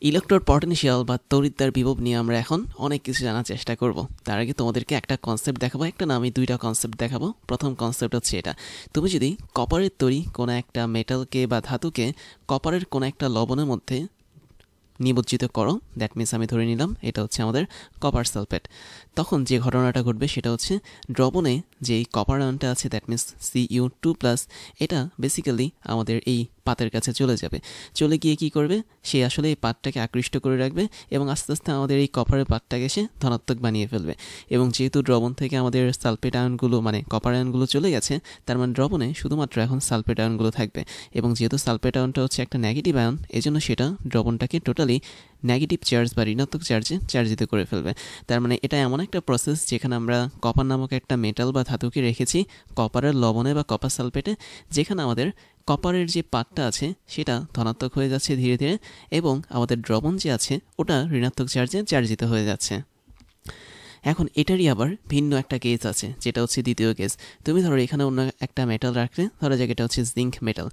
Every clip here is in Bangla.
ইলেকট্রোড পটেনশিয়াল বা তড়িৎদ্বার বিভব নিয়ে আমরা এখন অনেক কিছু জানার চেষ্টা করব। তার আগে তোমাদেরকে একটা কনসেপ্ট দেখাবো, একটা না আমি দুইটা কনসেপ্ট দেখাবো। প্রথম কনসেপ্ট হচ্ছে এটা, তুমি যদি কপারের তৈরি কোনো একটা মেটালকে বা ধাতুকে কপারের কোনো একটা লবণের মধ্যে নিমজ্জিত করো, দ্যাট মিনস আমি ধরে নিলাম এটা হচ্ছে আমাদের কপার সালফেট। তখন যে ঘটনাটা ঘটবে সেটা হচ্ছে দ্রবণে যেই কপার আয়নটা আছে, দ্যাট মিনস Cu2+, এটা বেসিক্যালি আমাদের এই পাতের কাছে চলে যাবে। চলে গিয়ে কি করবে, সে আসলে এই পাতটাকে আকৃষ্ট করে রাখবে এবং আস্তে আস্তে আমাদের এই কপারের পাতটাকে সে ধনাত্মক বানিয়ে ফেলবে। এবং যেহেতু দ্রবণ থেকে আমাদের সালফেট আয়নগুলো মানে কপার আয়নগুলো চলে গেছে, তার মানে দ্রবণে শুধুমাত্র এখন সালফেট আয়নগুলো থাকবে। এবং যেহেতু সালফেট আয়নটা হচ্ছে একটা নেগেটিভ আয়ন, এজন্য সেটা দ্রবণটাকে টোটালি নেগেটিভ চার্জ বা ঋণাত্মক চার্জে চার্জিত করে ফেলবে। তার মানে এটা এমন একটা প্রসেস যেখানে আমরা কপার নামক একটা মেটাল বা ধাতুকে রেখেছি কপারের লবণে বা কপার সালফেটে, যেখানে আমাদের কপারের যে পাতটা আছে সেটা ধনাত্মক হয়ে যাচ্ছে ধীরে ধীরে, এবং আমাদের দ্রবণ যে আছে ওটা ঋণাত্মক চার্জে চার্জিত হয়ে যাচ্ছে। এখন এটারই আবার ভিন্ন একটা কেস আছে, যেটা হচ্ছে দ্বিতীয় কেস। তুমি ধরো এখানে অন্য একটা মেটাল রাখলে, ধরো যাক এটা হচ্ছে জিঙ্ক মেটাল।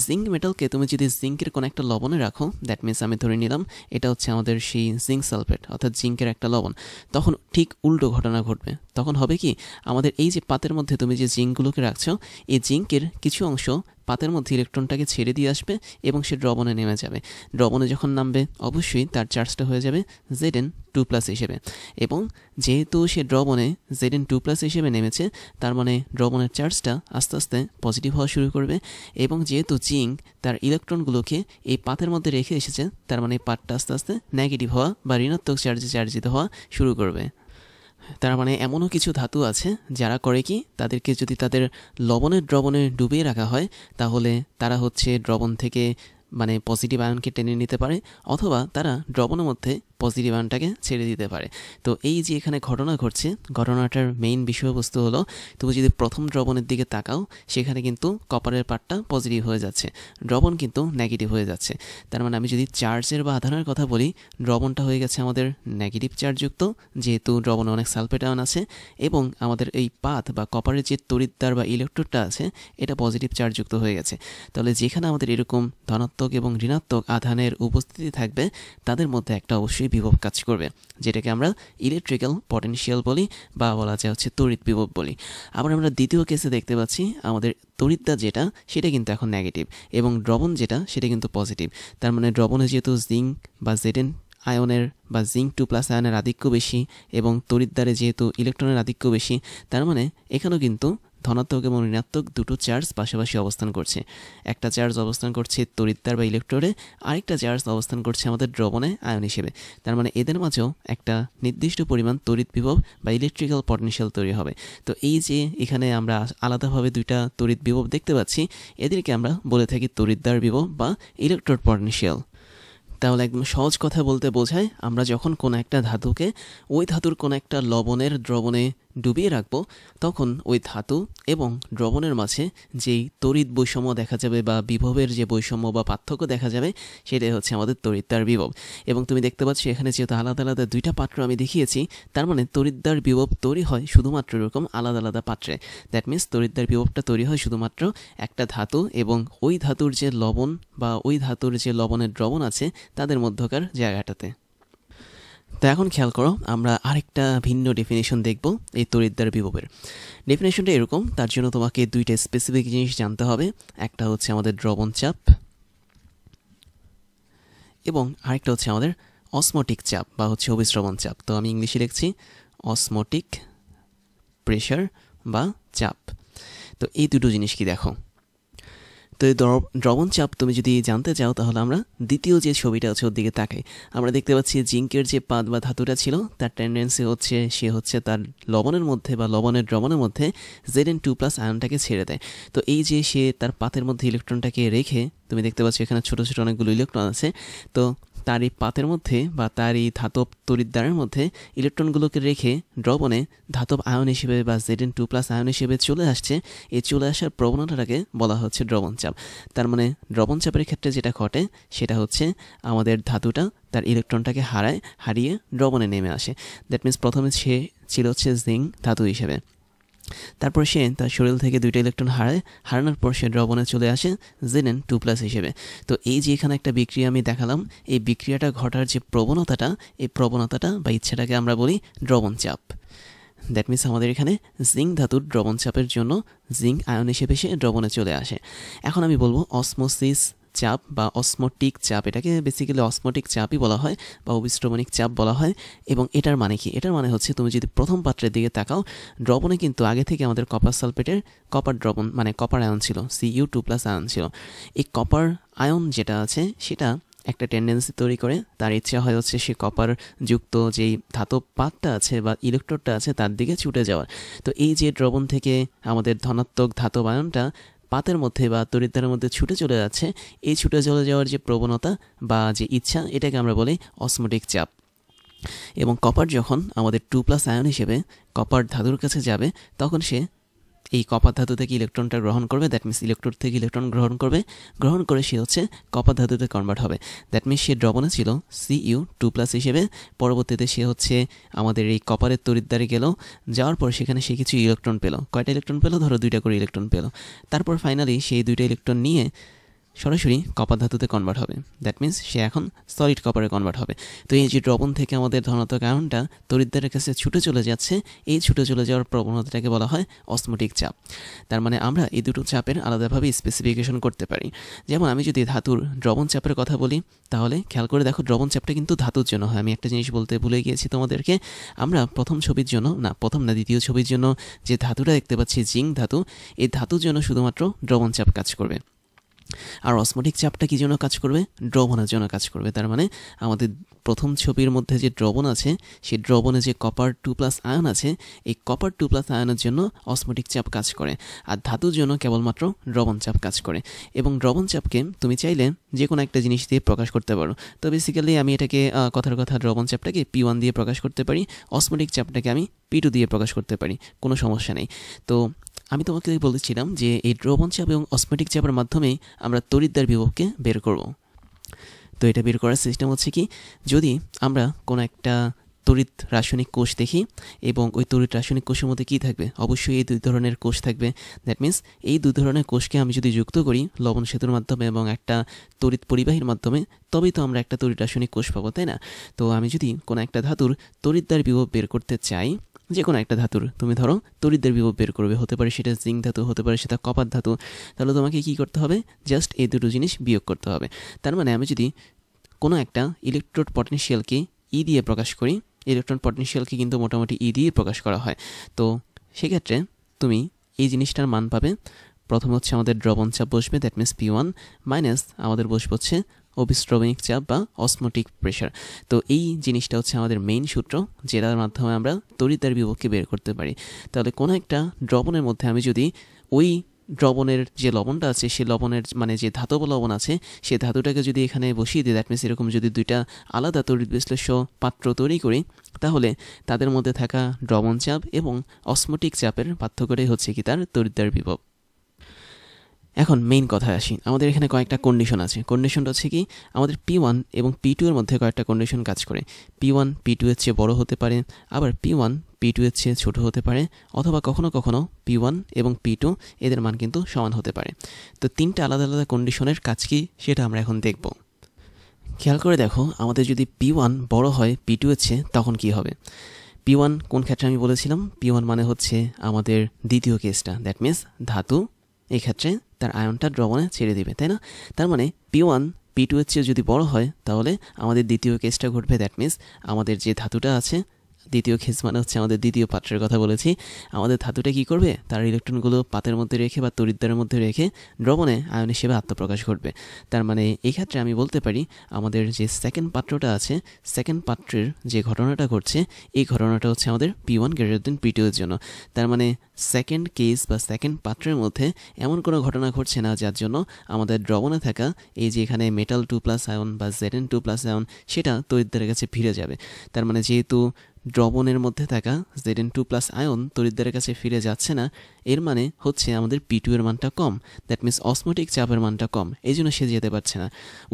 জিঙ্ক মেটালকে তুমি যদি জিঙ্কের কোনো একটা লবণে রাখো, দ্যাট মিনস আমি ধরে নিলাম এটা হচ্ছে আমাদের সেই জিঙ্ক সালফেট অর্থাৎ জিঙ্কের একটা লবণ, তখন ঠিক উল্টো ঘটনা ঘটবে। তখন হবে কি, আমাদের এই যে পাতের মধ্যে তুমি যে জিঙ্কগুলোকে রাখছো, এই জিঙ্কের কিছু অংশ পাতের মধ্যে ইলেকট্রনটাকে ছেড়ে দিয়ে আসবে এবং সে দ্রবণে নেমে যাবে। দ্রবণে যখন নামবে অবশ্যই তার চার্জটা হয়ে যাবে Zn2+ হিসেবে। এবং যেহেতু সে দ্রবণে Zn2+ হিসেবে নেমেছে, তার মানে দ্রবণের চার্জটা আস্তে আস্তে পজিটিভ হওয়া শুরু করবে। এবং যেহেতু জিঙ্ক তার ইলেকট্রনগুলোকে এই পাতের মধ্যে রেখে এসেছে, তার মানে এই পাতটা আস্তে আস্তে নেগেটিভ হওয়া বা ঋণাত্মক চার্জে চার্জিত হওয়া শুরু করবে। তার মানে এমনও কিছু ধাতু আছে যারা করে কি, তাদেরকে যদি তাদের লবণের দ্রবণে ডুবিয়ে রাখা হয়, তাহলে তারা হচ্ছে দ্রবণ থেকে মানে পজিটিভ আয়নকে টেনে নিতে পারে, অথবা তারা দ্রবণের মধ্যে পজিটিভ আয়নটাকে ছেড়ে দিতে পারে। তো এই যে এখানে ঘটনা ঘটছে, ঘটনাটার মেইন বিষয়বস্তু হলো, তুমি যদি প্রথম দ্রবণের দিকে তাকাও, সেখানে কিন্তু কপারের পার্টটা পজিটিভ হয়ে যাচ্ছে, দ্রবণ কিন্তু নেগেটিভ হয়ে যাচ্ছে। তার মানে আমি যদি চার্জের বা আধানের কথা বলি, দ্রবণটা হয়ে গেছে আমাদের নেগেটিভ চার্জযুক্ত, যেহেতু দ্রবণে অনেক সালফেট আয়ন আছে, এবং আমাদের এই পাত বা কপারের যে তড়িৎদ্বার বা ইলেকট্রোডটা আছে, এটা পজিটিভ চার্জযুক্ত হয়ে গেছে। তাহলে যেখানে আমাদের এরকম ধনাত্মক এবং ঋণাত্মক আধানের উপস্থিতি থাকবে, তাদের মধ্যে একটা অবশ্যই বিভব কাজ করবে, যেটাকে আমরা ইলেকট্রিক্যাল পটেনশিয়াল বলি, বা বলা যায় হচ্ছে তড়িৎ বিভব বলি। আবার আমরা দ্বিতীয় কেসে দেখতে পাচ্ছি আমাদের তড়িৎদ্বার যেটা, সেটা কিন্তু এখন নেগেটিভ, এবং দ্রবণ যেটা সেটা কিন্তু পজিটিভ। তার মানে দ্রবণে যেহেতু জিঙ্ক বা Zn আয়নের বা Zn2+ আয়নের আধিক্য বেশি, এবং তড়িৎদ্বারে যেহেতু ইলেকট্রনের আধিক্য বেশি, তার মানে এখানেও কিন্তু ধনাত্মক এবং ঋণাত্মক দুটো চার্জ পাশাপাশি অবস্থান করছে। একটা চার্জ অবস্থান করছে তড়িৎদ্বার বা ইলেকট্রোডে, আরেকটা চার্জ অবস্থান করছে আমাদের দ্রবণে আয়ন হিসেবে। তার মানে এদের মাঝেও একটা নির্দিষ্ট পরিমাণ তড়িৎ বিভব বা ইলেকট্রিক্যাল পটেনশিয়াল তৈরি হবে। তো এই যে এখানে আমরা আলাদাভাবে দুইটা তড়িৎ বিভব দেখতে পাচ্ছি, এদেরকে আমরা বলে থাকি তড়িৎদ্বার বিভব বা ইলেকট্রোড পটেনশিয়াল। তাহলে একদম সহজ কথা বলতে বোঝায়, আমরা যখন কোনো একটা ধাতুকে ওই ধাতুর কোনো একটা লবণের দ্রবণে ডুবিয়ে রাখবো, তখন ওই ধাতু এবং দ্রবণের মাঝে যেই তড়িৎ বৈষম্য দেখা যাবে বা বিভবের যে বৈষম্য বা পার্থক্য দেখা যাবে, সেটাই হচ্ছে আমাদের তড়িৎদ্বার বিভব। এবং তুমি দেখতে পাচ্ছ এখানে যেহেতু আলাদা আলাদা দুইটা পাত্র আমি দেখিয়েছি, তার মানে তড়িৎদ্বার বিভব তৈরি হয় শুধুমাত্র এরকম আলাদা আলাদা পাত্রে। দ্যাট মিনস তড়িৎদ্বার বিভবটা তৈরি হয় শুধুমাত্র একটা ধাতু এবং ওই ধাতুর যে লবণ বা ওই ধাতুর যে লবণের দ্রবণ আছে, তাদের মধ্যকার জায়গাটাতে। তো এখন খেয়াল করো, আমরা আরেকটা ভিন্ন ডেফিনেশন দেখব এই তড়িৎদ্বার বিভবের। ডেফিনেশনটা এরকম, তার জন্য তোমাকে দুইটা স্পেসিফিক জিনিস জানতে হবে। একটা হচ্ছে আমাদের দ্রবণ চাপ, এবং আরেকটা হচ্ছে আমাদের অসমোটিক চাপ বা হচ্ছে অভিস্রবণ চাপ। তো আমি ইংলিশে লিখছি অসমোটিক প্রেশার বা চাপ। তো এই দুটো জিনিস কি দেখো, তো এই দ্রবণ চাপ তুমি যদি জানতে চাও, তাহলে আমরা দ্বিতীয় যে ছবিটা আছে ওর দিকে তাকাই। আমরা দেখতে পাচ্ছি জিঙ্কের যে পাত বা ধাতুটা ছিল, তার টেন্ডেন্সি হচ্ছে সে হচ্ছে তার লবণের মধ্যে বা লবণের দ্রবণের মধ্যে Zn2+ আয়নটাকে ছেড়ে দেয়। তো এই যে সে তার পাতের মধ্যে ইলেকট্রনটাকে রেখে, তুমি দেখতে পাচ্ছ এখানে ছোট ছোট অনেকগুলো ইলেকট্রন আছে, তো তার এই পাতের মধ্যে বা তার এই ধাতব তড়িৎদ্বারের মধ্যে ইলেকট্রনগুলোকে রেখে দ্রবণে ধাতব আয়ন হিসেবে বা Zn2+ আয়ন হিসেবে চলে আসছে। এই চলে আসার প্রবণতাটাকে বলা হচ্ছে দ্রবণ চাপ। তার মানে দ্রবণ চাপের ক্ষেত্রে যেটা ঘটে, সেটা হচ্ছে আমাদের ধাতুটা তার ইলেকট্রনটাকে হারিয়ে দ্রবণে নেমে আসে। দ্যাট মিনস প্রথমে সে ছিল হচ্ছে জিঙ্ক ধাতু হিসেবে, তারপর সে তার শরীর থেকে 2টা ইলেকট্রন হারানোর পর সে দ্রবণে চলে আসে Zn2+ হিসেবে। তো এই যে এখানে একটা বিক্রিয়া আমি দেখালাম, এই বিক্রিয়াটা ঘটার যে প্রবণতাটা, এই প্রবণতাটা বা ইচ্ছাটাকে আমরা বলি দ্রবণ চাপ। দ্যাট মিনস আমাদের এখানে জিঙ্ক ধাতুর দ্রবণ চাপের জন্য জিঙ্ক আয়ন হিসেবে সে দ্রবণে চলে আসে। এখন আমি বলবো অসমোসিস চাপ বা অসমোটিক চাপ, এটাকে বেসিক্যালি অসমোটিক চাপই বলা হয় বা অবিস্ট্রমণিক চাপ বলা হয়। এবং এটার মানে কি? এটার মানে হচ্ছে তুমি যদি প্রথম পাত্রের দিকে তাকাও, দ্রবণে কিন্তু আগে থেকে আমাদের কপার সালফেটের কপার দ্রবণ মানে কপার আয়ন ছিল, Cu2+ আয়ন ছিল। এই কপার আয়ন যেটা আছে সেটা একটা টেন্ডেন্সি তৈরি করে, তার ইচ্ছা হয় হচ্ছে সে কপার যুক্ত যেই ধাতব পাতটা আছে বা ইলেকট্রোডটা আছে তার দিকে ছুটে যাওয়ার। তো এই যে দ্রবণ থেকে আমাদের ধনাত্মক ধাতব আয়নটা পাতের মধ্যে বা তড়িৎদ্বারের মধ্যে ছুটে চলে যাচ্ছে, এই ছুটে চলে যাওয়ার যে প্রবণতা বা যে ইচ্ছা, এটাকে আমরা বলি অসমোটিক চাপ। এবং কপার যখন আমাদের 2+ আয়ন হিসেবে কপার ধাতুর কাছে যাবে, তখন সে এই কপার ধাতু থেকে ইলেকট্রনটা গ্রহণ করবে। দ্যাট মিনস ইলেকট্রোড থেকে ইলেকট্রন গ্রহণ করে সে হচ্ছে কপার ধাতুতে কনভার্ট হবে। দ্যাট মিনস সে দ্রবণে ছিল Cu2+ হিসেবে, পরবর্তীতে সে হচ্ছে আমাদের এই কপারের তড়িৎদ্বারে গেল, যাওয়ার পর সেখানে সে কিছু ইলেকট্রন পেল। কয়টা ইলেকট্রন পেল? ধরো 2টা করে ইলেকট্রন পেল। তারপর ফাইনালি সেই 2টা ইলেকট্রন নিয়ে সরাসরি কপার ধাতুতে কনভার্ট হবে। দ্যাট মিনস সে এখন সলিড কপারে কনভার্ট হবে। তো এই যে দ্রবণ থেকে আমাদের ধনাত্মক আয়নটা তড়িৎদ্বারের কাছে ছুটে চলে যাচ্ছে, এই ছুটে চলে যাওয়ার প্রবণতাটাকে বলা হয় অসমোটিক চাপ। তার মানে আমরা এই দুটো চাপের আলাদাভাবে স্পেসিফিকেশন করতে পারি। যেমন আমি যদি ধাতুর দ্রবণ চাপের কথা বলি, তাহলে খেয়াল করে দেখো দ্রবণ চাপটা কিন্তু ধাতুর জন্য হয়। আমি একটা জিনিস বলতে ভুলে গিয়েছি তোমাদেরকে, আমরা দ্বিতীয় ছবির জন্য যে ধাতুটা দেখতে পাচ্ছি জিঙ্ক ধাতু, এই ধাতুর জন্য শুধুমাত্র দ্রবণ চাপ কাজ করবে। আর অসমোটিক চাপটা কি জন্য কাজ করবে? দ্রবণের জন্য কাজ করবে। তার মানে আমাদের প্রথম ছবির মধ্যে যে দ্রবণ আছে, সেই দ্রবণে যে কপার 2+ আয়ন আছে, এই কপার 2+ আয়নের জন্য অসমোটিক চাপ কাজ করে, আর ধাতুর জন্য কেবলমাত্র দ্রবণ চাপ কাজ করে। এবং দ্রবণ চাপকে তুমি চাইলে যে কোনো একটা জিনিস দিয়ে প্রকাশ করতে পারো। তো বেসিক্যালি আমি এটাকে কথার কথা দ্রবণ চাপটাকে P1 দিয়ে প্রকাশ করতে পারি, অসমোটিক চাপটাকে আমি P2 দিয়ে প্রকাশ করতে পারি, কোনো সমস্যা নেই। তো আমি তোমাকে বলেছিলাম যে এই দ্রবণ চাপ এবং অসমোটিক চাপের মাধ্যমেই আমরা তড়িৎদ্বার বিভবকে বের করব। তো এটা বের করার সিস্টেম হচ্ছে কি, যদি আমরা কোনো একটা তড়িৎ রাসায়নিক কোষ দেখি এবং ওই তড়িৎ রাসায়নিক কোষের মধ্যে কী থাকবে? অবশ্যই এই 2 ধরনের কোষ থাকবে। দ্যাট মিনস এই 2 ধরনের কোষকে আমি যদি যুক্ত করি লবণ সেতুর মাধ্যমে এবং একটা তড়িৎ পরিবাহীর মাধ্যমে, তবেই তো আমরা একটা তড়িৎ রাসায়নিক কোষ পাবো, তাই না? তো আমি যদি কোনো একটা ধাতুর তড়িৎদ্বার বিভব বের করতে চাই, যে কোনো একটা ধাতুর তুমি ধরো তড়িৎদ্বার বিভব বের করবে, হতে পারে সেটা জিঙ্ক ধাতু, হতে পারে সেটা কপার ধাতু, তাহলে তোমাকে কি করতে হবে? জাস্ট এই দুটো জিনিস বিয়োগ করতে হবে। তার মানে আমি যদি কোনো একটা ইলেকট্রোড পটেনশিয়ালকে ই দিয়ে প্রকাশ করি, ইলেকট্রন পটেনশিয়ালকে কিন্তু মোটামুটি ই দিয়ে প্রকাশ করা হয়, তো সেক্ষেত্রে তুমি এই জিনিসটার মান পাবে। প্রথমে হচ্ছে আমাদের দ্রবণ চাপ বসবে, দ্যাট মিনস P1 মাইনাস আমাদের বসবে হচ্ছে অবিস্ট্রবণিক চাপ বা অসমোটিক প্রেশার। তো এই জিনিসটা হচ্ছে আমাদের মেইন সূত্র, যেটার মাধ্যমে আমরা তড়িৎদ্বার বিভবকে বের করতে পারি। তাহলে কোনো একটা দ্রবণের মধ্যে আমি যদি ওই দ্রবণের যে লবণটা আছে, সে লবণের মানে যে ধাতব লবণ আছে, সেই ধাতুটাকে যদি এখানে বসিয়ে দিই, দ্যাট মিনস এরকম যদি 2টা আলাদা তড়িৎ বিশ্লেষ্য পাত্র তৈরি করি, তাহলে তাদের মধ্যে থাকা দ্রবণ চাপ এবং অসমোটিক চাপের পার্থক্যটাই হচ্ছে কি তার তড়িৎদ্বার বিভব। এখন মেইন কথায় আসি, আমাদের এখানে কয়েকটা কন্ডিশন আছে। কন্ডিশনটা হচ্ছে কি, আমাদের P1 এবং P2 এর মধ্যে কয়েকটা কন্ডিশন কাজ করে। P1 P2 এর চেয়ে বড় হতে পারে, আবার P1 P2 এর চেয়ে ছোট হতে পারে, অথবা কখনো কখনো P1 এবং P2 এদের মান কিন্তু সমান হতে পারে। তো 3টা আলাদা আলাদা কন্ডিশনের কাজ কি সেটা আমরা এখন দেখব। খেয়াল করে দেখো, আমাদের যদি P1 বড় হয় P2 এর চেয়ে, তখন কি হবে? P1 কোন ক্ষেত্রে আমি বলেছিলাম? P1 মানে হচ্ছে আমাদের দ্বিতীয় কেসটা, দ্যাট মিনস ধাতু এই ক্ষেত্রে তার আয়নটা দ্রবণে ছেড়ে দিবে, তাই না? তার মানে P1 P2 এর চেয়ে যদি বড় হয়, তাহলে আমাদের দ্বিতীয় কেসটা ঘটবে। দ্যাট মিনস আমাদের যে ধাতুটা আছে, দ্বিতীয় কেস মানে হচ্ছে আমাদের দ্বিতীয় পাত্রের কথা বলেছি, আমাদের ধাতুটা কি করবে? তার ইলেকট্রনগুলো পাতের মধ্যে রেখে বা তড়িৎদ্বারের মধ্যে রেখে দ্রবণে আয়ন হিসেবে আত্মপ্রকাশ ঘটবে। তার মানে এই ক্ষেত্রে আমি বলতে পারি আমাদের যে সেকেন্ড পাত্রটা আছে, সেকেন্ড পাত্রের যে ঘটনাটা ঘটছে, এই ঘটনাটা হচ্ছে আমাদের P1 > P2 এর জন্য। তার মানে সেকেন্ড কেস বা সেকেন্ড পাত্রের মধ্যে এমন কোনো ঘটনা ঘটছে না যার জন্য আমাদের দ্রবণে থাকা এই যে এখানে মেটাল 2+ আয়ন বা Zn2+ আয়ন, সেটা তড়িৎদ্বারের কাছে ফিরে যাবে। তার মানে যেহেতু দ্রবণের মধ্যে থাকা Zn2+ আয়ন তড়িৎদ্বারের কাছে ফিরে যাচ্ছে না, এর মানে হচ্ছে আমাদের P2 এর মানটা কম, দ্যাট মিনস অসমোটিক চাপের মানটা কম, এই জন্য সে যেতে পারছে না।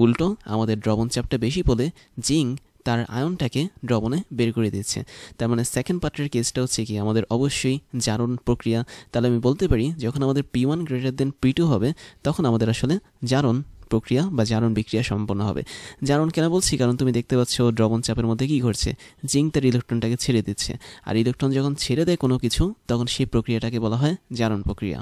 উল্টো আমাদের দ্রবণ চাপটা বেশি বলে জিঙ্ক তার আয়নটাকে দ্রবণে বের করে দিচ্ছে। তার মানে সেকেন্ড পার্টের কেসটা হচ্ছে কি আমাদের অবশ্যই জারণ প্রক্রিয়া। তাহলে আমি বলতে পারি যখন আমাদের P1 গ্রেটার দেন P2 হবে তখন আমাদের আসলে জারণ প্রক্রিয়া বা জারণ বিক্রিয়া সম্পন্ন হবে। জারণ কেন বলছি, কারণ তুমি দেখতে পাচ্ছ দ্রবণ চাপের মধ্যে কি ঘটছে, জিঙ্ক তার ইলেকট্রনটাকে ছেড়ে দিচ্ছে, আর ইলেকট্রন যখন ছেড়ে দেয় কোনো কিছু তখন সেই প্রক্রিয়াটাকে বলা হয় জারণ প্রক্রিয়া।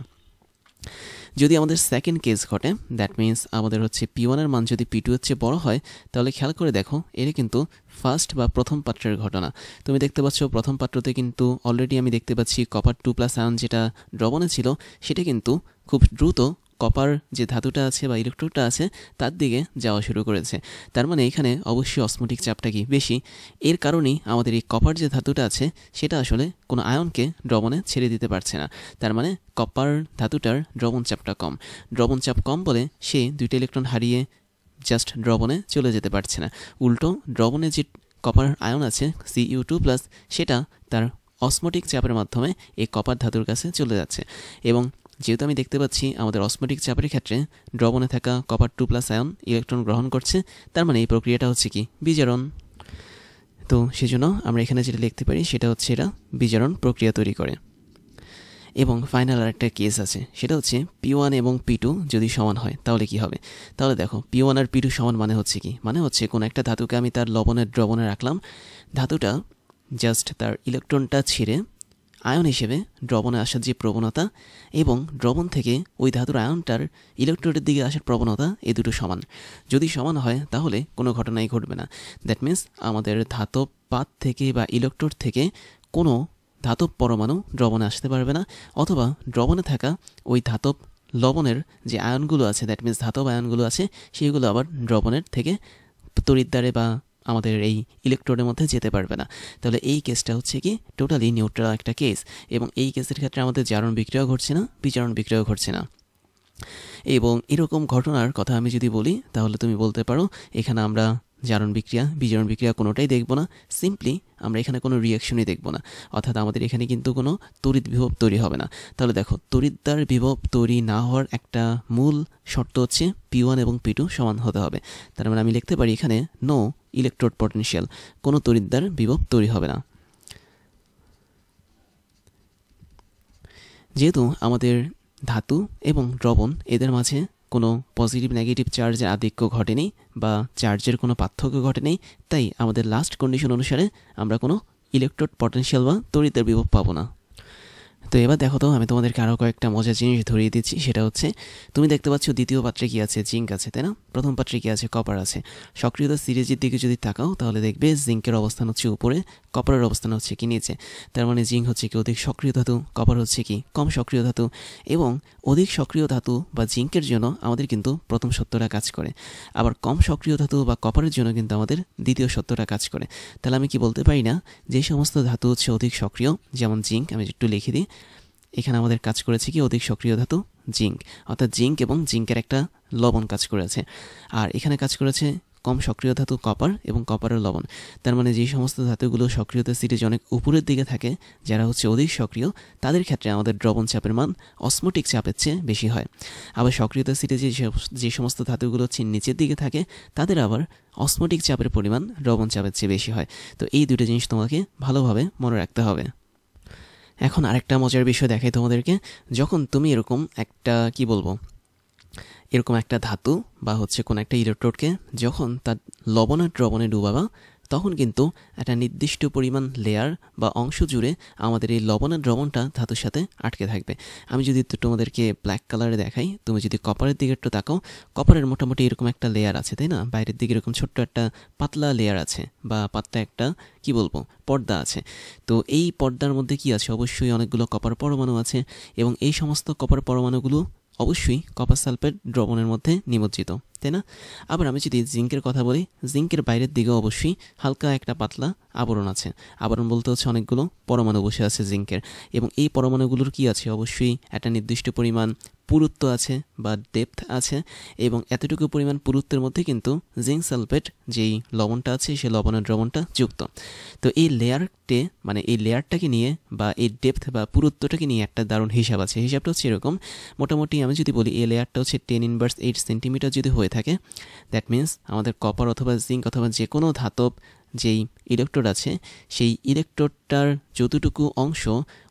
যদি আমাদের সেকেন্ড কেস ঘটে, দ্যাট মিন্স আমাদের হচ্ছে P1 এর মান যদি P2 এর চেয়ে বড় হয়, তাহলে খেয়াল করে দেখো এটা কিন্তু ফার্স্ট বা প্রথম পাত্রের ঘটনা। তুমি দেখতে পাচ্ছ প্রথম পাত্রতে কিন্তু অলরেডি আমি দেখতে পাচ্ছি কপার 2+ আয়ন যেটা দ্রবণে ছিল সেটা কিন্তু খুব দ্রুত কপার যে ধাতুটা আছে বা ইলেকট্রোডটা আছে তার দিকে যাওয়া শুরু করেছে। তার মানে এখানে অবশ্যই অসমোটিক চাপটা কি বেশি। এর কারণেই আমাদের এই কপার যে ধাতুটা আছে সেটা আসলে কোনো আয়নকে দ্রবণে ছেড়ে দিতে পারছে না। তার মানে কপার ধাতুটার দ্রবণ চাপটা কম। দ্রবণ চাপ কম বলে সে দুইটা ইলেকট্রন হারিয়ে জাস্ট দ্রবণে চলে যেতে পারছে না। উল্টো দ্রবণে যে কপার আয়ন আছে Cu2+, সেটা তার অসমোটিক চাপের মাধ্যমে এই কপার ধাতুর কাছে চলে যাচ্ছে। এবং যেহেতু আমি দেখতে পাচ্ছি আমাদের অসমোটিক চাপের ক্ষেত্রে দ্রবণে থাকা কপার 2+ আয়ন ইলেকট্রন গ্রহণ করছে, তার মানে এই প্রক্রিয়াটা হচ্ছে কি বিজারণ। তো সেজন্য আমরা এখানে যেটা লিখতে পারি সেটা হচ্ছে এটা বিজারণ প্রক্রিয়া তৈরি করে। এবং ফাইনাল আরেকটা কেস আছে, সেটা হচ্ছে P1 এবং P2 যদি সমান হয় তাহলে কি হবে। তাহলে দেখো P1 আর P2 সমান মানে হচ্ছে কি, মানে হচ্ছে কোনো একটা ধাতুকে আমি তার লবণের দ্রবণে রাখলাম, ধাতুটা জাস্ট তার ইলেকট্রনটা ছেড়ে আয়ন হিসেবে দ্রবণে আসার যে প্রবণতা এবং দ্রবণ থেকে ওই ধাতুর আয়নটার ইলেকট্রোডের দিকে আসার প্রবণতা এই দুটো সমান। যদি সমান হয় তাহলে কোনো ঘটনাই ঘটবে না। দ্যাট মিন্স আমাদের ধাতব পাত থেকে বা ইলেকট্রোড থেকে কোনো ধাতব পরমাণু দ্রবণে আসতে পারবে না, অথবা দ্রবণে থাকা ওই ধাতব লবণের যে আয়নগুলো আছে, দ্যাট মিন্স ধাতব আয়নগুলো আছে, সেগুলো আবার দ্রবণের থেকে তড়িৎদ্বারে বা আমাদের এই ইলেকট্রোডের মধ্যে যেতে পারবে না। তাহলে এই কেসটা হচ্ছে কি টোটালি নিউট্রাল একটা কেস, এবং এই কেসের ক্ষেত্রে আমাদের জারণ বিক্রিয়াও ঘটছে না, বিজারণ বিক্রিয়াও ঘটছে না। এবং এরকম ঘটনার কথা আমি যদি বলি তাহলে তুমি বলতে পারো এখানে আমরা জারণ বিক্রিয়া বিজারণ বিক্রিয়া কোনোটাই দেখব না, সিম্পলি আমরা এখানে কোনো রিয়াকশনই দেখব না, অর্থাৎ আমাদের এখানে কিন্তু কোনো তড়িৎ বিভব তৈরি হবে না। তাহলে দেখো তড়িৎদ্বার বিভব তৈরি না হওয়ার একটা মূল শর্ত হচ্ছে P1 এবং P2 সমান হতে হবে। তার মানে আমি লিখতে পারি এখানে নো ইলেকট্রোড পটেনশিয়াল, কোনো তড়িৎদ্বার বিভব তৈরি হবে না। যেহেতু আমাদের ধাতু এবং দ্রবণ এদের মাঝে কোনো পজিটিভ নেগেটিভ চার্জের আধিক্য ঘটেনি বা চার্জের কোনো পার্থক্য ঘটেনি, তাই আমাদের লাস্ট কন্ডিশন অনুসারে আমরা কোনো ইলেকট্রোড পটেনশিয়াল বা তড়িতের বিভব পাবো না। তো এবার দেখো তো আমি তোমাদেরকে আরও কয়েকটা মজার জিনিস ধরিয়ে দিচ্ছি। সেটা হচ্ছে তুমি দেখতে পাচ্ছ দ্বিতীয় পাত্রে কি আছে, জিঙ্ক আছে, তাই না? প্রথম পাত্রে কি আছে, কপার আছে। সক্রিয়তা সিরিজের দিকে যদি তাকাও তাহলে দেখবে জিঙ্কের অবস্থান হচ্ছে উপরে, কপারের অবস্থান হচ্ছে কি নিচে। তার মানে জিঙ্ক হচ্ছে কি অধিক সক্রিয় ধাতু, কপার হচ্ছে কি কম সক্রিয় ধাতু। এবং অধিক সক্রিয় ধাতু বা জিঙ্কের জন্য আমাদের কিন্তু প্রথম সত্যটা কাজ করে, আবার কম সক্রিয় ধাতু বা কপারের জন্য কিন্তু আমাদের দ্বিতীয় সত্যটা কাজ করে। তাহলে আমি কি বলতে পারি না যে সমস্ত ধাতু হচ্ছে অধিক সক্রিয়, যেমন জিঙ্ক, আমি একটু লিখে দিই, এখানে আমাদের কাজ করেছে কি অধিক সক্রিয় ধাতু জিঙ্ক, অর্থাৎ জিঙ্ক এবং জিঙ্কের একটা লবণ কাজ করেছে। আর এখানে কাজ করেছে কম সক্রিয় ধাতু কপার এবং কপারের লবণ। তার মানে যে সমস্ত ধাতুগুলো সক্রিয়তা সিরিজ অনেক উপরের দিকে থাকে, যারা হচ্ছে অধিক সক্রিয়, তাদের ক্ষেত্রে আমাদের দ্রবণ চাপের মান অসমোটিক চাপের চেয়ে বেশি হয়। আবার সক্রিয়তা সিরিজে যে সমস্ত ধাতুগুলো হচ্ছে নিচের দিকে থাকে, তাদের আবার অসমোটিক চাপের পরিমাণ দ্রবণ চাপের চেয়ে বেশি হয়। তো এই দুটো জিনিস তোমাকে ভালোভাবে মনে রাখতে হবে। এখন আরেকটা মজার বিষয় দেখাই তোমাদেরকে, যখন তুমি এরকম একটা কি বলবো এরকম একটা ধাতু বা হচ্ছে কোনো একটা ইলেকট্রোডকে যখন তার লবণের দ্রবণে ডুবাবা, তখন কিন্তু একটা নির্দিষ্ট পরিমাণ লেয়ার বা অংশ জুড়ে আমাদের এই লবণের দ্রবণটা ধাতুর সাথে আটকে থাকবে। আমি যদি একটু তোমাদেরকে ব্ল্যাক কালারে দেখাই, তুমি যদি কপারের দিকে একটু তাকাও, কপারের মোটামুটি এরকম একটা লেয়ার আছে, তাই না? বাইরের দিকে এরকম ছোট্ট একটা পাতলা লেয়ার আছে বা পাতলা একটা কি বলবো পর্দা আছে। তো এই পর্দার মধ্যে কি আছে, অবশ্যই অনেকগুলো কপার পরমাণু আছে, এবং এই সমস্ত কপার পরমাণুগুলো অবশ্যই কপার সালফেট দ্রবণের মধ্যে নিমজ্জিত, তাই না? আবার আমি যদি জিঙ্কের কথা বলি, জিঙ্কের বাইরের দিকে অবশ্যই হালকা একটা পাতলা আবরণ আছে। আবরণ বলতে হচ্ছে অনেকগুলো পরমাণু বসে আছে জিঙ্কের, এবং এই পরমাণুগুলোর কি আছে, অবশ্যই একটা নির্দিষ্ট পরিমাণ পুরুত্ব আছে বা ডেপথ আছে, এবং এতটুকু পরিমাণ পুরুত্বের মধ্যে কিন্তু জিঙ্ক সালফেট যেই লবণটা আছে সেই লবণের দ্রবণটা যুক্ত। তো এই লেয়ারটে মানে এই লেয়ারটাকে নিয়ে বা এই ডেপথ বা পুরুত্বটাকে নিয়ে একটা দারুণ হিসাব আছে। হিসাবটা হচ্ছে এরকম, মোটামুটি আমি যদি বলি এই লেয়ারটা হচ্ছে 10⁻8 সেন্টিমিটার যদি হয়ে থাকে, দ্যাট মিন্স আমাদের কপার অথবা জিঙ্ক অথবা যে কোনো ধাতব যেই ইলেকট্রোড আছে সেই ইলেকট্রোডটার যতটুকু অংশ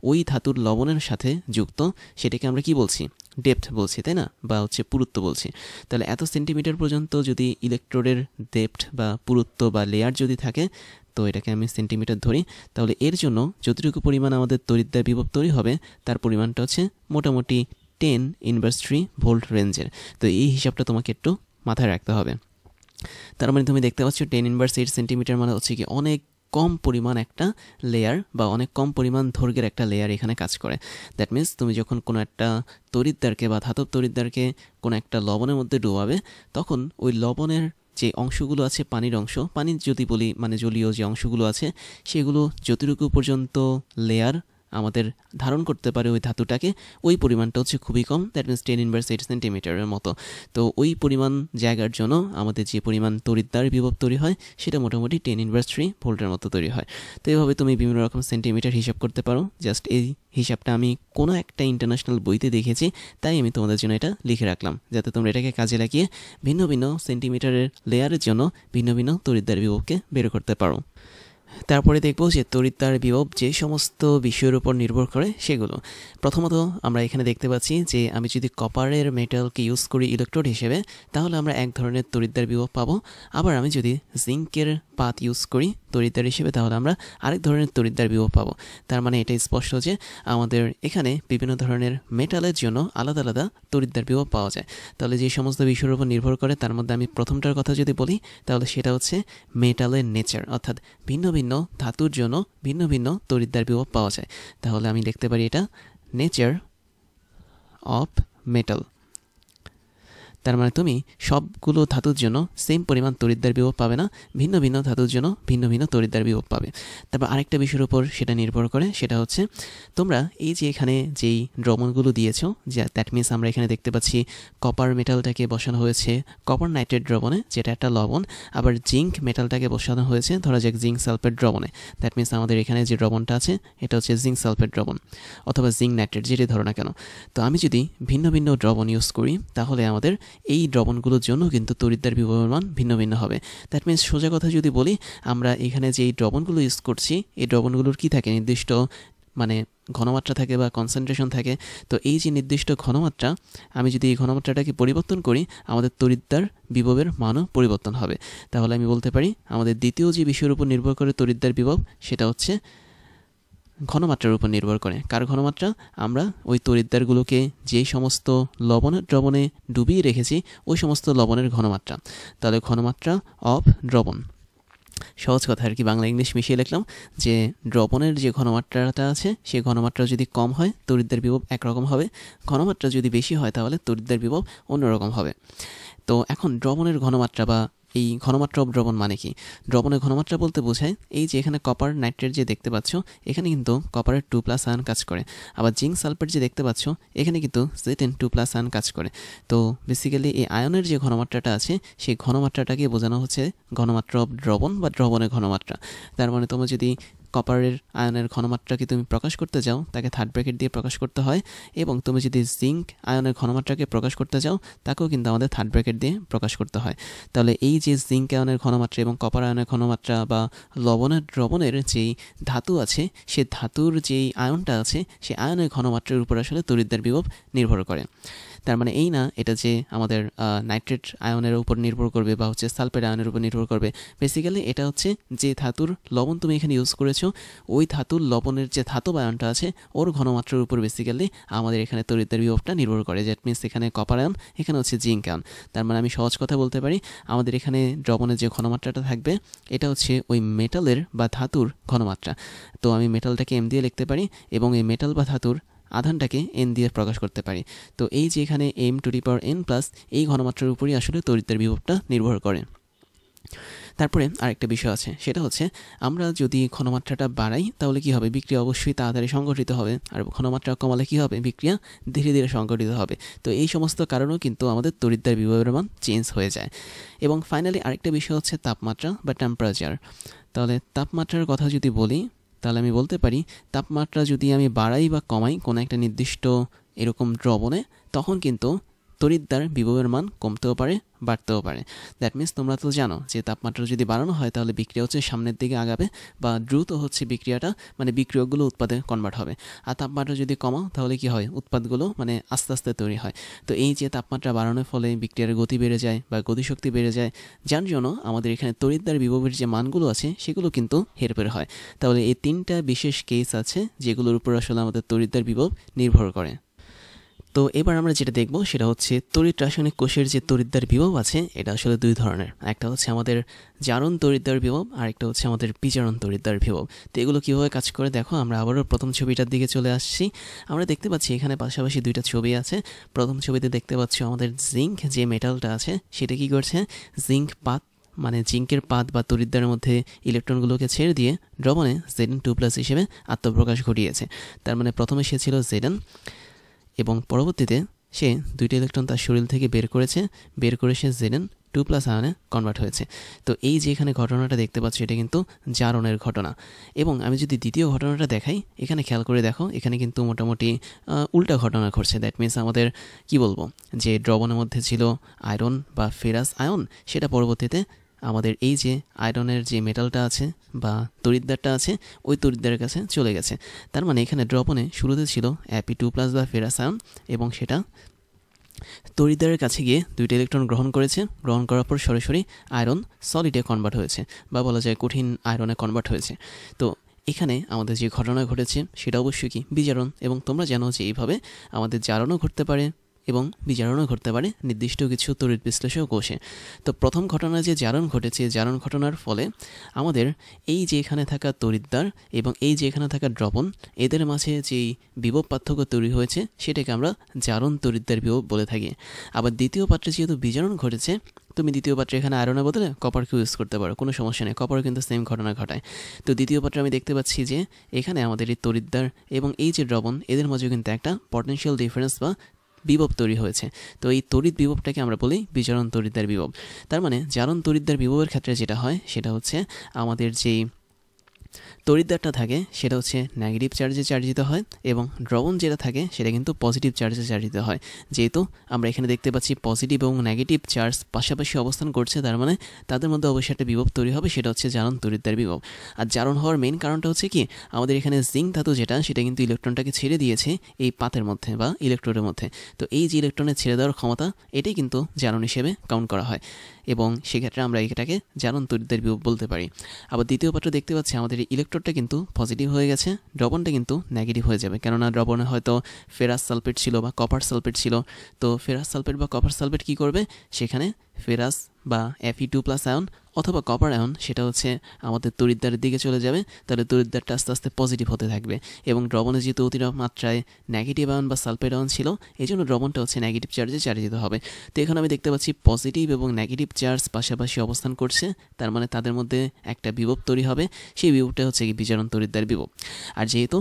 ওই ধাতুর লবণের সাথে যুক্ত সেটাকে আমরা কি বলছি, ডেপথ বলছি, তাই না, বা হচ্ছে পুরুত্ব বলছি। তাহলে এত সেন্টিমিটার পর্যন্ত যদি ইলেকট্রোডের ডেপথ বা পুরুত্ব বা লেয়ার যদি থাকে, তো এটাকে আমি সেন্টিমিটার ধরি, তাহলে এর জন্য যতটুকু পরিমাণ আমাদের তড়িৎদ্বার বিভব তৈরি হবে তার পরিমাণটা হচ্ছে মোটামুটি 10⁻³ ভোল্ট রেঞ্জের। তো এই হিসাবটা তোমাকে একটু মাথায় রাখতে হবে। তার মানে তুমি দেখতে পাচ্ছ 10⁻8 সেন্টিমিটার মানে হচ্ছে কি অনেক কম পরিমাণ একটা লেয়ার বা অনেক কম পরিমাণ দৈর্ঘ্যের একটা লেয়ার এখানে কাজ করে। দ্যাট মিন্স তুমি যখন কোনো একটা তড়িৎদ্বারকে বা ধাতব তড়িৎদ্বারকে কোনো একটা লবণের মধ্যে ডুবাবে, তখন ওই লবণের যে অংশগুলো আছে পানির অংশ, পানির যদি বলি মানে জলীয় যে অংশগুলো আছে, সেগুলো যতটুকু পর্যন্ত লেয়ার আমাদের ধারণ করতে পারে ওই ধাতুটাকে, ওই পরিমাণটা হচ্ছে খুবই কম, দ্যাট মিনস 10⁻8 সেন্টিমিটারের মতো। তো ওই পরিমাণ জায়গার জন্য আমাদের যে পরিমাণ তড়িৎদ্বার বিভব তৈরি হয় সেটা মোটামুটি 10⁻³ ভোল্টের মতো তৈরি হয়। তো এইভাবে তুমি বিভিন্ন রকম সেন্টিমিটার হিসাব করতে পারো। জাস্ট এই হিসাবটা আমি কোনো একটা ইন্টারন্যাশনাল বইতে দেখেছি, তাই আমি তোমাদের জন্য এটা লিখে রাখলাম, যাতে তোমরা এটাকে কাজে লাগিয়ে ভিন্ন ভিন্ন সেন্টিমিটারের লেয়ারের জন্য ভিন্ন ভিন্ন তড়িৎদ্বার বিভবকে বের করতে পারো। তারপরে দেখব যে তড়িৎদ্বার বিভব যে সমস্ত বিষয়ের উপর নির্ভর করে সেগুলো। প্রথমত আমরা এখানে দেখতে পাচ্ছি যে আমি যদি কপারের মেটালকে ইউজ করি ইলেকট্রোড হিসেবে, তাহলে আমরা এক ধরনের তড়িৎদ্বার বিভব পাবো। আবার আমি যদি জিঙ্কের পাত ইউজ করি তড়িৎদ্বার হিসেবে, তাহলে আমরা আরেক ধরনের তড়িৎদ্বার বিভব পাবো। তার মানে এটাই স্পষ্ট যে আমাদের এখানে বিভিন্ন ধরনের মেটালের জন্য আলাদা আলাদা তড়িৎদ্বার বিভব পাওয়া যায়। তাহলে যে সমস্ত বিষয়ের উপর নির্ভর করে তার মধ্যে আমি প্রথমটার কথা যদি বলি, তাহলে সেটা হচ্ছে মেটালের নেচার, অর্থাৎ ভিন্ন ভিন্ন ধাতুর জন্য ভিন্ন ভিন্ন তড়িৎদ্বার বিভব পাওয়া যায়। তাহলে আমি লিখতে পারি এটা নেচার অফ মেটাল। তার মানে তুমি সবগুলো ধাতুর জন্য সেম পরিমাণ তড়িৎদ্বার বিভব পাবে না, ভিন্ন ভিন্ন ধাতুর জন্য ভিন্ন ভিন্ন তড়িৎদ্বার বিভব পাবে। তারপর আরেকটা বিষয়ের উপর সেটা নির্ভর করে, সেটা হচ্ছে তোমরা এই যে এখানে যেই দ্রবণগুলো দিয়েছো, যে দ্যাট মিনস আমরা এখানে দেখতে পাচ্ছি কপার মেটালটাকে বসানো হয়েছে কপার নাইট্রেট দ্রবণে, যেটা একটা লবণ। আবার জিঙ্ক মেটালটাকে বসানো হয়েছে ধরা যাক জিঙ্ক সালফেট দ্রবণে, দ্যাট মিনস আমাদের এখানে যে দ্রবণটা আছে এটা হচ্ছে জিঙ্ক সালফেট দ্রবণ অথবা জিঙ্ক নাইট্রেট, যেটাই ধরো না কেন। তো আমি যদি ভিন্ন ভিন্ন দ্রবণ ইউজ করি, তাহলে আমাদের এই দ্রবণগুলোর জন্য কিন্তু তড়িৎদ্বার বিভবের মান ভিন্ন ভিন্ন হবে। দ্যাট মিনস সোজা কথা যদি বলি, আমরা এখানে যে এই দ্রবণগুলো ইউজ করছি এই দ্রবণগুলোর কি থাকে, নির্দিষ্ট মানে ঘনমাত্রা থাকে বা কনসেন্ট্রেশন থাকে। তো এই যে নির্দিষ্ট ঘনমাত্রা, আমি যদি এই ঘনমাত্রাটাকে পরিবর্তন করি, আমাদের তড়িৎদ্বার বিভবের মানও পরিবর্তন হবে। তাহলে আমি বলতে পারি আমাদের দ্বিতীয় যে বিষয়ের উপর নির্ভর করে তড়িৎদ্বার বিভব, সেটা হচ্ছে ঘনমাত্রার উপর নির্ভর করে। কার ঘনমাত্রা? আমরা ওই তড়িৎদ্বারগুলোকে যেই সমস্ত লবণের দ্রবণে ডুবিয়ে রেখেছি ওই সমস্ত লবণের ঘনমাত্রা। তাহলে ঘনমাত্রা অফ দ্রবণ, সহজ কথা আর কি, বাংলা ইংলিশ মিশিয়ে লিখলাম যে দ্রবণের যে ঘনমাত্রাটা আছে সেই ঘনমাত্রা যদি কম হয় তড়িৎদ্বার বিভব একরকম হবে, ঘনমাত্রা যদি বেশি হয় তাহলে তড়িৎদ্বার বিভব অন্যরকম হবে। তো এখন দ্রবণের ঘনমাত্রা বা এই ঘনমাত্রা অফ দ্রবণ মানে কি? দ্রবণের ঘনমাত্রা বলতে বোঝায় এই যে এখানে কপার নাইট্রেট যে দেখতে পাচ্ছ, এখানে কিন্তু কপারের 2+ আয়ন কাজ করে। আবার জিঙ্ক সালফেট যে দেখতে পাচ্ছ, এখানে কিন্তু Zn2+ আয়ন কাজ করে। তো বেসিক্যালি এই আয়নের যে ঘনমাত্রাটা আছে সেই ঘনমাত্রাটাকে বোঝানো হচ্ছে ঘনমাত্রা অফ দ্রবণ বা দ্রবণের ঘনমাত্রা। তার মানে তোমরা যদি কপারের আয়নের ঘনমাত্রাকে তুমি প্রকাশ করতে যাও, তাকে থার্ড ব্র্যাকেট দিয়ে প্রকাশ করতে হয়, এবং তুমি যদি জিঙ্ক আয়নের ঘনমাত্রাকে প্রকাশ করতে যাও তাকেও কিন্তু আমাদের থার্ড ব্র্যাকেট দিয়ে প্রকাশ করতে হয়। তাহলে এই যে জিঙ্ক আয়নের ঘনমাত্রা এবং কপার আয়নের ঘনমাত্রা বা লবণের দ্রবণের যেই ধাতু আছে সে ধাতুর যেই আয়নটা আছে সেই আয়নের ঘনমাত্রার উপর আসলে তড়িৎদ্বার বিভব নির্ভর করে। তার মানে এই না এটা যে আমাদের নাইট্রেট আয়নের উপর নির্ভর করবে বা হচ্ছে সালফেট আয়নের উপর নির্ভর করবে। বেসিক্যালি এটা হচ্ছে যে ধাতুর লবণ তুমি এখানে ইউজ করেছো ওই ধাতুর লবণের যে ধাতব আয়নটা আছে ওর ঘনমাত্রার উপর বেসিক্যালি আমাদের এখানে তড়িৎদ্বার বিভবটা নির্ভর করে। দ্যাট মিনস এখানে কপার আয়ন, এখানে হচ্ছে জিঙ্ক আয়ন। তার মানে আমি সহজ কথা বলতে পারি আমাদের এখানে দ্রবণের যে ঘনমাত্রাটা থাকবে এটা হচ্ছে ওই মেটালের বা ধাতুর ঘনমাত্রা। তো আমি মেটালটাকে এম দিয়ে লিখতে পারি এবং এই মেটাল বা ধাতুর আধানটাকে এন দিয়ে প্রকাশ করতে পারি। তো এই যে এখানে m⁴n+ এই ঘনমাত্রার উপরই আসলে তড়িৎদ্বার বিভবটা নির্ভর করে। তারপরে আরেকটা বিষয় আছে, সেটা হচ্ছে আমরা যদি ঘনমাত্রাটা বাড়াই তাহলে কি হবে, বিক্রিয়া অবশ্যই তাড়াতাড়ি সংঘটিত হবে, আর ঘনমাত্রা কমালে কি হবে, বিক্রিয়া ধীরে ধীরে সংঘটিত হবে। তো এই সমস্ত কারণেও কিন্তু আমাদের তড়িৎদ্বার বিভবের মান চেঞ্জ হয়ে যায়। এবং ফাইনালি আরেকটা বিষয় হচ্ছে তাপমাত্রা বা টেম্পারেচার। তাহলে তাপমাত্রার কথা যদি বলি তাহলে আমি বলতে পারি তাপমাত্রা যদি আমি বাড়াই বা কমাই কোনো একটা নির্দিষ্ট এরকম দ্রবণে, তখন কিন্তু তড়িৎদ্বার বিভবের মান কমতেও পারে বাড়তেও পারে। দ্যাট মিনস তোমরা তো জানো যে তাপমাত্রা যদি বাড়ানো হয় তাহলে বিক্রিয়া হচ্ছে সামনের দিকে আগাবে বা দ্রুত হচ্ছে বিক্রিয়াটা, মানে বিক্রিয়কগুলো উৎপাদে কনভার্ট হবে। আর তাপমাত্রা যদি কমাও তাহলে কি হয়, উৎপাদগুলো মানে আস্তে আস্তে তৈরি হয়। তো এই যে তাপমাত্রা বাড়ানোর ফলে বিক্রিয়ার গতি বেড়ে যায় বা গতিশক্তি বেড়ে যায়, যার জন্য আমাদের এখানে তড়িৎদ্বার বিভবের যে মানগুলো আছে সেগুলো কিন্তু হেরফের হয়। তাহলে এই তিনটা বিশেষ কেস আছে যেগুলোর উপর আসলে আমাদের তড়িৎদ্বার বিভব নির্ভর করে। তো এবার আমরা যেটা দেখব সেটা হচ্ছে তড়িৎ রাসায়নিক কোষের যে তড়িৎদ্বার বিভব আছে এটা আসলে দুই ধরনের। একটা হচ্ছে আমাদের জারণ তড়িৎদ্বার বিভব, আর একটা হচ্ছে আমাদের বিজারণ তড়িৎদ্বার বিভব। তো এগুলো কীভাবে কাজ করে দেখো, আমরা আবারও প্রথম ছবিটার দিকে চলে আসছি। আমরা দেখতে পাচ্ছি এখানে পাশাপাশি দুইটা ছবি আছে। প্রথম ছবিতে দেখতে পাচ্ছি আমাদের জিঙ্ক যে মেটালটা আছে সেটা কি করছে, জিঙ্ক পাত মানে জিঙ্কের পাত বা তড়িৎদ্বারের মধ্যে ইলেকট্রনগুলোকে ছেড়ে দিয়ে দ্রবণে Zn2+ হিসেবে আত্মপ্রকাশ ঘটিয়েছে। তার মানে প্রথমে সে ছিল Zn এবং পরবর্তীতে সে দুইটা ইলেকট্রন তার শরীর থেকে বের করেছে, বের করে সে Zn2+ আয়নে কনভার্ট হয়েছে। তো এই যে এখানে ঘটনাটা দেখতে পাচ্ছ এটা কিন্তু জারণের ঘটনা। এবং আমি যদি দ্বিতীয় ঘটনাটা দেখাই, এখানে খেয়াল করে দেখো এখানে কিন্তু মোটামুটি উল্টা ঘটনা ঘটছে। দ্যাট মিনস আমাদের কি বলবো, যে দ্রবণের মধ্যে ছিল আয়রন বা ফেরাস আয়ন, সেটা পরবর্তীতে আমাদের এই যে আয়রনের যে মেটালটা আছে বা তড়িৎদ্বারটা আছে ওই তড়িৎদ্বারের কাছে চলে গেছে। তার মানে এখানে দ্রবণে শুরুতে ছিল Fe2+ বা ফেরাস আয়ন, এবং সেটা তড়িৎদ্বারের কাছে গিয়ে দুইটা ইলেকট্রন গ্রহণ করেছে, গ্রহণ করার পর সরাসরি আয়রন সলিডে কনভার্ট হয়েছে বা বলা যায় কঠিন আয়রনে কনভার্ট হয়েছে। তো এখানে আমাদের যে ঘটনা ঘটেছে সেটা অবশ্যই কি বিজারণ, এবং তোমরা জানো যে এইভাবে আমাদের জারণও ঘটতে পারে এবং বিজারণও ঘটতে পারে নির্দিষ্ট কিছু তড়িৎ বিশ্লেষক কোষে। তো প্রথম ঘটনা যে জারণ ঘটেছে, জারণ ঘটনার ফলে আমাদের এই যে এখানে থাকা তড়িৎদ্বার এবং এই যে এখানে থাকা দ্রবণ, এদের মাঝে যেই বিভব পার্থক্য তৈরি হয়েছে সেটাকে আমরা জারণ তড়িৎদ্বার বিভব বলে থাকি। আবার দ্বিতীয় পাত্রে যেহেতু বিজারণ ঘটেছে, তুমি দ্বিতীয় পাত্রে এখানে আয়রনের বদলে কপারকেও ইউজ করতে পারো, কোনো সমস্যা নেই, কপারও কিন্তু সেম ঘটনা ঘটায়। তো দ্বিতীয় পাত্রে আমি দেখতে পাচ্ছি যে এখানে আমাদের এই তড়িৎদ্বার এবং এই যে দ্রবণ এদের মাঝেও কিন্তু একটা পটেনশিয়াল ডিফারেন্স বা বিভব তৈরি হয়েছে। তো এই তড়িৎ বিভবটাকে আমরা বলি বিজারণ তড়িৎদ্বার বিভব। তার মানে জারণ তড়িৎদ্বার বিভবের ক্ষেত্রে যেটা হয় সেটা হচ্ছে আমাদের যেই তড়িৎদ্বারটা থাকে সেটা হচ্ছে নেগেটিভ চার্জে চার্জিত হয় এবং দ্রবণ যেটা থাকে সেটা কিন্তু পজিটিভ চার্জে চার্জিত হয়। যেহেতু আমরা এখানে দেখতে পাচ্ছি পজিটিভ এবং নেগেটিভ চার্জ পাশাপাশি অবস্থান করছে, তার মানে তাদের মধ্যে অবশ্যই একটা বিভব তৈরি হবে, সেটা হচ্ছে জারণ তড়িৎদ্বার বিভব। আর জারণ হওয়ার মেইন কারণটা হচ্ছে কি, আমাদের এখানে জিঙ্ক ধাতু যেটা সেটা কিন্তু ইলেকট্রনটাকে ছেড়ে দিয়েছে এই পাতের মধ্যে বা ইলেকট্রোডের মধ্যে। তো এই যে ইলেকট্রনের ছেড়ে দেওয়ার ক্ষমতা, এটাই কিন্তু জারণ হিসেবে কাউন্ট করা হয় এবং সেক্ষেত্রে আমরা এটাকে জারণ তড়িৎদ্বার বিভব বলতে পারি। আবার দ্বিতীয় পাত্র দেখতে পাচ্ছি আমাদের ইলেকট্রোডটা কিন্তু পজিটিভ হয়ে গেছে, দ্রবণটা কিন্তু নেগেটিভ হয়ে যাবে, কেননা দ্রবণে হয়তো ফেরাস সালফেট ছিল বা কপার সালফেট ছিল। তো ফেরাস সালফেট বা কপার সালফেট কী করবে, সেখানে ফেরাস বা Fe2+ আয়ন অথবা কপার আয়ন সেটা হচ্ছে আমাদের তড়িৎদ্বারের দিকে চলে যাবে। তাহলে তড়িৎদ্বারটা আস্তে আস্তে পজিটিভ হতে থাকবে এবং দ্রবণে যেহেতু অতিরিক্ত মাত্রায় নেগেটিভ আয়ন বা সালফেট আয়ন ছিল, এই জন্য দ্রবণটা হচ্ছে নেগেটিভ চার্জে চার্জিত হবে। তো এখানে আমি দেখতে পাচ্ছি পজিটিভ এবং নেগেটিভ চার্জ পাশাপাশি অবস্থান করছে, তার মানে তাদের মধ্যে একটা বিভব তৈরি হবে, সেই বিভবটা হচ্ছে কি বিজারণ তড়িৎদ্বার বিভব। আর যেহেতু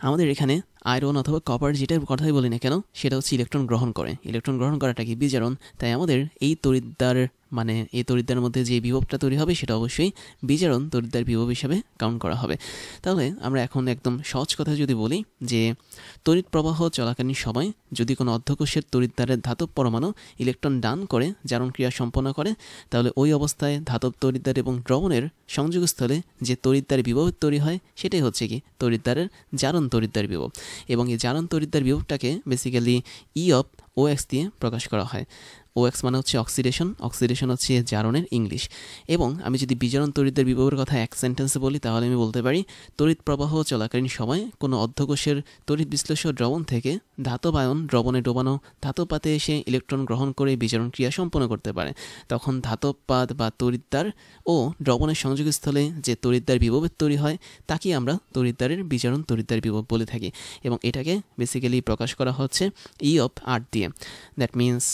আমাদের এখানে আয়রন অথবা কপার যেটার কথাই বলি না কেন সেটা হচ্ছে ইলেকট্রন গ্রহণ করে, ইলেকট্রন গ্রহণ করাটা কি বিজারণ, তাই আমাদের এই তড়িৎদ্বার মানে এই তড়িৎদ্বারের মধ্যে যে বিভবটা তৈরি হবে সেটা অবশ্যই বিজারণ তড়িৎদ্বার বিভব হিসাবে কাউন্ট করা হবে। তাহলে আমরা এখন একদম সহজ কথা যদি বলি যে তড়িৎ প্রবাহ চলাকালীন সময় যদি কোনো অর্ধকোষের তড়িৎদ্বারের ধাতব পরমাণু ইলেকট্রন দান করে জারণ ক্রিয়া সম্পন্ন করে, তাহলে ওই অবস্থায় ধাতব তড়িৎদ্বার এবং দ্রবণের সংযোগস্থলে যে তড়িৎদ্বার বিভব তৈরি হয় সেটাই হচ্ছে কি তড়িৎদ্বারের জারণ তড়িৎদ্বার বিভব। এবং এই জারণ তড়িৎদ্বার বিভবটাকে বেসিক্যালি E(OX) দিয়ে প্রকাশ করা হয়। OX মানে হচ্ছে অক্সিডেশন, অক্সিডেশন হচ্ছে জারণের ইংলিশ। এবং আমি যদি বিজারণ তড়িৎদ্বার বিভবের কথা এক সেন্টেন্সে বলি তাহলে আমি বলতে পারি তড়িৎ প্রবাহ চলাকালীন সময় কোনো অর্ধকোষের তড়িৎ বিশ্লেষ্য দ্রবণ থেকে ধাতব আয়ন দ্রবণে ডোবানো ধাতব পাতে এসে ইলেকট্রন গ্রহণ করে বিজারণ ক্রিয়া সম্পন্ন করতে পারে। তখন ধাতব পাত বা তড়িৎদ্বার ও দ্রবণের সংযোগস্থলে যে তড়িৎদ্বার বিভবের তৈরি হয় তাকে আমরা তড়িৎদ্বারের বিজারণ তড়িৎদ্বার বিভব বলে থাকি এবং এটাকে বেসিক্যালি প্রকাশ করা হচ্ছে E(R) দিয়ে। দ্যাট মিনস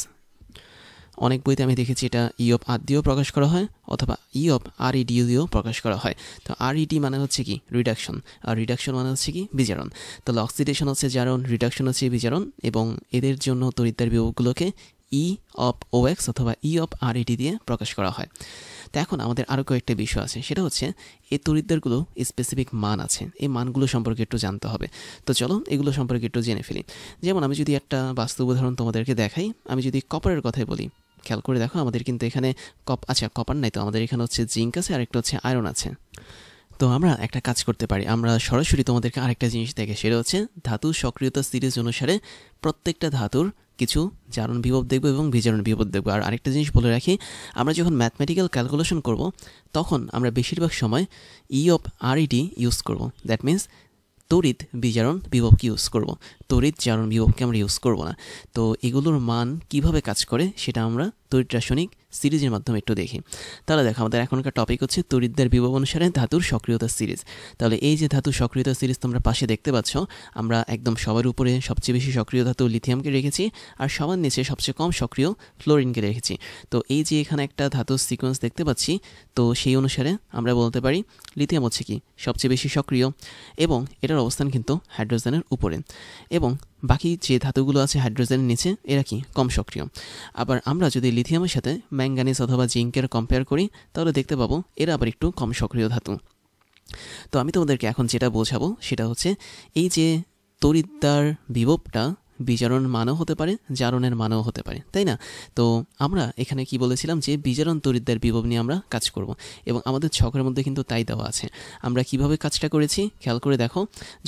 অনেক বইতে আমি দেখেছি এটা ই অফ আর দিয়েও প্রকাশ করা হয় অথবা ই অফ আর ই ডিও দিয়েও প্রকাশ করা হয়। তো আর ইডি মানে হচ্ছে কি রিডাকশন, আর রিডাকশন মানে হচ্ছে কি বিজারণ। তাহলে অক্সিডেশন হচ্ছে জারণ, রিডাকশন হচ্ছে বিজারণ, এবং এদের জন্য তড়িৎদ্বার বিভবগুলোকে ই অফ ও এক্স অথবা ই অফ আর ইডি দিয়ে প্রকাশ করা হয়। তো এখন আমাদের আরও কয়েকটা বিষয় আছে, সেটা হচ্ছে এই তড়িৎদ্বারগুলো স্পেসিফিক মান আছে, এই মানগুলো সম্পর্কে একটু জানতে হবে। তো চলো এগুলো সম্পর্কে একটু জেনে ফেলি। যেমন আমি যদি একটা বাস্তব উদাহরণ তোমাদেরকে দেখাই, আমি যদি কপারের কথাই বলি, খেয়াল করে দেখো আমাদের কিন্তু এখানে কপার নাই, তো আমাদের এখানে হচ্ছে জিঙ্ক আছে আর একটা হচ্ছে আয়রন আছে। তো আমরা একটা কাজ করতে পারি, আমরা সরাসরি তোমাদেরকে আরেকটা জিনিস দেখে, সেটা হচ্ছে ধাতু সক্রিয়তা সিরিজ অনুসারে প্রত্যেকটা ধাতুর কিছু জারণ বিভব দেখব এবং বিজারণ বিভব দেখব। আর আরেকটা জিনিস বলে রাখি, আমরা যখন ম্যাথমেটিক্যাল ক্যালকুলেশন করব তখন আমরা বেশিরভাগ সময় E of R ED use করব। দ্যাট মিনস তড়িৎ বিজারণ বিভবকে ইউজ করব, তড়িৎ জারণ বিভবকে আমরা ইউজ করব না। তো এগুলোর মান কিভাবে কাজ করে সেটা আমরা তড়িৎ রাসায়নিক সিরিজের মাধ্যমে একটু দেখি। তাহলে দেখো আমাদের এখনকার টপিক হচ্ছে তড়িৎদ্বার বিভব অনুসারে ধাতুর সক্রিয়তা সিরিজ। তাহলে এই যে ধাতুর সক্রিয়তা সিরিজ তোমরা পাশে দেখতে পাচ্ছ, আমরা একদম সবার উপরে সবচেয়ে বেশি সক্রিয় ধাতু লিথিয়ামকে রেখেছি আর সবার নিচে সবচেয়ে কম সক্রিয় ফ্লোরিনকে রেখেছি। তো এই যে এখানে একটা ধাতুর সিকোয়েন্স দেখতে পাচ্ছি, তো সেই অনুসারে আমরা বলতে পারি লিথিয়াম হচ্ছে কি সবচেয়ে বেশি সক্রিয়, এবং এটার অবস্থান কিন্তু হাইড্রোজেনের উপরে, এবং বাকি যে ধাতুগুলো আছে হাইড্রোজেনের নিচে এরা কি কম সক্রিয়। আবার আমরা যদি লিথিয়ামের সাথে ম্যাঙ্গানিজ অথবা জিঙ্কের কম্পেয়ার করি তাহলে দেখতে পাবো এরা আবার একটু কম সক্রিয় ধাতু। তো আমি তোমাদেরকে এখন যেটা বোঝাবো সেটা হচ্ছে এই যে তড়িৎদ্বার বিভবটা বিজারণ মানও হতে পারে, জারণের মানও হতে পারে, তাই না? তো আমরা এখানে কি বলেছিলাম যে বিজারণ তড়িৎদ্বার বিভব নিয়ে আমরা কাজ করব, এবং আমাদের ছকের মধ্যে কিন্তু তাই দেওয়া আছে। আমরা কিভাবে কাজটা করেছি খেয়াল করে দেখো।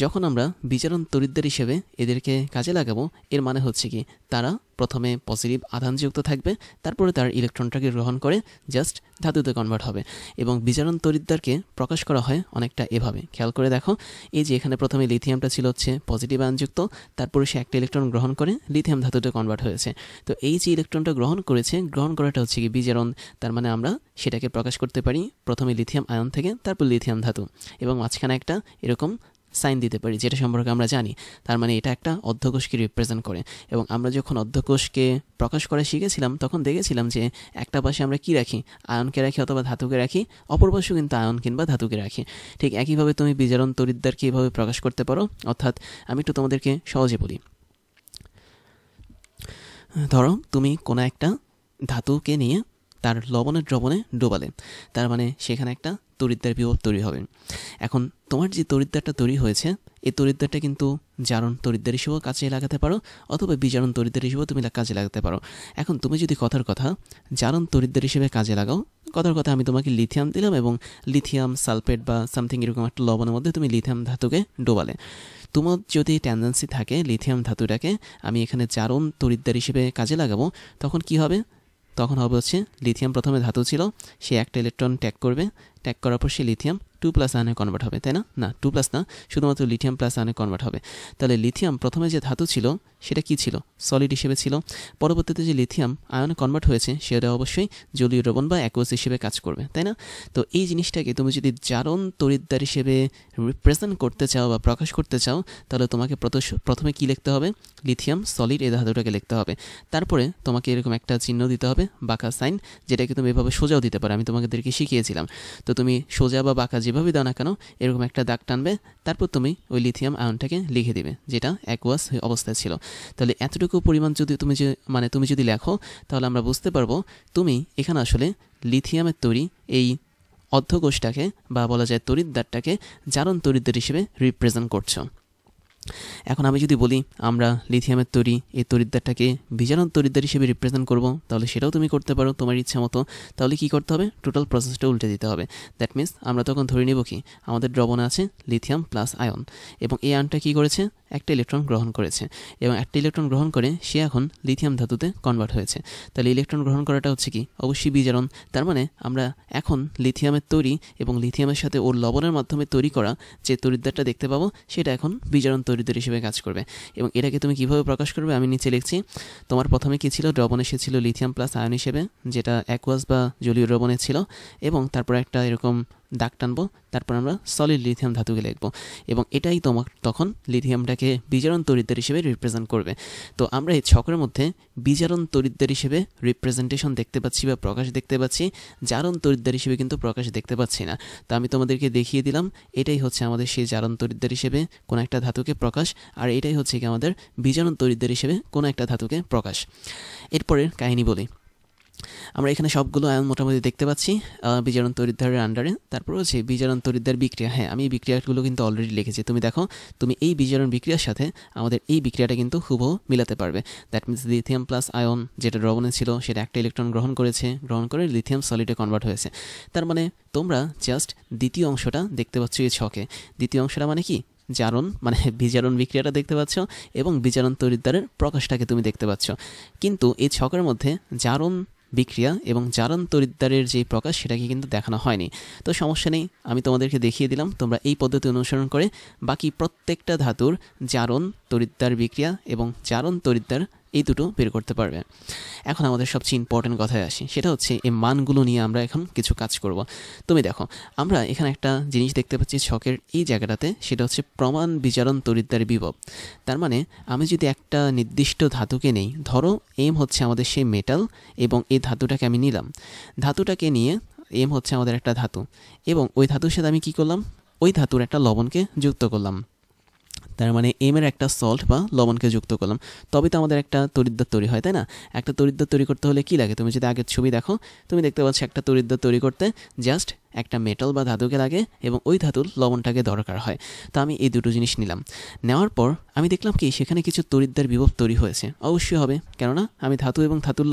যখন আমরা বিজারণ তড়িৎদ্বার হিসেবে এদেরকে কাজে লাগাবো, এর মানে হচ্ছে কি তারা প্রথমে পজিটিভ আধানযুক্ত থাকবে, তারপরে তার ইলেকট্রনটাকে গ্রহণ করে জাস্ট ধাতুতে কনভার্ট হবে। এবং বিজারণ তড়িৎদ্বারকে প্রকাশ করা হয় অনেকটা এভাবে, খেয়াল করে দেখো। এই যে এখানে প্রথমে লিথিয়ামটা ছিল হচ্ছে পজিটিভ আয়নযুক্ত, তারপরে সে একটা ইলেকট্রন গ্রহণ করে লিথিয়াম ধাতুতে কনভার্ট হয়েছে। তো এই যে ইলেকট্রনটা গ্রহণ করেছে, গ্রহণ করাটা হচ্ছে কি বিজারণ। তার মানে আমরা সেটাকে প্রকাশ করতে পারি প্রথমে লিথিয়াম আয়ন থেকে, তারপর লিথিয়াম ধাতু, এবং মাঝখানে একটা এরকম সাইন দিতে পারি, যেটা সম্পর্কে আমরা জানি। তার মানে এটা একটা অর্ধকোষকে রিপ্রেজেন্ট করে। এবং আমরা যখন অর্ধকোষকে প্রকাশ করা শিখেছিলাম তখন দেখেছিলাম যে একটা পাশে আমরা কি রাখি, আয়নকে রাখি অথবা ধাতুকে রাখি, অপর পাশে কিন্তু আয়ন কিংবা ধাতুকে রাখি। ঠিক একইভাবে তুমি বিজারণ তড়িৎদ্বারকে এভাবে প্রকাশ করতে পারো। অর্থাৎ আমি একটু তোমাদেরকে সহজে বলি, ধরো তুমি কোনো একটা ধাতুকে নিয়ে তার লবণের দ্রবণে ডোবালে, তার মানে সেখানে একটা তড়িৎদ্বার বিভব তৈরি হবে। এখন তোমার যে তড়িৎদ্বারটা তৈরি হয়েছে, এই তড়িৎদ্বারটা কিন্তু জারণ তড়িৎদ্বার হিসেবেও কাজে লাগাতে পারো অথবা বিজারণ তড়িৎদ্বার হিসেবেও তুমি কাজে লাগাতে পারো। এখন তুমি যদি কথার কথা জারণ তড়িৎদ্বার হিসেবে কাজে লাগাও, কথার কথা আমি তোমাকে লিথিয়াম দিলাম এবং লিথিয়াম সালফেট বা সামথিং এরকম একটা লবণের মধ্যে তুমি লিথিয়াম ধাতুকে ডোবালে, তোমার যদি টেন্ডেন্সি থাকে লিথিয়াম ধাতুটাকে আমি এখানে জারণ তড়িৎদ্বার হিসেবে কাজে লাগাবো, তখন কি হবে? তখন হবে হচ্ছে লিথিয়াম প্রথমে ধাতু ছিল, সে একটা ইলেকট্রন ট্যাগ করবে, ট্যাগ করার পর সে লিথিয়াম 2+ আয়নে কনভার্ট হবে, তাই না? না, 2+ না, শুধুমাত্র লিথিয়াম প্লাস আয়নে কনভার্ট হবে। তাহলে লিথিয়াম প্রথমে যে ধাতু ছিল সেটা কি ছিল? সলিড হিসেবে ছিল। পরবর্তীতে যে লিথিয়াম আয়নে কনভার্ট হয়েছে সেটা অবশ্যই জলীয় দ্রবণ বা অ্যাকুয়াস হিসেবে কাজ করবে, তাই না? তো এই জিনিসটাকে তুমি যদি জারণ তড়িৎদ্বার হিসেবে রিপ্রেজেন্ট করতে চাও বা প্রকাশ করতে চাও, তাহলে তোমাকে প্রথমে কি লিখতে হবে? লিথিয়াম সলিড এই ধাতুটাকে লিখতে হবে। তারপরে তোমাকে এরকম একটা চিহ্ন দিতে হবে, বাঁকা সাইন, যেটাকে তুমি এভাবে সোজাও দিতে পারো, আমি তোমাদেরকে শিখিয়েছিলাম। তো তুমি সোজা বা বাঁকা যেভাবে দাও না কেন এরকম একটা দাগ টানবে, তারপর তুমি ওই লিথিয়াম আয়নটাকে লিখে দিবে যেটা অ্যাকুয়াস অবস্থায় ছিল। তাহলে এতটুকু পরিমাণ যদি তুমি যদি লেখো, তাহলে আমরা বুঝতে পারবো তুমি এখানে আসলে লিথিয়ামের তৈরি এই অর্ধকোষটাকে বা বলা যায় তড়িৎদ্বারটাকে জারণ তড়িৎদ্বার হিসেবে রিপ্রেজেন্ট করছো। এখন আমি যদি বলি আমরা লিথিয়ামের তৈরি এই তড়িৎদ্বারটাকে বিজারণ তড়িৎদ্বার হিসেবে রিপ্রেজেন্ট করব, তাহলে সেটাও তুমি করতে পারো তোমার ইচ্ছা মতো। তাহলে কি করতে হবে? টোটাল প্রসেসটা উল্টে দিতে হবে। দ্যাট মিনস আমরা তখন ধরে নেব কি আমাদের দ্রবণে আছে লিথিয়াম প্লাস আয়ন, এবং এই আয়নটা কি করেছে? একটা ইলেকট্রন গ্রহণ করেছে, এবং একটা ইলেকট্রন গ্রহণ করে সে এখন লিথিয়াম ধাতুতে কনভার্ট হয়েছে। তাহলে ইলেকট্রন গ্রহণ করাটা হচ্ছে কি অবশ্যই বিজারণ। তার মানে আমরা এখন লিথিয়ামের তৈরি এবং লিথিয়ামের সাথে ওর লবণের মাধ্যমে তৈরি করা যে তড়িৎদ্বারটা দেখতে পাবো সেটা এখন বিজারণ তড়িৎদ্বার হিসেবে কাজ করবে। এবং এটাকে তুমি কিভাবে প্রকাশ করবে আমি নিচে লিখছি। তোমার প্রথমে কি ছিল? দ্রবণ এসেছিল লিথিয়াম প্লাস আয়ন হিসেবে, যেটা অ্যাকুয়াস বা জলীয় দ্রবণে ছিল, এবং তারপর একটা এরকম দাগ টানবো, তারপর আমরা সলিড লিথিয়াম ধাতুকে লিখবো এবং এটাই তখন লিথিয়ামটাকে বিজারণ তড়িৎদ্বার হিসেবে রিপ্রেজেন্ট করবে। তো আমরা এই ছকের মধ্যে বিজারণ তড়িৎদ্বার হিসেবে রিপ্রেজেন্টেশন দেখতে পাচ্ছি বা প্রকাশ দেখতে পাচ্ছি, জারণ তড়িৎদ্বার হিসেবে কিন্তু প্রকাশ দেখতে পাচ্ছি না। তো আমি তোমাদেরকে দেখিয়ে দিলাম এটাই হচ্ছে আমাদের সেই জারণ তড়িৎদ্বার হিসেবে কোনো একটা ধাতুকে প্রকাশ, আর এটাই হচ্ছে কি আমাদের বিজারণ তড়িৎদ্বার হিসেবে কোনো একটা ধাতুকে প্রকাশ। এরপরের কাহিনী বলি। আমরা এখানে সবগুলো আয়ন মোটামুটি দেখতে পাচ্ছি বিজারণ তড়িৎদ্বারের আন্ডারে। তারপর হচ্ছে বিজারণ তড়িৎদ্বার বিক্রিয়া। হ্যাঁ, আমি এই বিক্রিয়াগুলো কিন্তু অলরেডি লিখেছি। তুমি দেখো, তুমি এই বিজারণ বিক্রিয়ার সাথে আমাদের এই বিক্রিয়াটা কিন্তু হুবহু মিলাতে পারবে। That means lithium plus ion যেটা দ্রবণে ছিল সেটা একটা ইলেকট্রন গ্রহণ করে লিথিয়াম সলিডে কনভার্ট হয়েছে। তার মানে তোমরা জাস্ট দ্বিতীয় অংশটা দেখতে পাচ্ছ এই ছকে। দ্বিতীয় অংশটা মানে কি? জারণ মানে বিজারণ বিক্রিয়াটা দেখতে পাচ্ছ এবং বিজারণ তড়িৎদ্বারের প্রকাশটাকে তুমি দেখতে পাচ্ছ। কিন্তু এই ছকের মধ্যে জারণ বিক্রিয়া এবং জারণ তড়িৎদ্বারের যে প্রকাশ সেটাকে কিন্তু দেখানো হয়নি। তো সমস্যা নেই, আমি তোমাদেরকে দেখিয়ে দিলাম। তোমরা এই পদ্ধতি অনুসরণ করে বাকি প্রত্যেকটা ধাতুর জারণ তড়িৎদ্বার বিক্রিয়া এবং জারণ তড়িৎদ্বার এই দুটো বের করতে পারবে। এখন আমাদের সবচেয়ে ইম্পর্টেন্ট কথায় আসি, সেটা হচ্ছে এই মানগুলো নিয়ে আমরা এখন কিছু কাজ করব। তুমি দেখো, আমরা এখানে একটা জিনিস দেখতে পাচ্ছি ছকের এই জায়গাটাতে, সেটা হচ্ছে প্রমাণ বিজারণ তড়িৎদ্বার বিভব। তার মানে আমি যদি একটা নির্দিষ্ট ধাতুকে নেই, ধরো এম হচ্ছে আমাদের সেই মেটাল এবং এই ধাতুটাকে আমি নিলাম। ধাতুটাকে নিয়ে এম হচ্ছে আমাদের একটা ধাতু এবং ওই ধাতুর সাথে আমি কি করলাম? ওই ধাতুর একটা লবণকে যুক্ত করলাম। তার মানে এম এর একটা সল্ট বা লবণকে যুক্ত করলাম, তবে তো আমাদের একটা তড়িৎদ্বার তৈরি হয়, তাই না? একটা তড়িৎদ্বার তৈরি করতে হলে কি লাগে? তুমি যদি আগের ছবি দেখো, তুমি দেখতে পাচ্ছ একটা তড়িৎদ্বার তৈরি করতে জাস্ট একটা মেটাল বা ধাতুকে লাগে এবং ওই ধাতুর লবণটাকে দরকার হয়। তো আমি এই দুটো জিনিস নিলাম। নেওয়ার পর আমি দেখলাম কি সেখানে কিছু তড়িৎদ্বার বিভব তৈরি হয়েছে। অবশ্যই হবে, কেননা আমি ধাতু এবং ধাতুর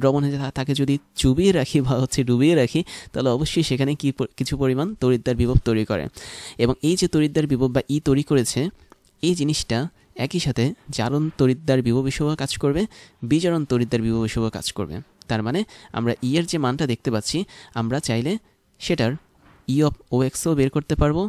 দ্রবণে তাকে যদি চুবিয়ে রাখি বা ডুবিয়ে রাখি, তাহলে অবশ্যই সেখানে কিছু পরিমাণ তড়িৎদ্বার বিভব তৈরি করে। এবং এই যে তড়িৎদ্বার বিভব বা তৈরি করেছে, এই জিনিসটা একই সাথে জারণ তড়িৎদ্বার বিভব হিসেবেও কাজ করবে, বিজারণ তড়িৎদ্বার বিভব হিসেবেও কাজ করবে। তার মানে আমরা এর যে মানটা দেখতে পাচ্ছি, আমরা চাইলে সেটার অফ OXও বের করতে পারবো,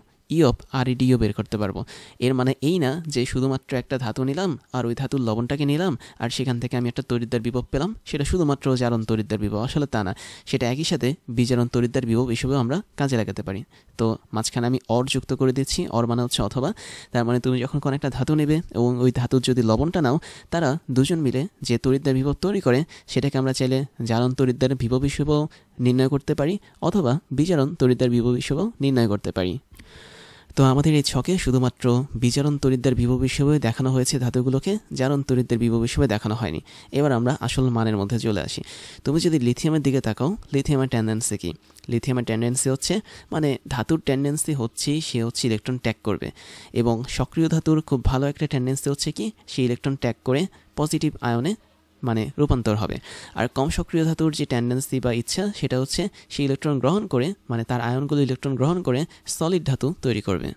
অফ REDও বের করতে পারবো। এর মানে এই না যে শুধুমাত্র একটা ধাতু নিলাম আর ওই ধাতুর লবণটাকে নিলাম আর সেখান থেকে আমি একটা তড়িৎদ্বার বিভব পেলাম, সেটা শুধুমাত্র জারণ তড়িৎদ্বার বিভব। আসলে তা না, সেটা একই সাথে বিজারণ তড়িৎদ্বার বিভব হিসেবেও আমরা কাজে লাগাতে পারি। তো মাঝখানে আমি অর যুক্ত করে দিচ্ছি, অর মানে হচ্ছে অথবা। তার মানে তুমি যখন কোনো একটা ধাতু নেবে এবং ওই ধাতুর যদি লবণটা নাও, তারা দুজন মিলে যে তড়িৎদ্বার বিভব তৈরি করে সেটাকে আমরা চাইলে জারণ তড়িৎদ্বার বিভব হিসেবেও নির্ণয় করতে পারি অথবা বিজারণ তড়িৎদ্বার বিভব হিসেবেও নির্ণয় করতে পারি। তো আমাদের এই ছকে শুধুমাত্র বিজারণ তড়িৎদ্বার বিভব হিসেবে দেখানো হয়েছে ধাতুগুলোকে, জারণ তড়িৎদ্বার বিভব হিসেবে দেখানো হয়নি। এবার আমরা আসল মানের মধ্যে চলে আসি। তুমি যদি লিথিয়ামের দিকে তাকাও, লিথিয়ামের টেন্ডেন্সি কি? লিথিয়ামের টেন্ডেন্সি হচ্ছে, মানে ধাতুর টেন্ডেন্সি হচ্ছে সে হচ্ছে ইলেকট্রন ত্যাগ করবে, এবং সক্রিয় ধাতুর খুব ভালো একটা টেন্ডেন্সি হচ্ছে কি সে ইলেকট্রন ত্যাগ করে পজিটিভ আয়নে মানে রূপান্তর হবে। আর কম সক্রিয় ধাতুর যে টেন্ডেন্সি বা ইচ্ছা সেটা হচ্ছে সে ইলেকট্রন গ্রহণ করে, মানে তার আয়নগুলো ইলেকট্রন গ্রহণ করে সলিড ধাতু তৈরি করবে।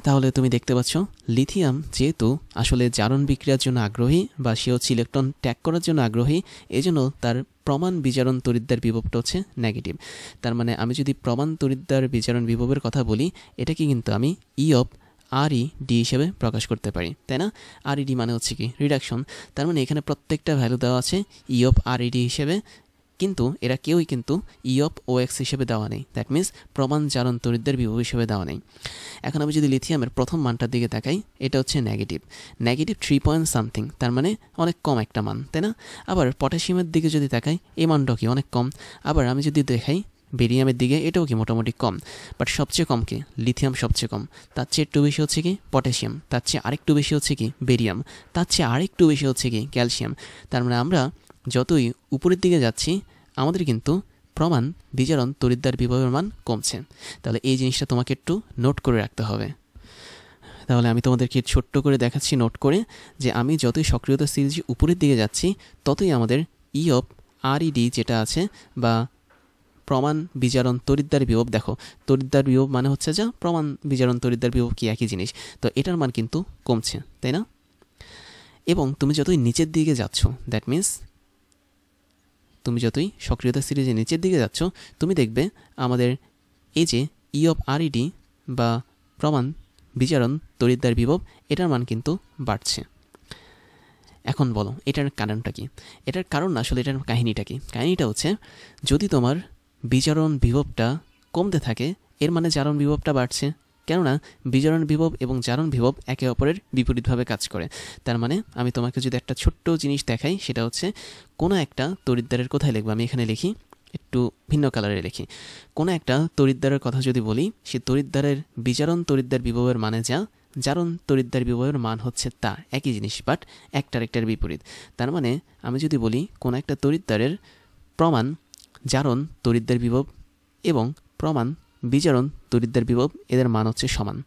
তাহলে তুমি দেখতে পাচ্ছ লিথিয়াম যেহেতু আসলে জারণ বিক্রিয়ার জন্য আগ্রহী বা সে হচ্ছে ইলেকট্রন ত্যাগ করার জন্য আগ্রহী, এজন্য তার প্রমাণ বিজারণ তড়িৎদ্বার বিভবটা হচ্ছে নেগেটিভ। তার মানে আমি যদি প্রমাণ তড়িৎদ্বার বিজারণ বিভবের কথা বলি, এটাকে কিন্তু আমি অফ RED হিসেবে প্রকাশ করতে পারি, তাই না? RED মানে হচ্ছে কি রিডাকশন। তার মানে এখানে প্রত্যেকটা ভ্যালু দেওয়া আছে অফ RED হিসেবে, কিন্তু এরা কেউই কিন্তু অফ OX হিসেবে দেওয়া নেই। দ্যাট মিনস প্রমাণ জারণ তড়িৎদ্বার বিভব হিসেবে দেওয়া নেই। এখন আমি যদি লিথিয়ামের প্রথম মানটার দিকে তাকাই, এটা হচ্ছে নেগেটিভ 3 পয়েন্ট সামথিং, তার মানে অনেক কম একটা মান, তাই না? আবার পটাশিয়ামের দিকে যদি তাকাই, এই মানটাও কি অনেক কম। আবার আমি যদি দেখাই বেরিয়ামের দিকে, এটাও কি মোটামুটি কম। বাট সবচেয়ে কম কি? লিথিয়াম সবচেয়ে কম। তার চেয়ে একটু বেশি হচ্ছে কি পটাশিয়াম, তার চেয়ে আরেকটু বেশি হচ্ছে কি বেরিয়াম, তার চেয়ে আরেকটু বেশি হচ্ছে কি ক্যালসিয়াম। তার মানে আমরা যতই উপরের দিকে যাচ্ছি আমাদের কিন্তু প্রমাণ বিজারণ তড়িৎদ্বার বিভবের মান কমছে। তাহলে এই জিনিসটা তোমাকে একটু নোট করে রাখতে হবে। তাহলে আমি তোমাদেরকে ছোট্ট করে দেখাচ্ছি নোট করে, যে আমি যতই সক্রিয়তা সিরিজ উপরের দিকে যাচ্ছি ততই আমাদের অফ RED যেটা আছে বা প্রমাণ বিজারণ তড়িৎদ্বার বিভব, দেখো তড়িৎদ্বার বিভব মানে হচ্ছে যা, প্রমাণ বিজারণ তড়িৎদ্বার বিভব কি একই জিনিস, তো এটার মান কিন্তু কমছে, তাই না? এবং তুমি যতই নিচের দিকে যাচ্ছ, দ্যাট মিনস তুমি যতই সক্রিয়তা সিরিজে নিচের দিকে যাচ্ছ, তুমি দেখবে আমাদের এই যে অফ RED বা প্রমাণ বিজারণ তড়িৎদ্বার বিভব, এটার মান কিন্তু বাড়ছে। এখন বলো এটার কারণটা কি? এটার কারণ আসলে এটার কাহিনীটা কি? কাহিনীটা হচ্ছে, যদি তোমার বিজারণ বিভবটা কমতে থাকে এর মানে জারণ বিভবটা বাড়ছে, কেননা বিজারণ বিভব এবং জারণ বিভব একে অপরের বিপরীতভাবে কাজ করে। তার মানে আমি তোমাকে যদি একটা ছোট্ট জিনিস দেখাই, সেটা হচ্ছে কোনো একটা তড়িৎদ্বারের কোথায় লিখবো, আমি এখানে লিখি, একটু ভিন্ন কালারে লিখি। কোনো একটা তড়িৎদ্বারের কথা যদি বলি, সেই তড়িৎদ্বারের বিজারণ তড়িৎদ্বার বিভবের মানে যা, জারণ তড়িৎদ্বার বিভবের মান হচ্ছে তা, একই জিনিস বাট একটার একটার বিপরীত। তার মানে আমি যদি বলি কোনো একটা তড়িৎদ্বারের প্রমাণ জারণ তড়িৎদ্বার বিভব এবং প্রমাণ বিজারণ তড়িৎদ্বার বিভব, এদের মান হচ্ছে সমান,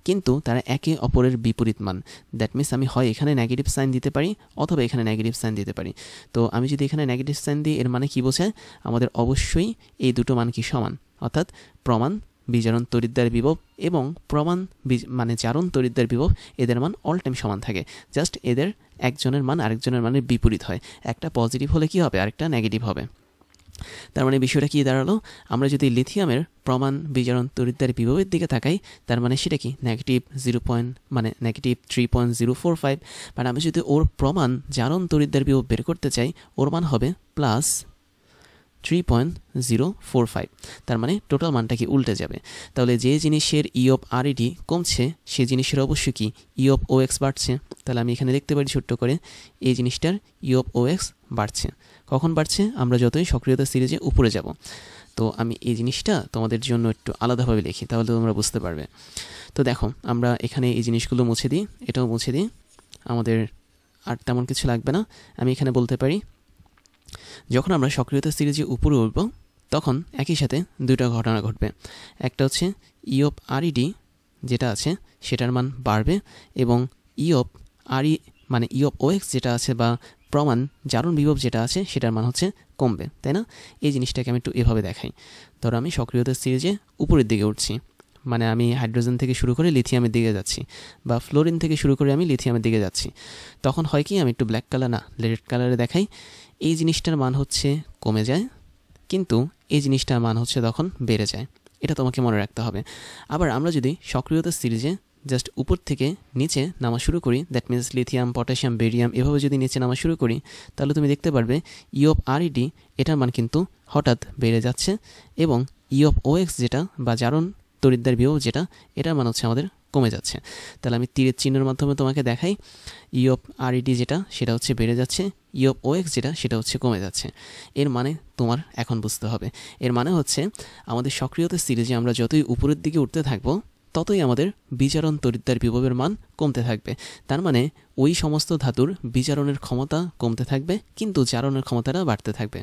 কিন্তু তারা একে অপরের বিপরীত মান। দ্যাট মিনস আমি হয় এখানে নেগেটিভ সাইন দিতে পারি অথবা এখানে নেগেটিভ সাইন দিতে পারি। তো আমি যদি এখানে নেগেটিভ সাইন দিই, এর মানে কি বোঝায়, আমাদের অবশ্যই এই দুটো মান কি সমান, অর্থাৎ প্রমাণ বিজারণ তড়িৎদ্বার বিভব এবং প্রমাণ মানে জারণ তড়িৎদ্বার বিভব, এদের মান অল টাইম সমান থাকে। জাস্ট এদের একজনের মান আরেকজনের মানের বিপরীত হয়, একটা পজিটিভ হলে কি হবে, আরেকটা নেগেটিভ হবে। তার মানে বিষয়টা কি দাঁড়ালো, আমরা যদি লিথিয়ামের প্রমাণ বিজারণ তড়িৎদ্বার বিভবের দিকে তাকাই, তার মানে সেটা কি নেগেটিভ 3.045, বাট আমি যদি ওর প্রমাণ জারণ তড়িৎদ্বার বিভব বের করতে চাই, ওর মান হবে প্লাস 3.045। তার মানে টোটাল মানটা কি উল্টে যাবে। তাহলে যে জিনিসের ই অফ আর ইডি কমছে, সেই জিনিসের অবশ্যই কি ই অফ ও এক্স বাড়ছে। তাহলে আমি এখানে লিখতে পারি ছোট্ট করে, এই জিনিসটার ই অফ ও এক্স বাড়ছে। কখন বাড়ছে, আমরা যতই সক্রিয়তা সিরিজে উপরে যাব। তো আমি এই জিনিসটা তোমাদের জন্য একটু আলাদাভাবে লিখি, তাহলে তোমরা বুঝতে পারবে। তো দেখো, আমরা এখানে এই জিনিসগুলো মুছে দিই, এটাও মুছে দিই, আমাদের আর তেমন কিছু লাগবে না। আমি এখানে বলতে পারি, যখন আমরা সক্রিয়তা সিরিজে উপরে উঠব, তখন একই সাথে দুটো ঘটনা ঘটবে। একটা হচ্ছে ই অফ আর ইডি যেটা আছে সেটার মান বাড়বে, এবং ই অফ আর ই মানে ই অফ ও এক্স যেটা আছে বা প্রমাণ জারণ বিভব যেটা আছে সেটার মান হচ্ছে কমবে, তাই না? এই জিনিসটাকে আমি একটু এভাবে দেখাই। ধরো আমি সক্রিয়তা সিরিজে উপরের দিকে উঠছি, মানে আমি হাইড্রোজেন থেকে শুরু করে লিথিয়ামের দিকে যাচ্ছি, বা ফ্লোরিন থেকে শুরু করে আমি লিথিয়ামের দিকে যাচ্ছি। তখন হয় কি, আমি একটু ব্ল্যাক কালার না রেড কালারে দেখাই, এই জিনিসটার মান হচ্ছে কমে যায়, কিন্তু এই জিনিসটার মান হচ্ছে তখন বেড়ে যায়। এটা তোমাকে মনে রাখতে হবে। আবার আমরা যদি সক্রিয়তা সিরিজে জাস্ট উপর থেকে নিচে নামা শুরু করি, that means lithium, potassium, barium এভাবে যদি নিচে নামা শুরু করি, তাহলে তুমি দেখতে পারবে ই অফ আর ইডি এটার মান কিন্তু হঠাৎ বেড়ে যাচ্ছে, এবং ই অফ ও এক্স যেটা বা জারণ তড়িৎদ্বার বিভব যেটা, এটার মান হচ্ছে আমাদের কমে যাচ্ছে। তাহলে আমি তীরের চিহ্নের মাধ্যমে তোমাকে দেখাই, ই অফ আর ইডি যেটা সেটা হচ্ছে বেড়ে যাচ্ছে, ই অফ ও এক্স যেটা সেটা হচ্ছে কমে যাচ্ছে। এর মানে তোমার এখন বুঝতে হবে, এর মানে হচ্ছে আমাদের সক্রিয়তা সিরিজে আমরা যতই উপরের দিকে উঠতে থাকবো, ততই আমাদের বিজারণ তড়িৎদ্বার বিভবের মান কমতে থাকবে। তার মানে ওই সমস্ত ধাতুর বিজারণের ক্ষমতা কমতে থাকবে, কিন্তু জারণের ক্ষমতাটা বাড়তে থাকবে।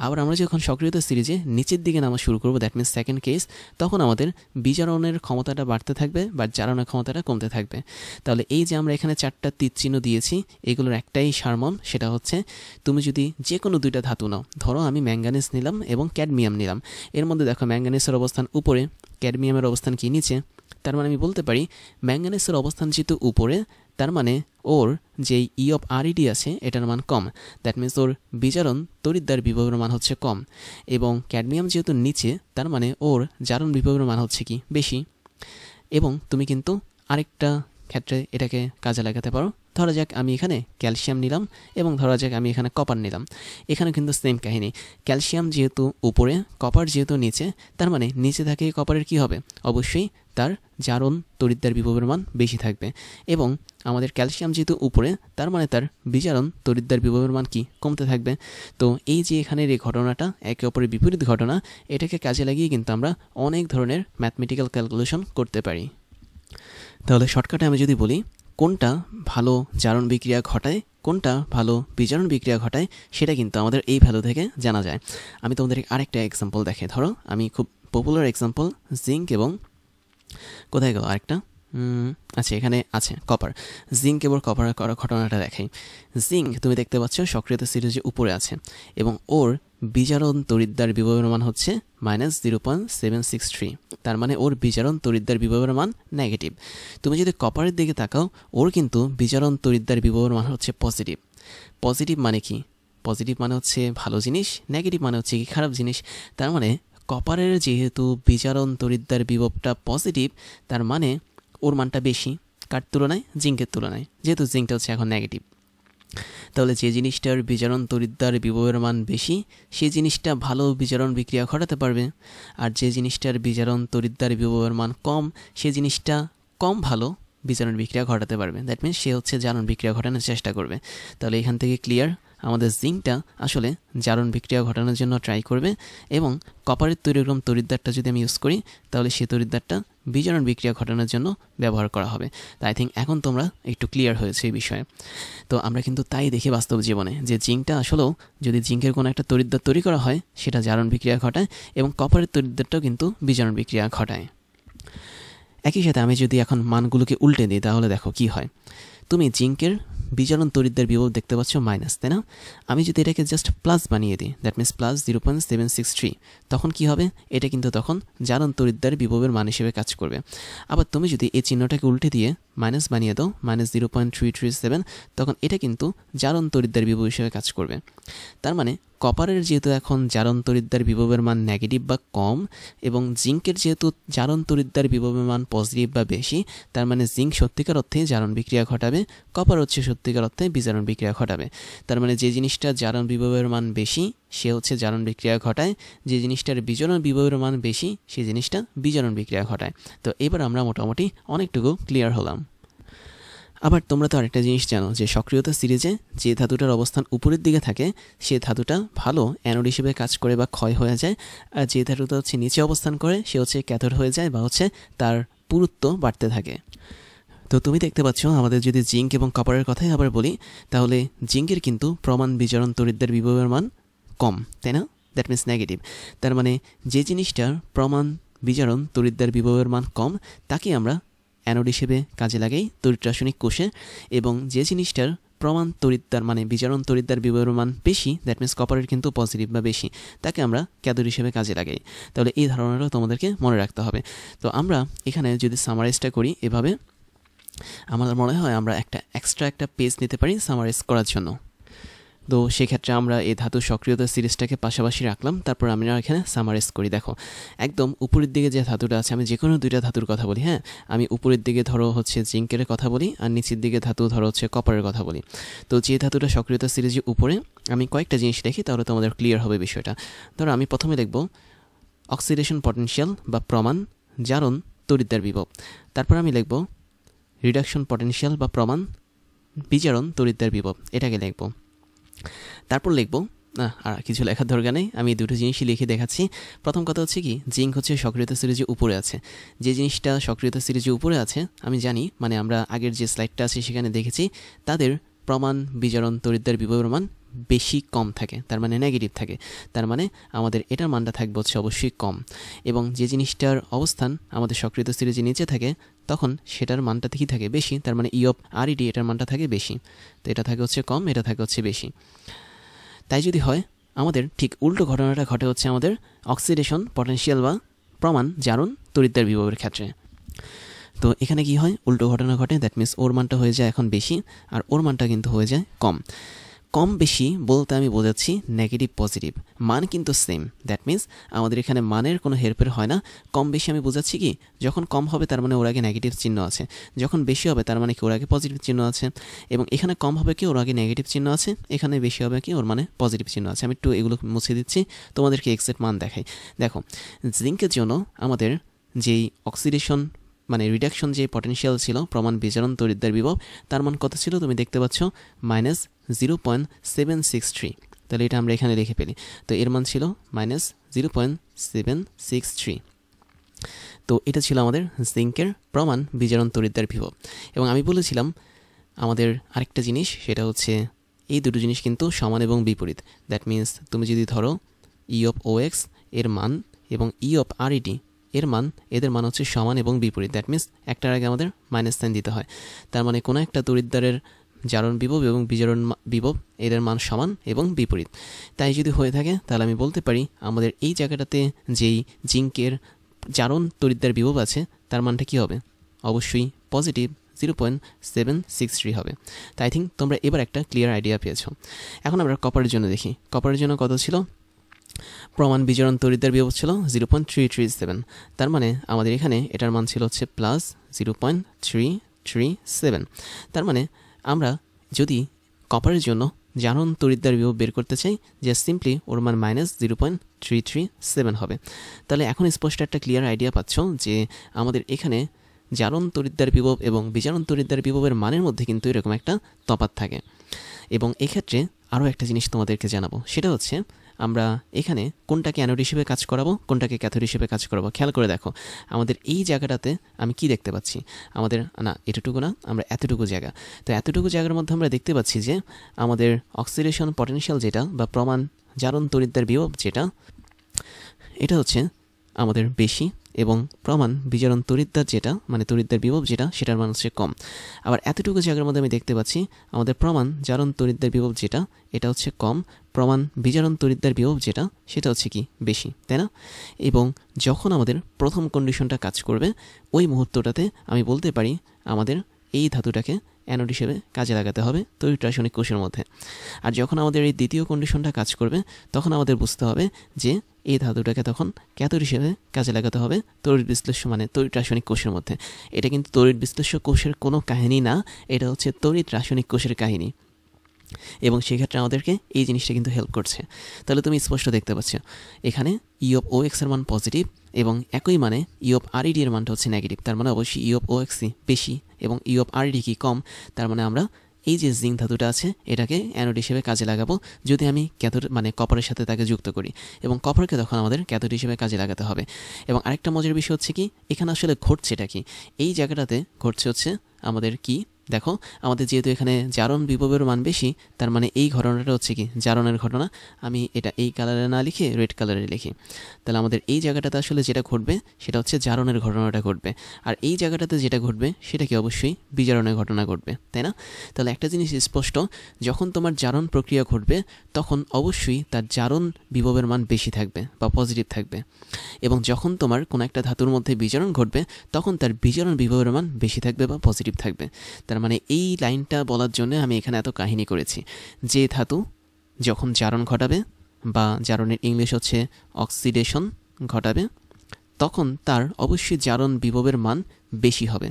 আবার আমরা যখন সক্রিয়তা সিরিজে নিচের দিকে নামা শুরু করবো, দ্যাট মিনস সেকেন্ড কেস, তখন আমাদের বিজারণের ক্ষমতাটা বাড়তে থাকবে বা জারণের ক্ষমতাটা কমতে থাকবে। তাহলে এই যে আমরা এখানে 4টা তীর চিহ্ন দিয়েছি, এগুলোর একটাই সারমর্ম, সেটা হচ্ছে তুমি যদি যে কোনো দুইটা ধাতু নাও, ধরো আমি ম্যাঙ্গানিজ নিলাম এবং ক্যাডমিয়াম নিলাম, এর মধ্যে দেখো ম্যাঙ্গানিজের অবস্থান উপরে, ক্যাডমিয়ামের অবস্থান কি নিচে। তার মানে আমি বলতে পারি ম্যাঙ্গানিজের অবস্থান যেহেতু উপরে, তার মানে ওর যে ই অফ আর ইডি আছে এটার মান কম, দ্যাট মিনস ওর বিজারণ তড়িৎদ্বার বিভবের মান হচ্ছে কম। এবং ক্যাডমিয়াম যেহেতু নিচে, তার মানে ওর জারণ বিভবের মান হচ্ছে কি বেশি। এবং তুমি কিন্তু আরেকটা ক্ষেত্রে এটাকে কাজে লাগাতে পারো। ধরা যাক আমি এখানে ক্যালসিয়াম নিলাম এবং ধরা যাক আমি এখানে কপার নিলাম, এখানে কিন্তু সেম কাহিনী। ক্যালসিয়াম যেহেতু উপরে, কপার যেহেতু নিচে, তার মানে নিচে থাকে কপারের কি হবে, অবশ্যই তার জারণ তড়িৎদ্বার বিভবের মান বেশি থাকবে। এবং আমাদের ক্যালসিয়াম যেহেতু উপরে, তার মানে তার বিজারণ তড়িৎদ্বার বিভবের মান কি কমতে থাকবে। তো এই যে এখানের এই ঘটনাটা একে অপরের বিপরীত ঘটনা, এটাকে কাজে লাগিয়ে কিন্তু আমরা অনেক ধরনের ম্যাথমেটিক্যাল ক্যালকুলেশন করতে পারি। তাহলে শর্টকাটে আমি যদি বলি কোনটা ভালো জারণ বিক্রিয়া ঘটায়, কোনটা ভালো বিজারণ বিক্রিয়া ঘটায়, সেটা কিন্তু আমাদের এই ভ্যালু থেকে জানা যায়। আমি তোমাদের আরেকটা এক্সাম্পল দেখাই। ধরো আমি খুব পপুলার এক্সাম্পল জিঙ্ক এবং কোথায় গেল আরেকটা, আচ্ছা এখানে আছে কপার, জিঙ্ক এবং কপার করা ঘটনাটা দেখাই। জিঙ্ক তুমি দেখতে পাচ্ছ সক্রিয়তা সিরিজে উপরে আছে, এবং ওর বিজারণ তড়িৎদ্বার বিভবের মান হচ্ছে -0.763, তার মানে ওর বিজারণ তড়িৎদ্বার বিভবের মান নেগেটিভ। তুমি যদি কপারের দিকে তাকাও, ওর কিন্তু বিজারণ তড়িৎদ্বার বিভবের মান হচ্ছে পজিটিভ। পজিটিভ মানে কি, পজিটিভ মানে হচ্ছে ভালো জিনিস, নেগেটিভ মানে হচ্ছে কি খারাপ জিনিস। তার মানে কপারের যেহেতু বিজারণ তড়িৎদ্বার বিভবটা পজিটিভ, তার মানে ওর মানটা বেশি কার তুলনায়, জিঙ্কের তুলনায়, যেহেতু জিঙ্কটা হচ্ছে এখন নেগেটিভ। তাহলে যে জিনিসটার বিজারণ তড়িৎদ্বার বিভবের মান বেশি সেই জিনিসটা ভালো বিজারণ বিক্রিয়া ঘটাতে পারবে, আর যে জিনিসটার বিজারণ তড়িৎদ্বার বিভবের মান কম সেই জিনিসটা কম ভালো বিজারণ বিক্রিয়া ঘটাতে পারবে। দ্যাট মিনস সে হচ্ছে জারণ বিক্রিয়া ঘটানোর চেষ্টা করবে। তাহলে এখান থেকে ক্লিয়ার, আমাদের জিঙ্কটা আসলে জারণ বিক্রিয়া ঘটানোর জন্য ট্রাই করবে, এবং কপারের তৈরিক্রম তড়িৎদ্বারটা যদি আমি ইউজ করি তাহলে সেই তড়িৎদ্বারটা বিজারণ বিক্রিয়া ঘটানোর জন্য ব্যবহার করা হবে। তো আই থিঙ্ক এখন তোমরা একটু ক্লিয়ার হয়েছে এই বিষয়ে। তো আমরা কিন্তু তাই দেখি বাস্তব জীবনে যে জিঙ্কটা আসলেও যদি জিঙ্কের কোনো একটা তড়িৎদ্বার তৈরি করা হয় সেটা জারণ বিক্রিয়া ঘটায়, এবং কপারের তড়িৎদ্বারটাও কিন্তু বিজারণ বিক্রিয়া ঘটায়। একই সাথে আমি যদি এখন মানগুলোকে উল্টে দিই তাহলে দেখো কি হয়। তুমি জিঙ্কের বিজারণ তড়িৎদ্বার বিভব দেখতে পাচ্ছ মাইনাস, তাই না? আমি যদি এটাকে জাস্ট প্লাস বানিয়ে দিই, দ্যাট মিনস প্লাস 0.763, তখন কি হবে? এটা কিন্তু তখন জারণ তড়িৎদ্বার বিভবের মান হিসেবে কাজ করবে। আবার তুমি যদি এই চিহ্নটাকে উল্টে দিয়ে মাইনাস বানিয়ে দাও, মাইনাস 0.337, তখন এটা কিন্তু জারণ তড়িৎদ্বার বিভব হিসেবে কাজ করবে। তার মানে কপারের যেহেতু এখন জারণ তড়িৎদ্বার বিভবের মান নেগেটিভ বা কম, এবং জিঙ্কের যেহেতু জারণ তড়িৎদ্বার বিভবের মান পজিটিভ বা বেশি, তার মানে জিঙ্ক সত্যিকার অর্থে জারণ বিক্রিয়া ঘটাবে, কপার হচ্ছে সত্যিকার অর্থে বিজারণ বিক্রিয়া ঘটাবে। তার মানে যে জিনিসটা জারণ বিভবের মান বেশি সে হচ্ছে জারণ বিক্রিয়া ঘটায়, যে জিনিসটার বিজারণ বিভবের মান বেশি সেই জিনিসটা বিজারণ বিক্রিয়া ঘটায়। তো এবার আমরা মোটামুটি অনেকটুকু ক্লিয়ার হলাম। আবার তোমরা তো আরেকটা জিনিস জানো যে সক্রিয়তা সিরিজে যে ধাতুটার অবস্থান উপরের দিকে থাকে সে ধাতুটা ভালো অ্যানোড হিসেবে কাজ করে বা ক্ষয় হয়ে যায়, আর যে ধাতুটা হচ্ছে নিচে অবস্থান করে সে হচ্ছে ক্যাথোড হয়ে যায় বা হচ্ছে তার পুরুত্ব বাড়তে থাকে। তো তুমি দেখতে পাচ্ছ আমাদের যদি জিঙ্ক এবং কপারের কথাই আবার বলি তাহলে জিঙ্কের কিন্তু প্রমাণ বিজারণ তড়িৎদ্বার বিভবের মান কম, তাই না? That means negative. তার মানে যে জিনিসটার প্রমাণ বিজারণ তড়িৎদ্বার বিভবের মান কম তাকে আমরা অ্যানোড হিসেবে কাজে লাগাই তড়িৎ রাসায়নিক কোষে, এবং যে জিনিসটার প্রমাণ তড়িৎদ্বার মানে বিজারণ তড়িৎদ্বার বিভবের মান বেশি, দ্যাট মিনস কপারের কিন্তু পজিটিভ বা বেশি, তাকে আমরা ক্যাথোড হিসেবে কাজে লাগাই। তাহলে এই ধারণাটা তোমাদেরকে মনে রাখতে হবে। তো আমরা এখানে যদি সামারাইজটা করি এভাবে, আমার মনে হয় আমরা এক্সট্রা একটা পেজ নিতে পারি সামারাইজ করার জন্য। তো সেক্ষেত্রে আমরা এই ধাতু সক্রিয়তা সিরিজটাকে পাশাপাশি রাখলাম, তারপর আমরা এখানে সামারাইজ করি। দেখো একদম উপরের দিকে যে ধাতুটা আছে, আমি যে কোনো দুইটা ধাতুর কথা বলি, হ্যাঁ আমি উপরের দিকে ধরো হচ্ছে জিঙ্কের কথা বলি আর নিচের দিকে ধাতু ধরো হচ্ছে কপারের কথা বলি। তো যে ধাতুটা সক্রিয়তা সিরিজে উপরে আমি কয়েকটা জিনিস দেখি তাহলে তোমাদের ক্লিয়ার হবে বিষয়টা। ধরো আমি প্রথমে লিখব অক্সিডেশন পটেনশিয়াল বা প্রমাণ জারণ তড়িৎদ্বার বিভব, তারপর আমি লিখব রিডাকশন পটেনশিয়াল বা প্রমাণ বিজারণ তড়িৎদ্বার বিভব, এটাকে লিখব। তারপর লিখব না, আর কিছু লেখার দরকার নেই, আমি দুটো জিনিসই লিখে দেখাচ্ছি। প্রথম কথা হচ্ছে কি, জিঙ্ক হচ্ছে সক্রিয়তা সিরিজে উপরে আছে। যে জিনিসটা সক্রিয়তা সিরিজে উপরে আছে আমি জানি, মানে আমরা আগের যে স্লাইডটা আছে সেখানে দেখেছি তাদের প্রমাণ বিজারণ তড়িৎদ্বার বিভবের মান বেশি কম থাকে, তার মানে নেগেটিভ থাকে। তার মানে আমাদের এটার মানটা থাকবে হচ্ছে অবশ্যই কম, এবং যে জিনিসটার অবস্থান আমাদের সক্রিয়তা সিরিজে নিচে থাকে তখন সেটার মানটা কি থাকে বেশি, তার মানে ই অফ আর ইডি এটার মানটা থাকে বেশি। তো এটা থাকে হচ্ছে কম, এটা থাকে হচ্ছে বেশি। তাই যদি হয় আমাদের ঠিক উল্টো ঘটনাটা ঘটে হচ্ছে আমাদের অক্সিডেশন পটেনশিয়াল বা প্রমাণ জারণ তড়িৎদ্বার বিভবের ক্ষেত্রে। তো এখানে কি হয়, উল্টো ঘটনা ঘটে, দ্যাট মিনস ওর মানটা হয়ে যায় এখন বেশি আর ওর মানটা কিন্তু হয়ে যায় কম। কম বেশি বলতে আমি বোঝাচ্ছি নেগেটিভ পজিটিভ, মান কিন্তু সেম, দ্যাট মিনস আমাদের এখানে মানের কোনো হেরফের হয় না। কম বেশি আমি বোঝাচ্ছি কি, যখন কম হবে তার মানে ওর আগে নেগেটিভ চিহ্ন আছে, যখন বেশি হবে তার মানে কি ওর আগে পজিটিভ চিহ্ন আছে, এবং এখানে কম হবে কি ওর আগে নেগেটিভ চিহ্ন আছে, এখানে বেশি হবে কি ওর মানে পজিটিভ চিহ্ন আছে। আমি একটু এগুলো মুছে দিচ্ছি, তোমাদেরকে এক্সাক্ট মান দেখাই। দেখো জিঙ্কের জন্য আমাদের যেই অক্সিডেশন মানে রিডাকশন যে পটেনশিয়াল ছিল প্রমাণ বিজারণ তড়িৎদ্বার বিভব, তার মান কত ছিল তুমি দেখতে পাচ্ছ -0.763। তাহলে এটা আমরা এখানে লিখে ফেলি। তো এর মান ছিল -0.763। তো এটা ছিল আমাদের জিঙ্কের প্রমাণ বিজারণ তড়িৎদ্বার বিভব। এবং আমি বলেছিলাম আমাদের আরেকটা জিনিস, সেটা হচ্ছে এই দুটো জিনিস কিন্তু সমান এবং বিপরীত। দ্যাট মিনস তুমি যদি ধরো ই অফ ও এক্স এর মান এবং ই অফ আর ইটি এর মান, এদের মান হচ্ছে সমান এবং বিপরীত, দ্যাট মিনস একটার আগে আমাদের মাইনাস সাইন দিতে হয়। তার মানে কোনো একটা তড়িৎদ্বারের জারণ বিভব এবং বিজারণ বিভব এদের মান সমান এবং বিপরীত। তাই যদি হয়ে থাকে তাহলে আমি বলতে পারি আমাদের এই জায়গাটাতে যেই জিঙ্কের জারণ তড়িৎদ্বার বিভব আছে তার মানটা কী হবে, অবশ্যই পজিটিভ 0.763 হবে। তাই থিঙ্ক তোমরা এবার একটা ক্লিয়ার আইডিয়া পেয়েছো। এখন আমরা কপারের জন্য দেখি, কপারের জন্য কত ছিল, প্রমাণ বিজারণ তড়িৎদ্বার বিভব ছিল 0.337। তার মানে আমাদের এখানে এটার মান ছিল হচ্ছে +0.337। তার মানে আমরা যদি কপারের জন্য জারণ তড়িৎদ্বার বিভব বের করতে চাই, যে সিম্পলি ওর মান -0.337 হবে। তাহলে এখন স্পষ্ট একটা ক্লিয়ার আইডিয়া পাচ্ছ যে আমাদের এখানে জারণ তড়িৎদ্বার বিভব এবং বিজারণ তড়িৎদ্বার বিভবের মানের মধ্যে কিন্তু এরকম একটা তফাৎ থাকে। এবং এক্ষেত্রে আরও একটা জিনিস তোমাদেরকে জানাবো, সেটা হচ্ছে আমরা এখানে কোনটাকে অ্যানোড হিসেবে কাজ করাবো, কোনটাকে ক্যাথোড হিসেবে কাজ করাবো। খেয়াল করে দেখো আমাদের এই জায়গাটাতে আমি কি দেখতে পাচ্ছি, আমাদের না এতটুকু না, আমরা এতটুকু জায়গা, তো এতটুকু জায়গার মধ্যে আমরা দেখতে পাচ্ছি যে আমাদের অক্সিডেশন পটেনশিয়াল যেটা বা প্রমাণ জারণ তড়িৎদ্বার বিভব যেটা, এটা হচ্ছে আমাদের বেশি, এবং প্রমাণ বিজারণ তড়িৎদ্বার যেটা মানে তড়িৎদ্বার বিভব যেটা, সেটার মান হচ্ছে কম। আবার এতটুকু জায়গার মধ্যে আমি দেখতে পাচ্ছি আমাদের প্রমাণ জারণ তড়িৎদ্বার বিভব যেটা, এটা হচ্ছে কম, প্রমাণ বিজারণ তড়িৎদ্বার বিভব যেটা, সেটা হচ্ছে কি বেশি, তাই না? এবং যখন আমাদের প্রথম কন্ডিশনটা কাজ করবে ওই মুহূর্তটাতে আমি বলতে পারি আমাদের এই ধাতুটাকে অ্যানোড হিসেবে কাজে লাগাতে হবে তড়িৎ রাসায়নিক কোষের মধ্যে। আর যখন আমাদের এই দ্বিতীয় কন্ডিশনটা কাজ করবে তখন আমাদের বুঝতে হবে যে এই ধাতুটাকে তখন ক্যাথোড হিসেবে কাজে লাগাতে হবে তড়িৎ বিশ্লেষ্য মানে তড়িৎ রাসায়নিক কোষের মধ্যে। এটা কিন্তু তড়িৎ বিশ্লেষ্য কোষের কোনো কাহিনী না, এটা হচ্ছে তড়িৎ রাসায়নিক কোষের কাহিনী। এবং সেক্ষেত্রে আমাদেরকে এই জিনিসটা কিন্তু হেল্প করছে। তাহলে তুমি স্পষ্ট দেখতে পাচ্ছ এখানে ই অফ ও এক্স এর মান পজিটিভ এবং একই মানে ই অফ আর ইডি এর মানটা হচ্ছে নেগেটিভ। তার মানে অবশ্যই ই অফ ও এক্সই বেশি এবং ই অফ আর ইডি কি কম। তার মানে আমরা এই যে জিঙ্ক ধাতুটা আছে এটাকে অ্যানোড হিসেবে কাজে লাগাবো যদি আমি ক্যাথোড মানে কপারের সাথে তাকে যুক্ত করি, এবং কপারকে তখন আমাদের ক্যাথোড হিসেবে কাজে লাগাতে হবে। এবং আরেকটা মজার বিষয় হচ্ছে কি, এখানে আসলে ঘটছে এটা কি, এই জায়গাটাতে ঘটছে হচ্ছে আমাদের কি, দেখো আমাদের যেহেতু এখানে জারণ বিভবের মান বেশি, তার মানে এই ঘটনাটা হচ্ছে কি জারণের ঘটনা। আমি এটা এই কালারে না লিখে রেড কালারে লিখি, তাহলে আমাদের এই জায়গাটাতে আসলে যেটা ঘটবে সেটা হচ্ছে জারণের ঘটনাটা ঘটবে, আর এই জায়গাটাতে যেটা ঘটবে সেটা কি অবশ্যই বিজারণের ঘটনা ঘটবে, তাই না? তাহলে একটা জিনিস স্পষ্ট, যখন তোমার জারণ প্রক্রিয়া ঘটবে তখন অবশ্যই তার জারণ বিভবের মান বেশি থাকবে বা পজিটিভ থাকবে, এবং যখন তোমার কোনো একটা ধাতুর মধ্যে বিজারণ ঘটবে তখন তার বিজারণ বিভবের মান বেশি থাকবে বা পজিটিভ থাকবে। তার মানে এই লাইনটা বলার জন্য আমি এখানে এত কাহিনী করেছি। যে ধাতু যখন জারণ ঘটাবে বা জারণের ইংলিশ হচ্ছে অক্সিডেশন ঘটাবে, তখন তার অবশ্যই জারণ বিভবের মান বেশি হবে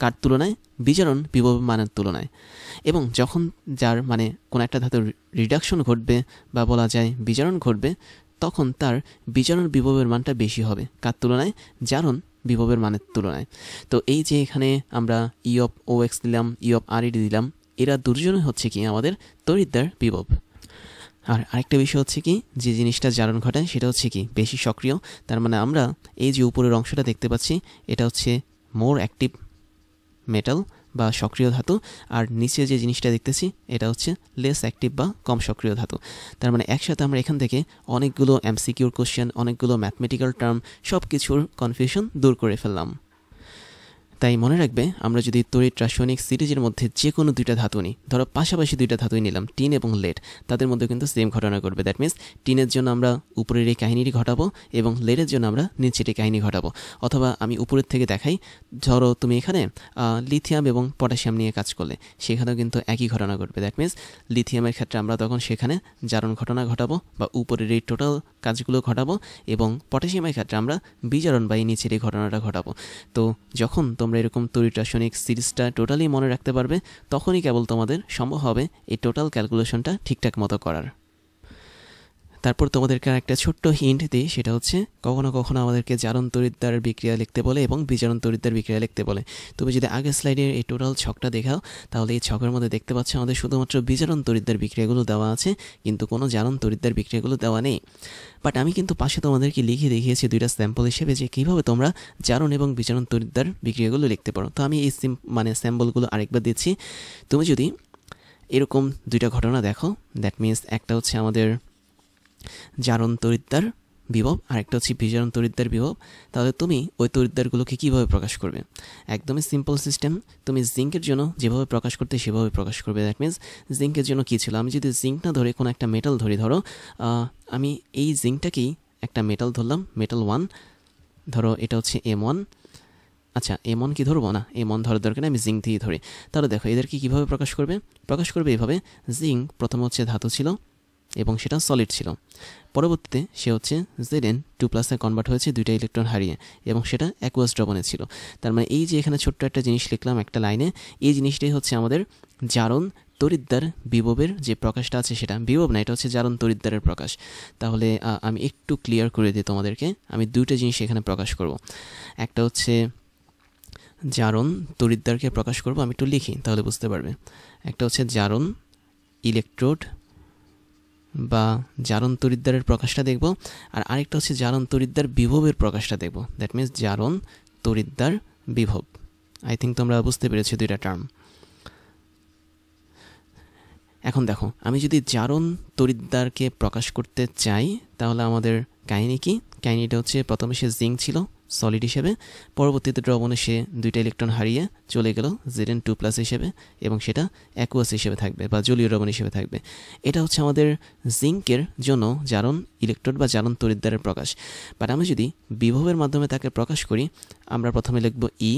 কার তুলনায়, বিজারণ বিভবের মানের তুলনায়। এবং যখন যার মানে কোনো একটা ধাতুর রিডাকশন ঘটবে বা বলা যায় বিজারণ ঘটবে, তখন তার বিজারণ বিভবের মানটা বেশি হবে কার তুলনায়, জারণ বিভবের মানের তুলনায়। তো এই যে এখানে আমরা ই অফ ও এক্স দিলাম, ই অফ আর ইডি দিলাম, এরা দুজনে হচ্ছে কি আমাদের তড়িৎদ্বার বিভব। আর আরেকটা বিষয় হচ্ছে কি, যে জিনিসটা জারণ ঘটায় সেটা হচ্ছে কি বেশি সক্রিয়। তার মানে আমরা এই যে উপরের অংশটা দেখতে পাচ্ছি এটা হচ্ছে মোর অ্যাক্টিভ মেটাল বা সক্রিয় ধাতু, আর নিচে যে জিনিসটা দেখতেছি এটা হচ্ছে লেস অ্যাক্টিভ বা কম সক্রিয় ধাতু। তার মানে একসাথে আমরা এখান থেকে অনেকগুলো এমসিকিউর কোশ্চেন, অনেকগুলো ম্যাথমেটিক্যাল টার্ম, সব কিছুর কনফিউশন দূর করে ফেললাম। তাই মনে রাখবে, আমরা যদি তড়িৎ রাসায়নিক সিরিজের মধ্যে যে কোনো দুইটা ধাতু নিই, ধরো পাশাপাশি দুইটা ধাতুই নিলাম, টিন এবং লেড, তাদের মধ্যে কিন্তু সেম ঘটনা ঘটবে। দ্যাট মিনস টিনের জন্য আমরা উপরের এই কাহিনীটি ঘটাবো এবং লেডের জন্য আমরা নিচের এই কাহিনী ঘটাবো। অথবা আমি উপরের থেকে দেখাই, ধরো তুমি এখানে লিথিয়াম এবং পটাশিয়াম নিয়ে কাজ করলে, সেখানেও কিন্তু একই ঘটনা ঘটবে। দ্যাট মিনস লিথিয়ামের ক্ষেত্রে আমরা তখন সেখানে জারণ ঘটনা ঘটাবো বা উপরের এই টোটাল কাজগুলো ঘটাবো, এবং পটাশিয়ামের ক্ষেত্রে আমরা বিজারণ বা এই নিচের এই ঘটনাটা ঘটাবো। তো যখন তোমরা এরকম তড়িৎ রাসায়নিক সিরিজটা টোটালি মনে রাখতে পারবে, তখনই কেবল তোমাদের সম্ভব হবে এই টোটাল ক্যালকুলেশনটা ঠিকঠাক মতো করার। তারপর তোমাদেরকে একটা ছোট্ট হিন্ট দিই, সেটা হচ্ছে কখনো কখনো আমাদেরকে জারণ তড়িৎদ্বার বিক্রিয়া লিখতে বলে এবং বিজারণ তড়িৎদ্বার বিক্রিয়া লিখতে বলে। তুমি যদি আগের স্লাইডের এই টোটাল ছকটা দেখাও, তাহলে এই ছকের মধ্যে দেখতে পাচ্ছ আমাদের শুধুমাত্র বিজারণ তড়িৎদ্বার বিক্রিয়াগুলো দেওয়া আছে, কিন্তু কোনো জারণ তড়িৎদ্বার বিক্রিয়াগুলো দেওয়া নেই। বাট আমি কিন্তু পাশে তোমাদেরকে লিখে দেখিয়েছি দুইটা স্যাম্পল হিসেবে যে কীভাবে তোমরা জারণ এবং বিজারণ তড়িৎদ্বার বিক্রিয়াগুলো লিখতে পারো। তো আমি এই স্যাম্পলগুলো আরেকবার দিচ্ছি। তুমি যদি এরকম দুইটা ঘটনা দেখো, দ্যাট মিনস একটা হচ্ছে আমাদের জারণ তড়িৎদ্বার বিভব আর একটা হচ্ছে বিজারণ তড়িৎদ্বার বিভব, তাহলে তুমি ওই তড়িৎদ্বারগুলোকে কীভাবে প্রকাশ করবে? একদমই সিম্পল সিস্টেম। তুমি জিঙ্কের জন্য যেভাবে প্রকাশ করতে সেভাবে প্রকাশ করবে। দ্যাট মিনস জিঙ্কের জন্য কী ছিল, আমি যদি জিঙ্ক না ধরে কোনো একটা মেটাল ধরি, ধরো আমি এই জিঙ্কটাকেই একটা মেটাল ধরলাম, মেটাল 1, ধরো এটা হচ্ছে M1। আচ্ছা M1 কি ধরবো না, M1 ধরার দরকার নেই, আমি জিঙ্ক দিয়ে ধরি। তাহলে দেখো এদেরকে কীভাবে প্রকাশ করবে? প্রকাশ করবে এভাবে, জিঙ্ক প্রথমে হচ্ছে ধাতু ছিল এবং সেটা সলিড ছিল। পরবর্তীতে সে হচ্ছে Zn2+ কনভার্ট হয়েছে দুইটা ইলেকট্রন হারিয়ে, এবং সেটা অ্যাকুয়াস দ্রবণে ছিল। তার মানে এই যে এখানে ছোট্ট একটা জিনিস লিখলাম একটা লাইনে, এই জিনিসটাই হচ্ছে আমাদের জারণ তড়িৎদ্বার বিভবের যে প্রকাশটা আছে, সেটা বিভব না, এটা হচ্ছে জারণ তড়িৎদ্বারের প্রকাশ। তাহলে আমি একটু ক্লিয়ার করে দিই তোমাদেরকে, আমি দুইটা জিনিস এখানে প্রকাশ করব। একটা হচ্ছে জারণ তড়িৎদ্বারকে প্রকাশ করব, আমি একটু লিখি তাহলে বুঝতে পারবে। একটা হচ্ছে জারণ ইলেকট্রোড বা জারণ তড়িৎদ্বারের প্রকাশটা দেখব, আর আরেকটা হচ্ছে জারণ তড়িৎদ্বার বিভবের প্রকাশটা দেখব। দ্যাট মিনস জারণ তড়িৎদ্বার বিভব। আই থিঙ্ক তোমরা বুঝতে পেরেছো দুইটা টার্ম। এখন দেখো, আমি যদি জারণ তড়িৎদ্বারকে প্রকাশ করতে চাই তাহলে আমাদের কাহিনী কি? কাহিনীটা হচ্ছে প্রথমে সে জিঙ্ক ছিল সলিড হিসেবে, পরবর্তীতে দ্রবণে সে দুইটা ইলেকট্রন হারিয়ে চলে গেল Zn2+ হিসেবে, এবং সেটা অ্যাকুয়াস হিসেবে থাকবে বা জলীয় দ্রবণ হিসেবে থাকবে। এটা হচ্ছে আমাদের জিঙ্কের জন্য জারণ ইলেকট্রোড বা জারণ তড়িৎদ্বারের প্রকাশ। বাট আমি যদি বিভবের মাধ্যমে তাকে প্রকাশ করি, আমরা প্রথমে লিখব ই,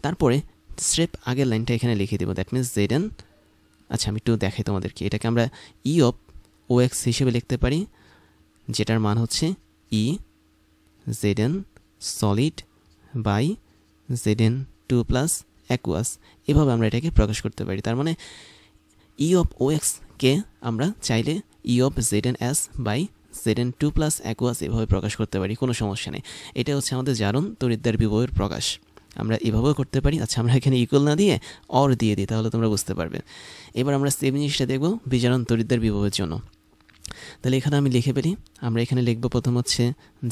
তারপরে স্রেফ আগের লাইনটা এখানে লিখে দেবো, দ্যাট মিনস Zn। আচ্ছা, আমি একটু দেখাই তোমাদেরকে। এটাকে আমরা E(OX) হিসেবে লিখতে পারি, যেটার মান হচ্ছে E Zn solid by Zn2+ aqueous. এভাবে আমরা এটাকে প্রকাশ করতে পারি। তার মানে E(OX) কে আমরা চাইলে E(Zns) বাই Zn2+ অ্যাকুয়াস এভাবে প্রকাশ করতে পারি, কোনো সমস্যা নেই। এটা হচ্ছে আমাদের জারণ তড়িৎদ্বার বিভবের প্রকাশ। আমরা এভাবেও করতে পারি। আচ্ছা, আমরা এখানে ইকুয়াল না দিয়ে অর দিয়ে দিই, তাহলে তোমরা বুঝতে পারবে। এবার আমরা সেম জিনিসটা দেখব বিজারণ তড়িৎদ্বার বিভবের জন্য। তাহলে এখানে আমি লিখে ফেলি। আমরা এখানে লিখব প্রথম হচ্ছে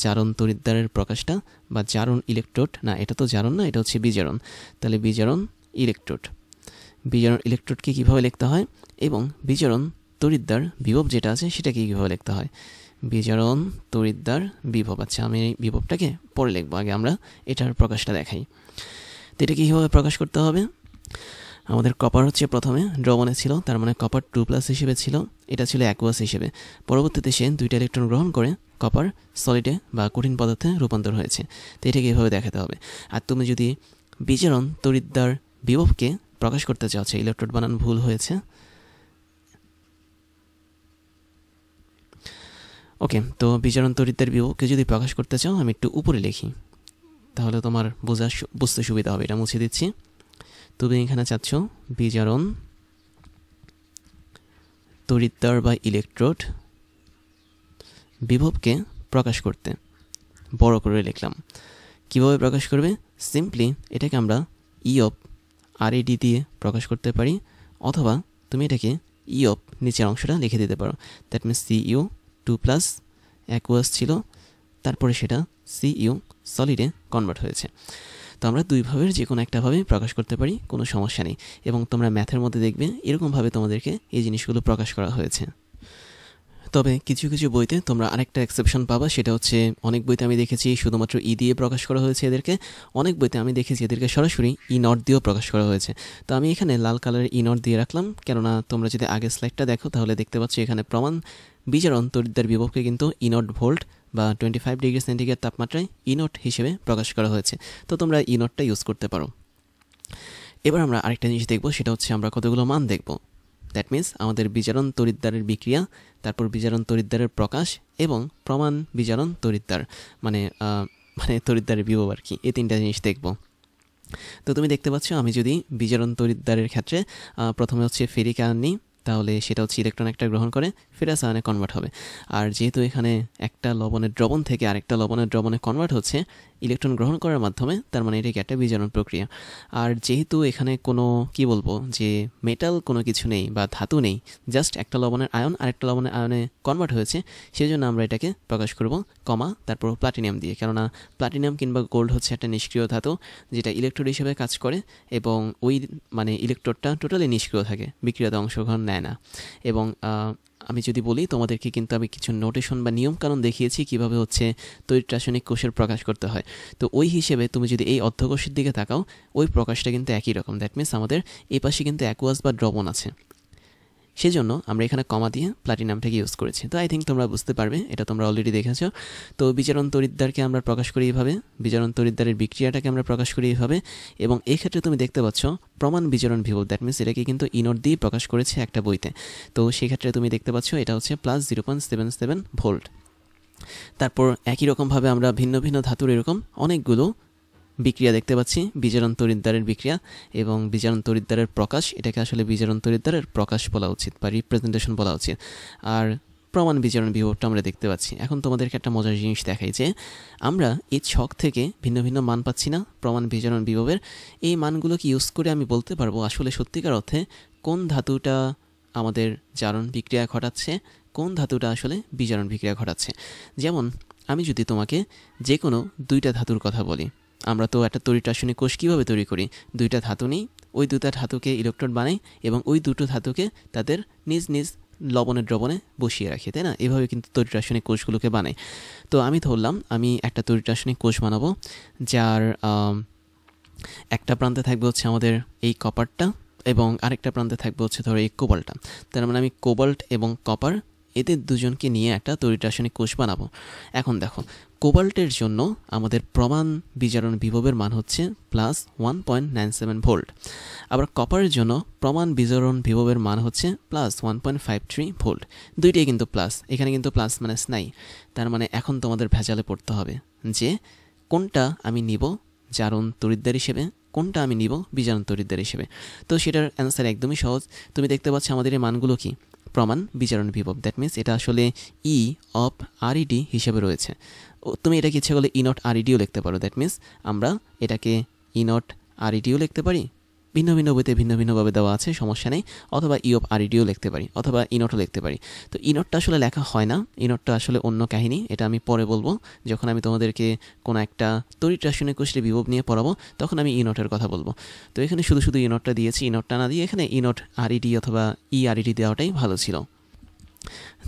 জারণ তড়িৎদ্বারের প্রকাশটা বা জারণ ইলেকট্রোড, না এটা তো জারণ না, এটা হচ্ছে বিজারণ। তাহলে বিজারণ ইলেকট্রোড, বিজারণ ইলেকট্রোডকে কীভাবে লিখতে হয় এবং বিজারণ তড়িৎদ্বার বিভব যেটা আছে সেটাকে কীভাবে লিখতে হয়। বিজারণ তড়িৎদ্বার বিভব, আচ্ছা আমি এই বিভবটাকে পরে লিখবো, আগে আমরা এটার প্রকাশটা দেখাই। তো এটা কীভাবে প্রকাশ করতে হবে? আমাদের কপার হচ্ছে প্রথমে দ্রবণে ছিল, তার মানে কপার 2+ হিসেবে ছিল, এটা ছিল অ্যাকুয়াস হিসেবে। পরবর্তীতে সে দুইটা ইলেকট্রন গ্রহণ করে কপার সলিডে বা কঠিন পদার্থে রূপান্তর হয়েছে। তো এটাকে এভাবে দেখাতে হবে। আর তুমি যদি বিজারণ তড়িৎদ্বার বিভবকে প্রকাশ করতে চাও, ইলেকট্রোড বানান ভুল হয়েছে, ওকে। তো বিজারণ তড়িৎদ্বার বিভবকে যদি প্রকাশ করতে চাও, আমি একটু উপরে লিখি তাহলে তোমার বুঝতে সুবিধা হবে। এটা মুছে দিচ্ছি। তুমি এখানে চাচ্ছ বিজারণ তড়িৎদ্বার বা ইলেকট্রোড বিভবকে প্রকাশ করতে, বড় করে লিখলাম। কিভাবে প্রকাশ করবে? সিম্পলি এটাকে আমরা E(RAD) দিয়ে প্রকাশ করতে পারি, অথবা তুমি এটাকে নিচের অংশটা লিখে দিতে পারো। দ্যাট মিনস Cu2+ অ্যাকুয়াস ছিল, তারপরে সেটা Cu সলিডে কনভার্ট হয়েছে। তো আমরা দুইভাবের যে কোনো একটাভাবে প্রকাশ করতে পারি, কোনো সমস্যা নেই। এবং তোমরা ম্যাথের মধ্যে দেখবে এরকমভাবে তোমাদেরকে এই জিনিসগুলো প্রকাশ করা হয়েছে। তবে কিছু কিছু বইতে তোমরা আরেকটা এক্সেপশন পাবা, সেটা হচ্ছে অনেক বইতে আমি দেখেছি শুধুমাত্র ই দিয়ে প্রকাশ করা হয়েছে এদেরকে, অনেক বইতে আমি দেখেছি এদেরকে সরাসরি E(NOT) দিয়েও প্রকাশ করা হয়েছে। তো আমি এখানে লাল কালারের E(NOT) দিয়ে রাখলাম, কেননা তোমরা যদি আগের স্লাইডটা দেখো তাহলে দেখতে পাচ্ছ এখানে প্রমাণ বিজারণ তড়িৎদ্বার বিভবকে কিন্তু E(NOT) ভোল্ট বা 25 ডিগ্রি সেন্টিগ্রেড তাপমাত্রায় E(NOT) হিসেবে প্রকাশ করা হয়েছে। তো তোমরা E(NOT)টা ইউজ করতে পারো। এবার আমরা আরেকটা জিনিস দেখব, সেটা হচ্ছে আমরা কতগুলো মান দেখব। দ্যাট মিনস আমাদের বিজারণ তড়িৎদ্বারের বিক্রিয়া, তারপর বিজারণ তড়িৎদ্বারের প্রকাশ এবং প্রমাণ বিজারণ তড়িৎদ্বার, মানে তড়িৎদ্বারের বিভব আর কি, এই তিনটা জিনিস দেখব। তো তুমি দেখতে পাচ্ছ আমি যদি বিজারণ তড়িৎদ্বারের ক্ষেত্রে প্রথমে হচ্ছে ফেরিক আয়ন নিই, তাহলে সেটা হচ্ছে ইলেকট্রন একটা গ্রহণ করে ফেরাস আয়নে কনভার্ট হবে। আর যেহেতু এখানে একটা লবণের দ্রবণ থেকে আরেকটা লবণের দ্রবণে কনভার্ট হচ্ছে ইলেকট্রন গ্রহণ করার মাধ্যমে, তার মানে এটাকে একটা বিজারণ প্রক্রিয়া। আর যেহেতু এখানে কোনো যে মেটাল কোনো কিছু নেই বা ধাতু নেই, জাস্ট একটা লবণের আয়ন আরেকটা লবণের আয়নে কনভার্ট হয়েছে, সেই জন্য আমরা এটাকে প্রকাশ করব তারপর প্লাটিনাম দিয়ে, কেননা প্লাটিনাম কিংবা গোল্ড হচ্ছে একটা নিষ্ক্রিয় ধাতু যেটা ইলেকট্রোড হিসেবে কাজ করে, এবং ওই ইলেকট্রোডটা টোটালি নিষ্ক্রিয় থাকে, বিক্রিয়াতে অংশগ্রহণ নেয় না। এবং আমি যদি বলি তোমাদেরকে, কিন্তু আমি কিছু নোটেশন বা নিয়মকানুন দেখিয়েছি কীভাবে হচ্ছে তড়িৎ রাসায়নিক কোষের প্রকাশ করতে হয়। তো ওই হিসেবে তুমি যদি এই অর্ধকোষের দিকে তাকাও, ওই প্রকাশটা কিন্তু একই রকম। দ্যাট মিনস আমাদের এই পাশে কিন্তু অ্যাকুয়াস বা দ্রবণ আছে, সেজন্য আমরা এখানে কমা দিয়ে প্লাটিনামটাকে ইউজ করেছি। তো আই থিঙ্ক তোমরা বুঝতে পারবে, এটা তোমরা অলরেডি দেখেছো। তো বিজারণ তড়িৎদ্বারকে আমরা প্রকাশ করি এইভাবে, বিজারণ তড়িৎদ্বারের বিক্রিয়াটাকে আমরা প্রকাশ করি এইভাবে। এবং এই ক্ষেত্রে তুমি দেখতে পাচ্ছ প্রমাণ বিজারণ বিভব, দ্যাট মিনস এটাকে কিন্তু ইনোট দিয়ে প্রকাশ করেছে একটা বইতে। তো সেই ক্ষেত্রে তুমি দেখতে পাচ্ছ এটা হচ্ছে +0.77 ভোল্ট। তারপর একই রকমভাবে আমরা ভিন্ন ভিন্ন ধাতুর এরকম অনেকগুলো বিক্রিয়া দেখতে পাচ্ছি, বিজারণ তড়িৎদ্বারের বিক্রিয়া এবং বিজারণ তড়িৎদ্বারের প্রকাশ। এটাকে আসলে বিজারণ তড়িৎদ্বারের প্রকাশ বলা উচিত বা রিপ্রেজেন্টেশন বলা উচিত। আর প্রমাণ বিজারণ বিভবটা আমরা দেখতে পাচ্ছি। এখন তোমাদেরকে একটা মজার জিনিস দেখাই যে আমরা এই ছক থেকে ভিন্ন ভিন্ন মান পাচ্ছি না প্রমাণ বিজারণ বিভবের। এই মানগুলোকে ইউজ করে আমি বলতে পারবো আসলে সত্যিকার অর্থে কোন ধাতুটা আমাদের জারণ বিক্রিয়া ঘটাচ্ছে, কোন ধাতুটা আসলে বিজারণ বিক্রিয়া ঘটাচ্ছে। যেমন আমি যদি তোমাকে যে কোনো দুইটা ধাতুর কথা বলি, আমরা তো একটা তড়িৎ রাসায়নিক কোষ কীভাবে তৈরি করি, দুইটা ধাতু নিই, ওই দুটা ধাতুকে ইলেকট্রোড বানাই এবং ওই দুটো ধাতুকে তাদের নিজ নিজ লবণের দ্রবণে বসিয়ে রাখি, তাই না? এভাবে কিন্তু তড়িৎ রাসায়নিক কোষগুলোকে বানাই। তো আমি ধরলাম আমি একটা তড়িৎ রাসায়নিক কোষ বানাবো যার একটা প্রান্তে থাকবে হচ্ছে আমাদের এই কপারটা এবং আরেকটা প্রান্তে থাকবে হচ্ছে ধরো এই কোবাল্টটা। তার মানে আমি কোবাল্ট এবং কপার এদের দুজনকে নিয়ে একটা তড়িৎ রাসায়নিক কোষ বানাবো। এখন দেখো কোবাল্টের জন্য আমাদের প্রমাণ বিজারণ বিভবের মান হচ্ছে +1.97 ভোল্ট। আবার কপারের জন্য প্রমাণ বিজারণ বিভবের মান হচ্ছে +1.53 ভোল্ট। দুইটাই কিন্তু প্লাস, এখানে কিন্তু প্লাস মাইনাস নাই। তার মানে এখন তোমাদের ভেজালে পড়তে হবে যে কোনটা আমি নিব জারণ তড়িৎদ্বার হিসেবে, কোনটা আমি নিব বিজারণ তড়িৎদ্বার হিসেবে। তো সেটার অ্যান্সার একদমই সহজ। তুমি দেখতে পাচ্ছ আমাদের এই মানগুলো কি প্রমাণ বিজারণ বিভব, দ্যাট মিনস এটা আসলে ই অফ আরইডি হিসেবে রয়েছে। তুমি এটাকে ইচ্ছে করলে ই নট আরইডিও লিখতে পারো, দ্যাট মিনস আমরা এটাকে ই নট আরইডিও লিখতে পারি, ভিন্ন ভিন্ন বইতে ভিন্ন ভিন্নভাবে দেওয়া আছে, সমস্যা নেই। অথবা ই অফ আরইডিও লিখতে পারি, অথবা ই নটও লিখতে পারি। তো ই নটটা আসলে লেখা হয় না, ই নটটা আসলে অন্য কাহিনী, এটা আমি পরে বলবো যখন আমি তোমাদেরকে কোনো একটা তড়িৎ রাসায়নিক কোষের বিভব নিয়ে পড়াবো, তখন আমি ই নটের কথা বলবো। তো এখানে শুধু শুধু ই নটটা দিয়েছি, ই নটটা না দিয়ে এখানে ই নট আরইডি অথবা ই আরইডি দেওয়াটাই ভালো ছিল।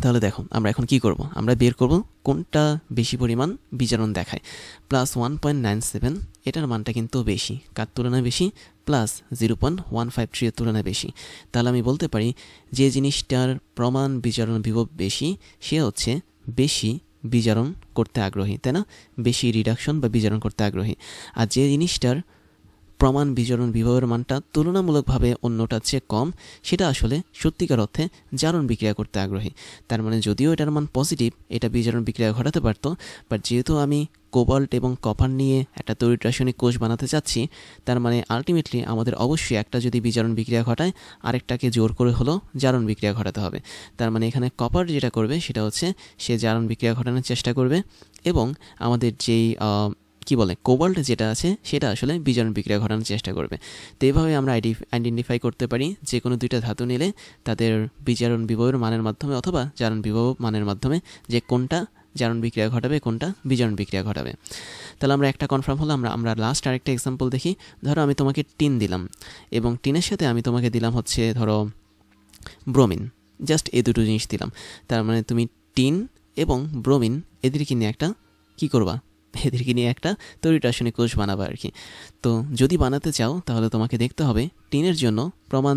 তাহলে দেখো আমরা এখন কি করব, আমরা বের করব কোনটা বেশি পরিমাণ বিজারণ দেখায়। +1.97 এটার মানটা কিন্তু বেশি, কার তুলনায় বেশি? +0.153 এর তুলনায় বেশি। তাহলে আমি বলতে পারি যে জিনিসটার প্রমাণ বিজারণ বিভব বেশি সে হচ্ছে বেশি বিজারণ করতে আগ্রহী, তাই না? বেশি রিডাকশন বা বিজারণ করতে আগ্রহী। আর যে জিনিসটার প্রমাণ বিজারণ বিভবের মানটা তুলনামূলকভাবে অন্যটার চেয়ে কম, সেটা আসলে সত্যিকার অর্থে জারণ বিক্রিয়া করতে আগ্রহী। তার মানে যদিও এটার মান পজিটিভ, এটা বিজারণ বিক্রিয়া ঘটাতে পারতো, বাট যেহেতু আমি কোবাল্ট এবং কপার নিয়ে একটা তড়িৎ রাসায়নিক কোষ বানাতে চাচ্ছি, তার মানে আলটিমেটলি আমাদের অবশ্যই একটা যদি বিজারণ বিক্রিয়া ঘটায় আরেকটাকে জোর করে হলেও জারণ বিক্রিয়া ঘটাতে হবে। তার মানে এখানে কপার যেটা করবে সেটা হচ্ছে সে জারণ বিক্রিয়া ঘটানোর চেষ্টা করবে এবং আমাদের যেই কি বলে কোবাল্ট যেটা আছে সেটা আসলে বিজারণ বিক্রিয়া ঘটানোর চেষ্টা করবে। তো এইভাবে আমরা আইডেন্টিফাই করতে পারি যে কোনো দুইটা ধাতু নিলে তাদের বিজারণ বিভবের মানের মাধ্যমে অথবা জারণ বিভব মানের মাধ্যমে যে কোনটা জারণ বিক্রিয়া ঘটাবে, কোনটা বিজারণ বিক্রিয়া ঘটাবে। তাহলে আমরা একটা কনফার্ম হলো। আমরা লাস্ট আরেকটা এক্সাম্পল দেখি। ধরো আমি তোমাকে টিন দিলাম এবং টিনের সাথে আমি তোমাকে দিলাম হচ্ছে ধরো ব্রোমিন, জাস্ট এই দুটো জিনিস দিলাম। তার মানে তুমি টিন এবং ব্রোমিন এদেরকে নিয়ে একটা কী করবা, এদেরকে নিয়ে একটা তড়িৎ রাসায়নিক কোষ বানাবে আর কি। তো যদি বানাতে চাও তাহলে তোমাকে দেখতে হবে টিনের জন্য প্রমাণ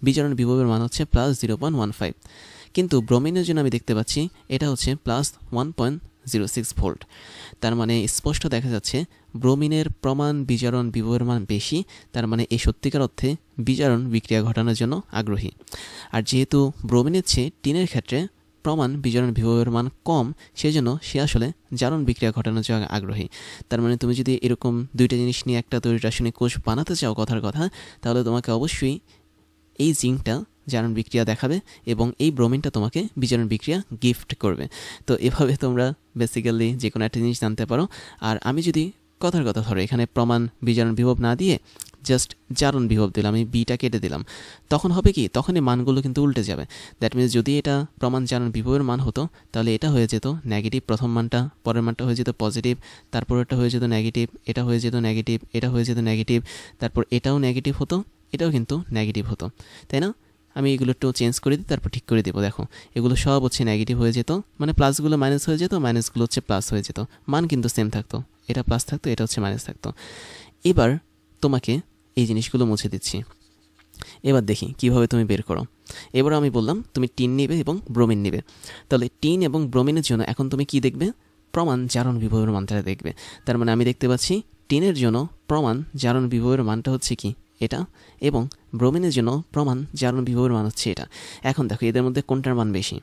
বিজারণ বিভবের মান হচ্ছে +0.15, কিন্তু ব্রোমিনের জন্য আমি দেখতে পাচ্ছি এটা হচ্ছে +1.06 ভোল্ট। তার মানে স্পষ্ট দেখা যাচ্ছে ব্রোমিনের প্রমাণ বিজারণ বিভবের মান বেশি, তার মানে এই সত্যিকার অর্থে বিজারণ বিক্রিয়া ঘটানোর জন্য আগ্রহী। আর যেহেতু ব্রোমিনের চেয়ে টিনের ক্ষেত্রে প্রমাণ বিজারণ বিভবের মান কম, সেজন্য সে আসলে জারণ বিক্রিয়া ঘটানোর জন্য আগ্রহী। তার মানে তুমি যদি এরকম দুইটা জিনিস নিয়ে একটা তড়িৎ রাসায়নিক কোষ বানাতে চাও কথার কথা, তাহলে তোমাকে অবশ্যই এই জিঙ্কটা জারণ বিক্রিয়া দেখাবে এবং এই ব্রোমিনটা তোমাকে বিজারণ বিক্রিয়া গিফট করবে। তো এভাবে তোমরা বেসিক্যালি যে কোনো একটা জিনিস জানতে পারো। আর আমি যদি কথার কথা ধরো এখানে প্রমাণ বিজারণ বিভব না দিয়ে জাস্ট জারণ বিভব দিলাম, আমি বিটা কেটে দিলাম, তখন হবে কি, তখন এই মানগুলো কিন্তু উল্টে যাবে। দ্যাট মিনস যদি এটা প্রমাণ জারণ বিভবের মান হতো তাহলে এটা হয়ে যেত নেগেটিভ, প্রথম মানটা, পরের মানটা হয়ে যেত পজিটিভ, তারপরেরটা হয়ে যেত নেগেটিভ, এটা হয়ে যেত নেগেটিভ, এটা হয়ে যেত নেগেটিভ, তারপর এটাও নেগেটিভ হতো, এটাও কিন্তু নেগেটিভ হতো, তাই না? আমি এগুলো একটু চেঞ্জ করে দিই, তারপর ঠিক করে দেবো। দেখো এগুলো সব হচ্ছে নেগেটিভ হয়ে যেত, মানে প্লাসগুলো মাইনাস হয়ে যেত, মাইনাসগুলো হচ্ছে প্লাস হয়ে যেত, মান কিন্তু সেম থাকতো, এটা প্লাস থাকতো, এটা হচ্ছে মাইনাস থাকতো। এবার তোমাকে এই জিনিসগুলো মুছে দিচ্ছি। এবার দেখি কিভাবে তুমি বের করো। এবার আমি বললাম তুমি টিন নেবে এবং ব্রোমিন নেবে। তাহলে টিন এবং ব্রোমিনের জন্য এখন তুমি কি দেখবে? প্রমাণ জারণ বিভবের মানটা দেখবে। তার মানে আমি দেখতে পাচ্ছি টিনের জন্য প্রমাণ জারণ বিভবের মানটা হচ্ছে কি এটা, এবং ব্রোমিনের জন্য প্রমাণ জারণ বিভবের মান হচ্ছে এটা। এখন দেখো এদের মধ্যে কোনটার মান বেশি,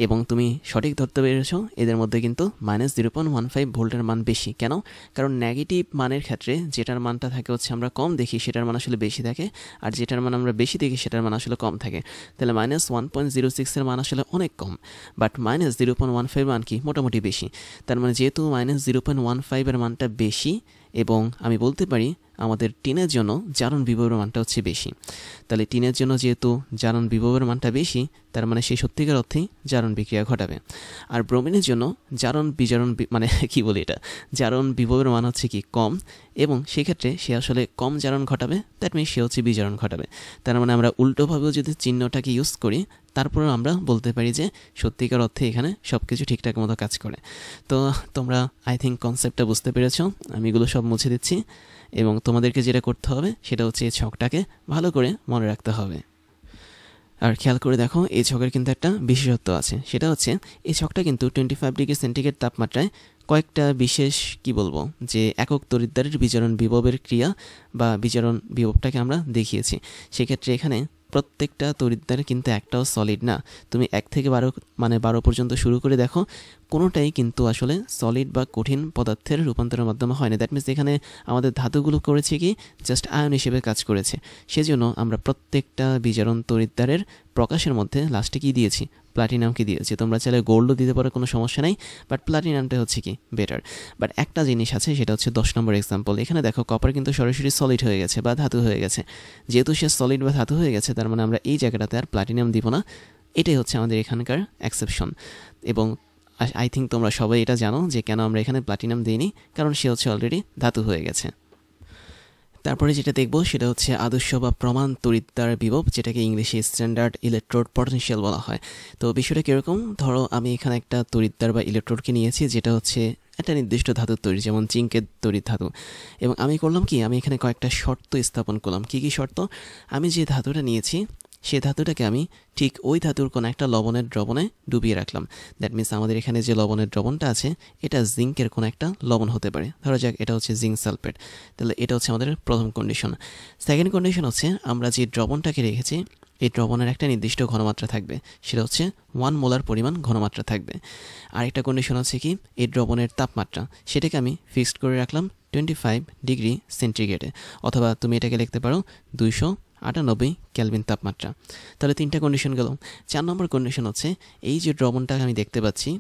এবং তুমি সঠিক ধরতে পেরেছ এদের মধ্যে কিন্তু -0.15 ভোল্টের মান বেশি। কেন? কারণ নেগেটিভ মানের ক্ষেত্রে যেটার মানটা থাকে হচ্ছে আমরা কম দেখি সেটার মান আসলে বেশি থাকে, আর যেটার মান আমরা বেশি দেখি সেটার মান আসলে কম থাকে। তাহলে -1.06 এর মান আসলে অনেক কম, বাট -0.15 মান কি মোটামুটি বেশি। তার মানে যেহেতু -0.15 এর মানটা বেশি, এবং আমি বলতে পারি আমাদের টিনের জন্য জারণ বিভবের মানটা হচ্ছে বেশি। তাহলে টিনের জন্য যেহেতু জারণ বিভবের মানটা বেশি, তার মানে সেই সত্যিকার অর্থেই জারণ বিক্রিয়া ঘটাবে। আর ব্রোমিনের জন্য জারণ বিজারণ মানে কি বলি এটা, জারণ বিভবের মান হচ্ছে কি কম, এবং সেক্ষেত্রে সে আসলে কম জারণ ঘটাবে, দ্যাট মিনস সে হচ্ছে বিজারণ ঘটাবে। তার মানে আমরা উল্টোভাবেও যদি চিহ্নটাকে ইউজ করি, তারপরেও আমরা বলতে পারি যে সত্যিকার অর্থে এখানে সব কিছু ঠিকঠাক মতো কাজ করে। তো তোমরা আই থিঙ্ক কনসেপ্টটা বুঝতে পেরেছ। আমি এগুলো সব মুছে দিচ্ছি, এবং তোমাদেরকে যেটা করতে হবে সেটা হচ্ছে এই ছকটাকে ভালো করে মনে রাখতে হবে। আর খেয়াল করে দেখো এই ছকের কিন্তু একটা বিশেষত্ব আছে, সেটা হচ্ছে এই ছকটা কিন্তু 25 ডিগ্রি সেন্টিগ্রেড তাপমাত্রায় কয়েকটা বিশেষ কি বলবো যে একক তড়িৎদ্বারের বিজারণ বিভবের ক্রিয়া বা বিজারণ বিভবটাকে আমরা দেখিয়েছি। সেক্ষেত্রে এখানে প্রত্যেকটা তড়িৎদ্বার কিন্তু একটাও সলিড না। তুমি 1 থেকে 12 পর্যন্ত শুরু করে দেখো, কোনোটাই কিন্তু আসলে সলিড বা কঠিন পদার্থের রূপান্তরের মাধ্যমে হয় না। দ্যাট মিনস এখানে আমাদের ধাতুগুলো করেছে কি জাস্ট আয়ন হিসেবে কাজ করেছে। সেজন্য আমরা প্রত্যেকটা বিজারণ তড়িৎদ্বারের প্রকাশের মধ্যে লাস্টে কি দিয়েছি? প্লাটিনামকে দিয়েছি। তোমরা চাইলে গোল্ডও দিতে পারো, কোনো সমস্যা নেই, বাট প্লাটিনামটা হচ্ছে কি বেটার। বাট একটা জিনিস আছে, সেটা হচ্ছে 10 নম্বর এক্সাম্পল। এখানে দেখো কপার কিন্তু সরাসরি সলিড হয়ে গেছে বা ধাতু হয়ে গেছে। যেহেতু সে সলিড বা ধাতু হয়ে গেছে, তার মানে আমরা এই জায়গাটাতে আর প্লাটিনাম দিব না। এটাই হচ্ছে আমাদের এখানকার এক্সেপশন। এবং আই থিঙ্ক তোমরা সবাই এটা জানো যে কেন আমরা এখানে প্লাটিনাম দিইনি, কারণ সে হচ্ছে অলরেডি ধাতু হয়ে গেছে। তারপরে যেটা দেখব সেটা হচ্ছে আদর্শ বা প্রমাণ তড়িৎদ্বার বিভব, যেটাকে ইংলিশে স্ট্যান্ডার্ড ইলেকট্রোড পটেনশিয়াল বলা হয়। তো বিষয়টা কীরকম? ধরো আমি এখানে একটা তড়িৎদ্বার বা ইলেকট্রোডকে নিয়েছি, যেটা হচ্ছে একটা নির্দিষ্ট ধাতুর তৈরি, যেমন জিঙ্কের তড়িৎ ধাতু। এবং আমি করলাম কি, আমি এখানে কয়েকটা শর্ত স্থাপন করলাম। কী কী শর্ত? আমি যে ধাতুটা নিয়েছি সে ধাতুটাকে আমি ঠিক ওই ধাতুর কোনো একটা লবণের দ্রবণে ডুবিয়ে রাখলাম। দ্যাট মিনস আমাদের এখানে যে লবণের দ্রবণটা আছে এটা জিঙ্কের কোনো একটা লবণ হতে পারে। ধরা যাক এটা হচ্ছে জিঙ্ক সালফেট। তাহলে এটা হচ্ছে আমাদের প্রথম কন্ডিশন। সেকেন্ড কন্ডিশন হচ্ছে আমরা যে দ্রবণটাকে রেখেছি এই দ্রবণের একটা নির্দিষ্ট ঘনমাত্রা থাকবে, সেটা হচ্ছে 1 মোলার পরিমাণ ঘনমাত্রা থাকবে। আরেকটা কন্ডিশন হচ্ছে কি, এই দ্রবণের তাপমাত্রা সেটাকে আমি ফিক্সড করে রাখলাম 25 ডিগ্রি সেন্টিগ্রেডে, অথবা তুমি এটাকে লিখতে পারো 298 কেলভিন তাপমাত্রা। তাহলে 3টা কন্ডিশন গেল। 4 নম্বর কন্ডিশন হচ্ছে এই যে দ্রবণটা আমি দেখতে পাচ্ছি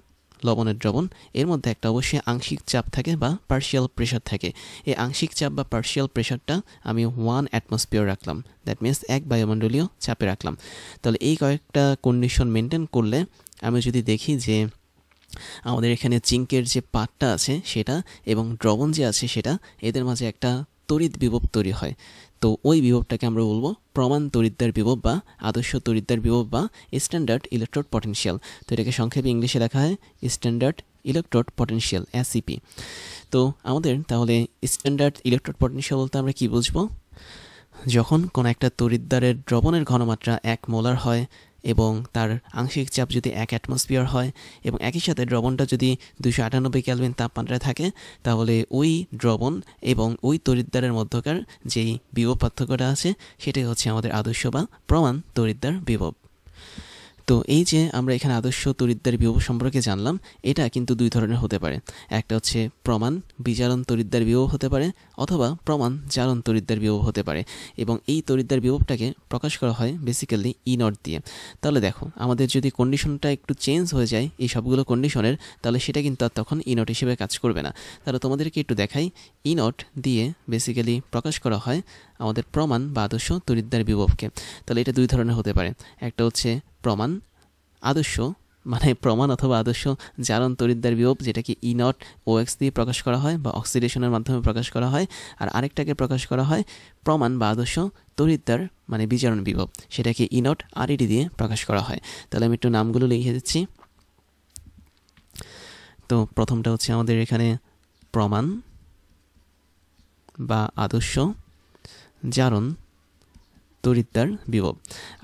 লবণের দ্রবণ, এর মধ্যে একটা অবশ্যই আংশিক চাপ থাকে বা পার্শিয়াল প্রেশার থাকে। এই আংশিক চাপ বা পার্শিয়াল প্রেশারটা আমি 1 অ্যাটমসফিয়ার রাখলাম, দ্যাট মিনস 1 বায়ুমণ্ডলীয় চাপে রাখলাম। তাহলে এই কয়েকটা কন্ডিশন মেনটেন করলে আমি যদি দেখি যে আমাদের এখানে জিঙ্কের যে পাতটা আছে সেটা এবং দ্রবণ যে আছে সেটা, এদের মাঝে একটা তড়িৎ বিভব তৈরি হয়। তো ওই বিভবটাকে আমরা বলবো প্রমাণ তড়িৎদ্বার বিভব বা আদর্শ তড়িৎদ্বার বিভব বা স্ট্যান্ডার্ড ইলেকট্রোড পটেনশিয়াল। তো এটাকে সংক্ষেপে ইংলিশে লেখা হয় স্ট্যান্ডার্ড ইলেকট্রোড পটেনশিয়াল, এসইপি। তো আমাদের তাহলে স্ট্যান্ডার্ড ইলেকট্রোড পটেনশিয়াল বলতে আমরা কি বুঝবো? যখন কোনো একটা তড়িৎদ্বারের দ্রবণের ঘনমাত্রা 1 মোলার হয় এবং তার আংশিক চাপ যদি 1 অ্যাটমসফিয়ার হয় এবং একই সাথে দ্রবণটা যদি 298 কেলভিন তাপমাত্রায় থাকে, তাহলে ওই দ্রবণ এবং ওই তড়িৎদ্বারের মধ্যকার যেই বিভব পার্থক্যটা আছে সেটাই হচ্ছে আমাদের আদর্শ বা প্রমাণ তড়িৎদ্বার বিভব। তো এই যে আমরা এখানে আদর্শ তড়িৎদ্বার বিভব সম্পর্কে জানলাম, এটা কিন্তু দুই ধরনের হতে পারে। একটা হচ্ছে প্রমাণ বিজারণ তড়িৎদ্বার বিভব হতে পারে, অথবা প্রমাণ জারণ তড়িৎদ্বার বিভব হতে পারে। এবং এই তড়িৎদ্বার বিভবটাকে প্রকাশ করা হয় বেসিক্যালি ই নট দিয়ে। তাহলে দেখো আমাদের যদি কন্ডিশনটা একটু চেঞ্জ হয়ে যায় এই সবগুলো কন্ডিশনের, তাহলে সেটা কিন্তু আর তখন ই নট হিসেবে কাজ করবে না। তাহলে তোমাদেরকে একটু দেখাই, ই নট দিয়ে বেসিক্যালি প্রকাশ করা হয় আমাদের প্রমাণ বা আদর্শ তড়িৎদ্বার বিভবকে। তাহলে এটা দুই ধরনের হতে পারে। একটা হচ্ছে প্রমাণ আদর্শ, মানে প্রমাণ অথবা আদর্শ জারণ তড়িৎদ্বার বিভব, যেটাকে ই নট OX দিয়ে প্রকাশ করা হয় বা অক্সিডেশনের মাধ্যমে প্রকাশ করা হয়। আর আরেকটাকে প্রকাশ করা হয় প্রমাণ বা আদর্শ তড়িৎদ্বার মানে বিজারণ বিভব, সেটাকে ই নট RED দিয়ে প্রকাশ করা হয়। তাহলে আমি একটু নামগুলো লিখে দিচ্ছি। তো প্রথমটা হচ্ছে আমাদের এখানে প্রমাণ বা আদর্শ জারণ তড়িৎদ্বার বিভব।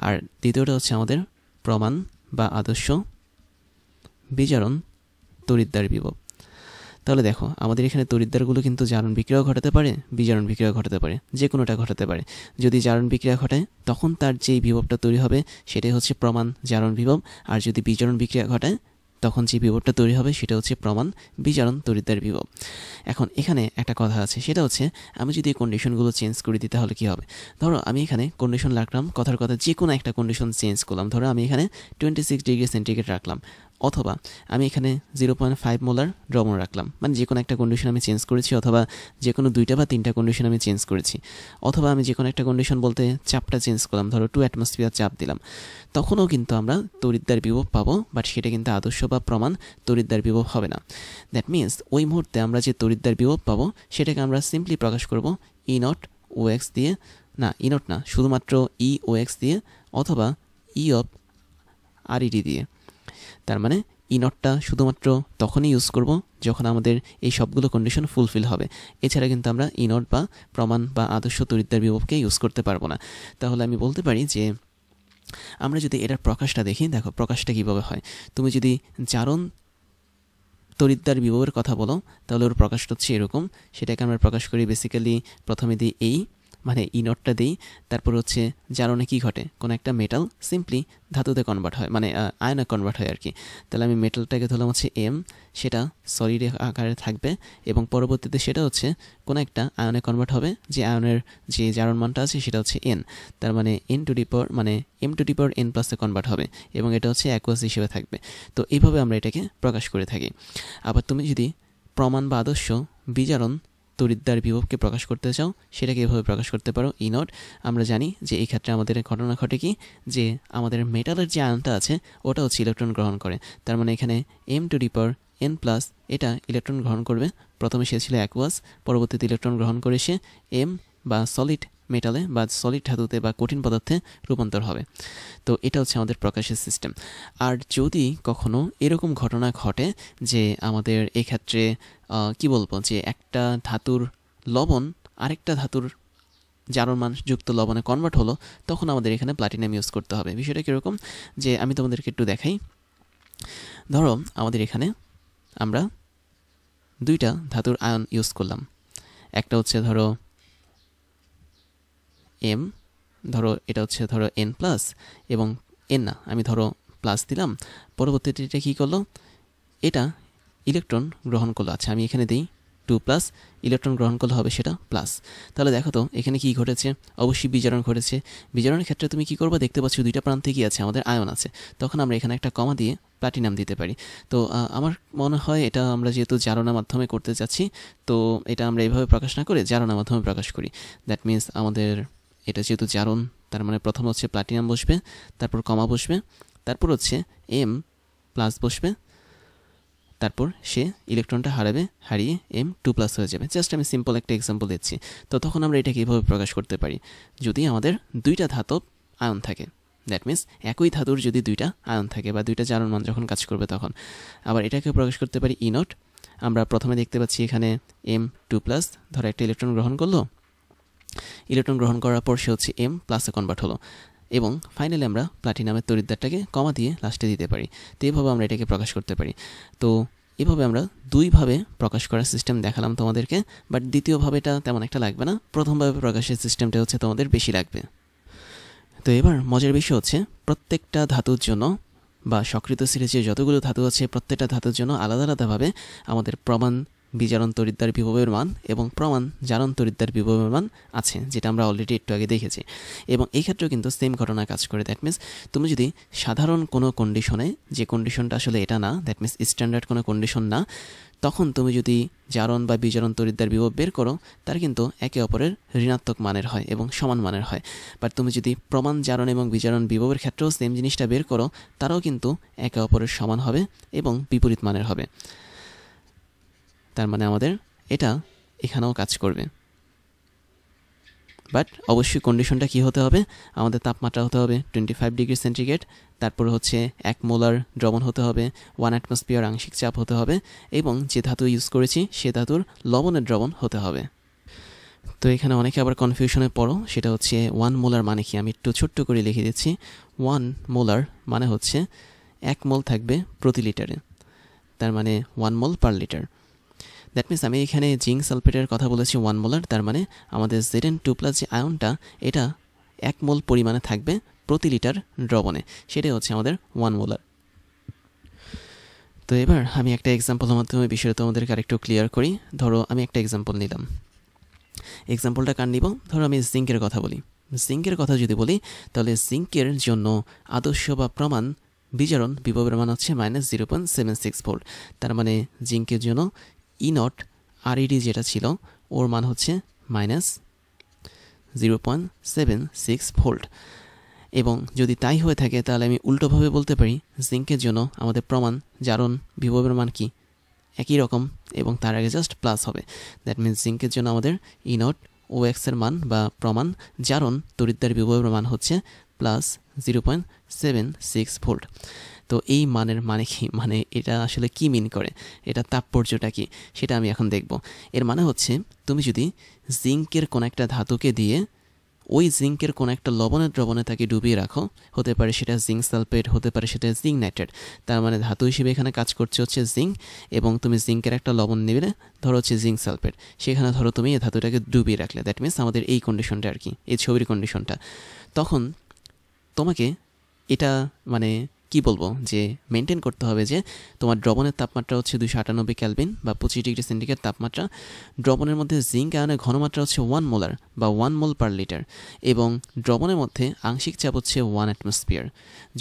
আর দ্বিতীয়টা হচ্ছে আমাদের প্রমাণ বা আদর্শ বিজারণ তড়িৎদ্বার বিভব। তাহলে দেখো আমাদের এখানে তড়িৎদ্বারগুলো কিন্তু জারণ বিক্রিয়া ঘটাতে পারে, বিজারণ বিক্রিয়া ঘটাতে পারে, যে কোনোটা ঘটাতে পারে। যদি জারণ বিক্রিয়া ঘটায় তখন তার যেই বিভবটা তৈরি হবে সেটাই হচ্ছে প্রমাণ জারণ বিভব, আর যদি বিজারণ বিক্রিয়া ঘটায় তখন যে বিভবটা তৈরি হবে সেটা হচ্ছে প্রমাণ বিজারণ তড়িৎদ্বার বিভব। এখন এখানে একটা কথা আছে, সেটা হচ্ছে আমি যদি এই কন্ডিশনগুলো চেঞ্জ করে দিই তাহলে কী হবে। ধরো আমি এখানে কন্ডিশন রাখলাম, কথার কথা যে কোনো একটা কন্ডিশন চেঞ্জ করলাম। ধরো আমি এখানে 26 ডিগ্রি সেন্টিগ্রেড রাখলাম, অথবা আমি এখানে 0.5 মোলার দ্রবণ রাখলাম, মানে যে কোনো একটা কন্ডিশন আমি চেঞ্জ করেছি, অথবা যে কোনো 2টা বা 3টা কন্ডিশন আমি চেঞ্জ করেছি, অথবা আমি যে কোনো একটা কন্ডিশন বলতে চাপটা চেঞ্জ করলাম, ধরো 2 অ্যাটমসফিয়ার চাপ দিলাম, তখনও কিন্তু আমরা তড়িৎদ্বার বিভব পাবো, বাট সেটা কিন্তু আদর্শ বা প্রমাণ তড়িৎদ্বার বিভব হবে না। দ্যাট মিনস ওই মুহূর্তে আমরা যে তড়িৎদ্বার বিভব পাবো সেটাকে আমরা সিম্পলি প্রকাশ করব ই নট ও এক্স দিয়ে, না ই নট না, শুধুমাত্র ই ও এক্স দিয়ে, অথবা ই অফ আর ইডি দিয়ে। তার মানে ই নটটা শুধুমাত্র তখনই ইউজ করব যখন আমাদের এই সবগুলো কন্ডিশন ফুলফিল হবে। এছাড়া কিন্তু আমরা ই নট বা প্রমাণ বা আদর্শ তড়িৎদ্বার বিভবকে ইউজ করতে পারবো না। তাহলে আমি বলতে পারি যে আমরা যদি এটার প্রকাশটা দেখি, দেখো প্রকাশটা কীভাবে হয়। তুমি যদি জারণ তড়িৎদ্বার বিভবের কথা বলো তাহলে ওর প্রকাশটা হচ্ছে এরকম। সেটাকে আমরা প্রকাশ করি বেসিক্যালি প্রথমে দিই এই, মানে ই নটটা দিই, তারপর হচ্ছে জারণে কী ঘটে, কোনো একটা মেটাল সিম্পলি ধাতুতে কনভার্ট হয়, মানে আয়নে কনভার্ট হয় আর কি। তাহলে আমি মেটালটাকে ধরলাম হচ্ছে এম, সেটা সলিড আকারে থাকবে, এবং পরবর্তীতে সেটা হচ্ছে কোনো একটা আয়নে কনভার্ট হবে, যে আয়নের যে জারণ মানটা আছে সেটা হচ্ছে এন, তার মানে এন টু ডি পাওয়ার মানে M to the power N প্লাসে কনভার্ট হবে, এবং এটা হচ্ছে অ্যাকুয়াস হিসেবে থাকবে। তো এইভাবে আমরা এটাকে প্রকাশ করে থাকি। আবার তুমি যদি প্রমাণ বা আদর্শ বিজারণ তড়িৎদ্বার বিভবকে প্রকাশ করতে চাও সেটাকে এভাবে প্রকাশ করতে পারো ই নট। আমরা জানি যে এই ক্ষেত্রে আমাদের ঘটনা ঘটে কি, যে আমাদের মেটালের যে আয়নটা আছে ওটা হচ্ছে ইলেকট্রন গ্রহণ করে, তার মানে এখানে M to the power N plus এটা ইলেকট্রন গ্রহণ করবে। প্রথমে সে ছিল অ্যাকুয়াস, পরবর্তীতে ইলেকট্রন গ্রহণ করে সে এম বা সলিড মেটালে বা সলিড ধাতুতে বা কঠিন পদার্থে রূপান্তর হবে। তো এটা হচ্ছে আমাদের প্রকাশের সিস্টেম। আর যদি কখনো এরকম ঘটনা ঘটে যে আমাদের এক্ষেত্রে কি বলবো, যে একটা ধাতুর লবণ আরেকটা ধাতুর জারণমান যুক্ত লবণে কনভার্ট হলো, তখন আমাদের এখানে প্লাটিনাম ইউজ করতে হবে। বিষয়টা কীরকম, যে আমি তোমাদেরকে একটু দেখাই। ধরো আমাদের এখানে আমরা 2টা ধাতুর আয়ন ইউজ করলাম, একটা হচ্ছে ধরো এম, ধরো এটা হচ্ছে ধরো এন প্লাস, এবং এন না আমি ধরো প্লাস দিলাম, পরবর্তীতে এটা কী করলো, এটা ইলেকট্রন গ্রহণ করলো। আচ্ছা আমি এখানে দিই 2 প্লাস, ইলেকট্রন গ্রহণ করলে হবে সেটা প্লাস। তাহলে দেখো তো এখানে কি ঘটেছে, অবশ্যই বিজারণ ঘটেছে। বিজারণের ক্ষেত্রে তুমি কি করবে, দেখতে পাচ্ছ 2টা প্রান্তে কি আছে, আমাদের আয়ন আছে, তখন আমরা এখানে একটা কমা দিয়ে প্লাটিনাম দিতে পারি। তো আমার মনে হয় এটা আমরা যেহেতু জারণের মাধ্যমে করতে যাচ্ছি, তো এটা আমরা এইভাবে প্রকাশ না করে জারণের মাধ্যমে প্রকাশ করি। দ্যাট মিনস আমাদের এটা যেহেতু জারণ, তার মানে প্রথম হচ্ছে প্লাটিনাম বসবে, তারপর কমা বসবে, তারপর হচ্ছে এম প্লাস বসবে, তারপর সে ইলেকট্রনটা হারিয়ে এম 2 প্লাস হয়ে যাবে। জাস্ট আমি সিম্পল একটা এক্সাম্পল দিচ্ছি। তো তখন আমরা এটাকে এইভাবে প্রকাশ করতে পারি, যদি আমাদের 2টা ধাতব আয়ন থাকে। দ্যাট মিনস একই ধাতুর যদি 2টা আয়ন থাকে বা 2টা জারণ মান যখন কাজ করবে তখন। আবার এটাকে প্রকাশ করতে পারি ই নট। আমরা প্রথমে দেখতে পাচ্ছি এখানে এম 2 প্লাস, ধরো একটা ইলেকট্রন গ্রহণ করলো, ইলেকট্রন গ্রহণ করার পর সে হচ্ছে এম প্লাসে কনভার্ট হলো, এবং ফাইনালি আমরা প্লাটিনামের তড়িৎদ্বারটাকে কমা দিয়ে লাস্টে দিতে পারি। তো এইভাবে আমরা এটাকে প্রকাশ করতে পারি। তো এভাবে আমরা 2ভাবে প্রকাশ করার সিস্টেম দেখালাম তোমাদেরকে, বাট দ্বিতীয়ভাবে এটা তেমন একটা লাগবে না, প্রথমভাবে প্রকাশের সিস্টেমটা হচ্ছে তোমাদের বেশি লাগবে। তো এবার মজার বিষয় হচ্ছে প্রত্যেকটা ধাতুর জন্য বা সকৃত সিরিজে যতগুলো ধাতু আছে প্রত্যেকটা ধাতুর জন্য আলাদা আলাদাভাবে আমাদের প্রমাণ বিজারণ তড়িৎদ্বার বিভবের মান এবং প্রমাণ জারণ তড়িৎদ্বার বিভবের মান আছে, যেটা আমরা অলরেডি একটু আগে দেখেছি। এবং এই ক্ষেত্রেও কিন্তু সেম ঘটনা কাজ করে। দ্যাট মিনস তুমি যদি সাধারণ কোনো কন্ডিশনে, যে কন্ডিশনটা আসলে এটা না, দ্যাট মিনস স্ট্যান্ডার্ড কোনো কন্ডিশন না, তখন তুমি যদি জারণ বা বিজারণ তড়িৎদ্বার বিভব বের করো, তার কিন্তু একে অপরের ঋণাত্মক মানের হয় এবং সমান মানের হয়। বাট তুমি যদি প্রমাণ জারণ এবং বিজারণ বিভবের ক্ষেত্রেও সেম জিনিসটা বের করো, তারাও কিন্তু একে অপরের সমান হবে এবং বিপরীত মানের হবে। তার মানে আমাদের এটা এখানেও কাজ করবে। বাট অবশ্যই কন্ডিশনটা কী হতে হবে, আমাদের তাপমাত্রা হতে হবে 25 ডিগ্রি সেন্টিগ্রেড, তারপরে হচ্ছে 1 মোলার দ্রবণ হতে হবে, 1 অ্যাটমসফিয়ার আংশিক চাপ হতে হবে, এবং যে ধাতু ইউজ করেছি সে ধাতুর লবণের দ্রবণ হতে হবে। তো এখানে অনেকে আবার কনফিউশনে পড়ো, সেটা হচ্ছে 1 মোলার মানে কি। আমি একটু ছোট্ট করে লিখে দিচ্ছি। 1 মোলার মানে হচ্ছে 1 মোল থাকবে প্রতি লিটারে, তার মানে 1 মোল পার লিটার। দ্যাট মিনস আমি এখানে জিঙ্ক সালফেটের কথা বলেছি 1 মোলার, তার মানে আমাদের Zn2+ যে আয়নটা এটা 1 মোল পরিমাণে থাকবে প্রতি লিটার দ্রবণে, সেটাই হচ্ছে আমাদের 1 মোলার। তো এবার আমি একটা এক্সাম্পলের মাধ্যমে বিষয়টা তোমাদেরকে আরেকটু ক্লিয়ার করি। ধরো আমি একটা এক্সাম্পল নিলাম। এক্সাম্পলটা কার নিব? ধরো আমি জিঙ্কের কথা বলি। জিঙ্কের কথা যদি বলি, তাহলে জিঙ্কের জন্য আদর্শ বা প্রমাণ বিজারণ বিভবের মান হচ্ছে -0.76 ভোল্ট। তার মানে জিঙ্কের জন্য E0 RED যেটা ছিল ওর মান হচ্ছে -0.76 ভোল্ট। এবং যদি তাই হয়ে থাকে তাহলে আমি উল্টোভাবে বলতে পারি জিঙ্কের জন্য আমাদের প্রমাণ জারণ বিভবের মান কি একই রকম এবং তার আগে জাস্ট প্লাস হবে। দ্যাট মিনস জিঙ্কের জন্য আমাদের E0 OX এর মান বা প্রমাণ জারণ তড়িৎদ্বার বিভবের মান হচ্ছে +0.76 ভোল্ট। তো এই মানের মানে কি, মানে এটা আসলে কি মিন করে, এটা তাৎপর্যটা কি সেটা আমি এখন দেখব। এর মানে হচ্ছে তুমি যদি জিঙ্কের কোন একটা ধাতুকে দিয়ে ওই জিঙ্কের কোন একটা লবণের দ্রবণে তাকে ডুবিয়ে রাখো, হতে পারে সেটা জিঙ্ক সালফেট, হতে পারে সেটা জিঙ্ক নাইট্রেট, তার মানে ধাতু হিসেবে এখানে কাজ করছে হচ্ছে জিঙ্ক, এবং তুমি জিঙ্কের একটা লবণ নেবে, ধরো হচ্ছে জিঙ্ক সালফেট, সেখানে ধরো তুমি এই ধাতুটাকে ডুবিয়ে রাখলে। দ্যাট মিনস আমাদের এই কন্ডিশনটা আর কি, এই ছবির কন্ডিশনটা। তখন তোমাকে এটা মানে কি বলবো যে মেনটেন করতে হবে যে তোমার দ্রবণের তাপমাত্রা হচ্ছে 298 কেলভিন বা 25 ডিগ্রি সেন্টিগ্রেড তাপমাত্রা। দ্রবণের মধ্যে জিঙ্ক আয়নের ঘনমাত্রা হচ্ছে 1 মোলার বা 1 মোল পার লিটার, এবং দ্রবণের মধ্যে আংশিক চাপ হচ্ছে 1 অ্যাটমসফিয়ার।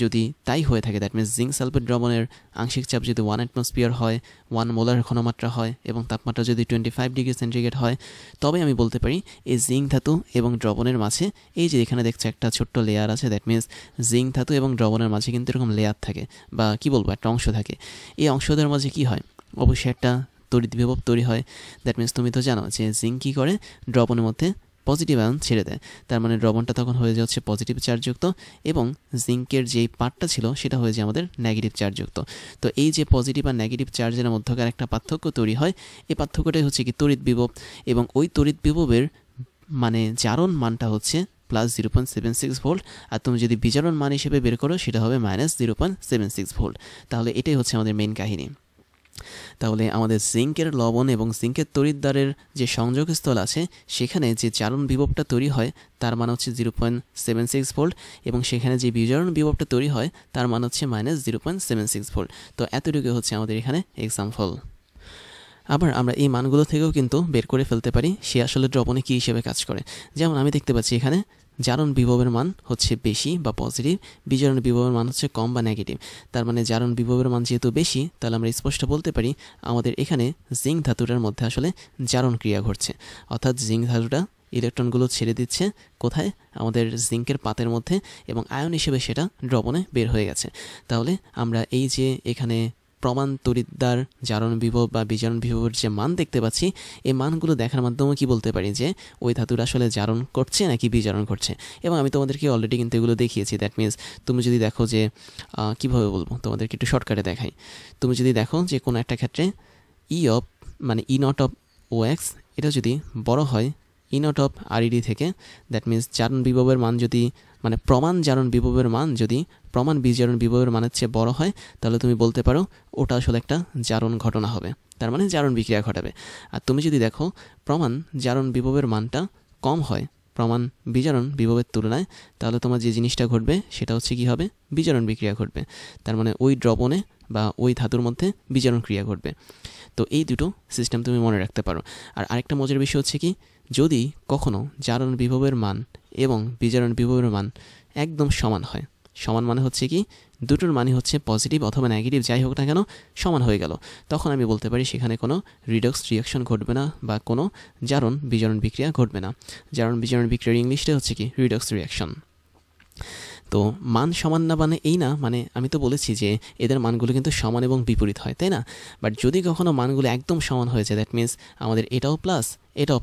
যদি তাই হয়ে থাকে, দ্যাট মিনস জিঙ্ক সালফেট দ্রবণের আংশিক চাপ যদি 1 অ্যাটমসফিয়ার হয়, 1 মোলার ঘনমাত্রা হয় এবং তাপমাত্রা যদি 25 ডিগ্রি সেন্টিগ্রেড হয়, তবে আমি বলতে পারি এই জিঙ্ক ধাতু এবং দ্রবণের মাঝে এই যে এখানে দেখছো একটা ছোট্ট লেয়ার আছে, দ্যাট মিনস জিঙ্ক ধাতু এবং দ্রবণের মাঝে কিন্তু এরকম লেয়ার থাকে বা কি বলবো একটা অংশ থাকে। এই অংশদের মাঝে কি হয়, অবশ্যই একটা তড়িৎ বিভব তৈরি হয়। দ্যাট মিনস তুমি তো জানো যে জিঙ্ক কী করে, দ্রবণের মধ্যে পজিটিভ আয়ন ছেড়ে দেয়, তার মানে দ্রবণটা তখন হয়ে যাচ্ছে পজিটিভ চার্জযুক্ত এবং জিঙ্কের যেই পার্টটা ছিল সেটা হয়ে যায় আমাদের নেগেটিভ চার্জযুক্ত। তো এই যে পজিটিভ আর নেগেটিভ চার্জের মধ্যকার একটা পার্থক্য তৈরি হয়, এই পার্থক্যটাই হচ্ছে কি তড়িৎ বিভব, এবং ওই তড়িৎ বিভবের মানে জারণ মানটা হচ্ছে +0.76 ভোল্ট, আর তুমি যদি বিজারণ মান হিসেবে বের করো সেটা হবে -0.76 ভোল্ট। তাহলে এটাই হচ্ছে আমাদের মেইন কাহিনী। তাহলে আমাদের জিঙ্কের লবণ এবং জিঙ্কের তড়িৎদ্বারের যে সংযোগস্থল আছে সেখানে যে জারণ বিভবটা তৈরি হয় তার মান হচ্ছে 0.76 ভোল্ট, এবং সেখানে যে বিজারণ বিভবটা তৈরি হয় তার মান হচ্ছে -0.76 ভোল্ট। তো এতটুকু হচ্ছে আমাদের এখানে এক্সাম্পল। আবার আমরা এই মানগুলো থেকেও কিন্তু বের করে ফেলতে পারি সে আসলে দ্রবণে কী হিসেবে কাজ করে। যেমন আমি দেখতে পাচ্ছি এখানে জারণ বিভবের মান হচ্ছে বেশি বা পজিটিভ, বিজারণ বিভবের মান হচ্ছে কম বা নেগেটিভ। তার মানে জারণ বিভবের মান যেহেতু বেশি, তাহলে আমরা স্পষ্ট বলতে পারি আমাদের এখানে জিঙ্ক ধাতুটার মধ্যে আসলে জারণ ক্রিয়া ঘটছে, অর্থাৎ জিঙ্ক ধাতুটা ইলেকট্রনগুলো ছেড়ে দিচ্ছে কোথায়, আমাদের জিঙ্কের পাতের মধ্যে, এবং আয়ন হিসেবে সেটা দ্রবণে বের হয়ে গেছে। তাহলে আমরা এই যে এখানে প্রমাণ তড়িৎদ্বার জারণ বিভব বা বিজারণ বিভবের যে মান দেখতে পাচ্ছি, এই মানগুলো দেখার মাধ্যমে কি বলতে পারি যে ওই ধাতুটা আসলে জারণ করছে নাকি বিজারণ করছে। এবং আমি তোমাদেরকে অলরেডি কিন্তু এগুলো দেখিয়েছি। দ্যাট মিনস তুমি যদি দেখো যে কীভাবে বলবো তোমাদেরকে একটু শর্টকাটে দেখাই। তুমি যদি দেখো যে কোনো একটা ক্ষেত্রে E0 অফ OX এটা যদি বড় হয় E0 অফ RED থেকে, দ্যাট মিনস জারণ বিভবের মান যদি মানে প্রমাণ জারণ বিভবের মান যদি প্রমাণ বিজারণ বিভবের মানের চেয়ে বড় হয়, তাহলে তুমি বলতে পারো ওটা আসলে একটা জারণ ঘটনা হবে, তার মানে জারণ বিক্রিয়া ঘটাবে। আর তুমি যদি দেখো প্রমাণ জারণ বিভবের মানটা কম হয় প্রমাণ বিজারণ বিভবের তুলনায়, তাহলে তোমার যে জিনিসটা ঘটবে সেটা হচ্ছে কি হবে, বিজারণ বিক্রিয়া ঘটবে। তার মানে ওই দ্রবণে বা ওই ধাতুর মধ্যে বিজারণ ক্রিয়া ঘটবে। তো এই দুটো সিস্টেম তুমি মনে রাখতে পারো। আর আরেকটা মজার বিষয় হচ্ছে কি, যদি কখনো জারণ বিভবের মান এবং বিজারণ বিভবের মান একদম সমান হয়, সমান মানে হচ্ছে কি দুটোর মানই হচ্ছে পজিটিভ অথবা নেগেটিভ যাই হোক না কেন সমান হয়ে গেল, তখন আমি বলতে পারি সেখানে কোনো রিডক্স রিয়াকশন ঘটবে না বা কোনো জারণ বিজারণ বিক্রিয়া ঘটবে না। জারণ বিজারণ বিক্রিয়ার ইংলিশটা হচ্ছে কি রিডক্স রিয়াকশন। তো মান সমান না মানে এই না, মানে আমি তো বলেছি যে এদের মানগুলো কিন্তু সমান এবং বিপরীত হয়, তাই না? বাট যদি কখনো মানগুলো একদম সমান হয়ে যায়, দ্যাট মিনস আমাদের এটাও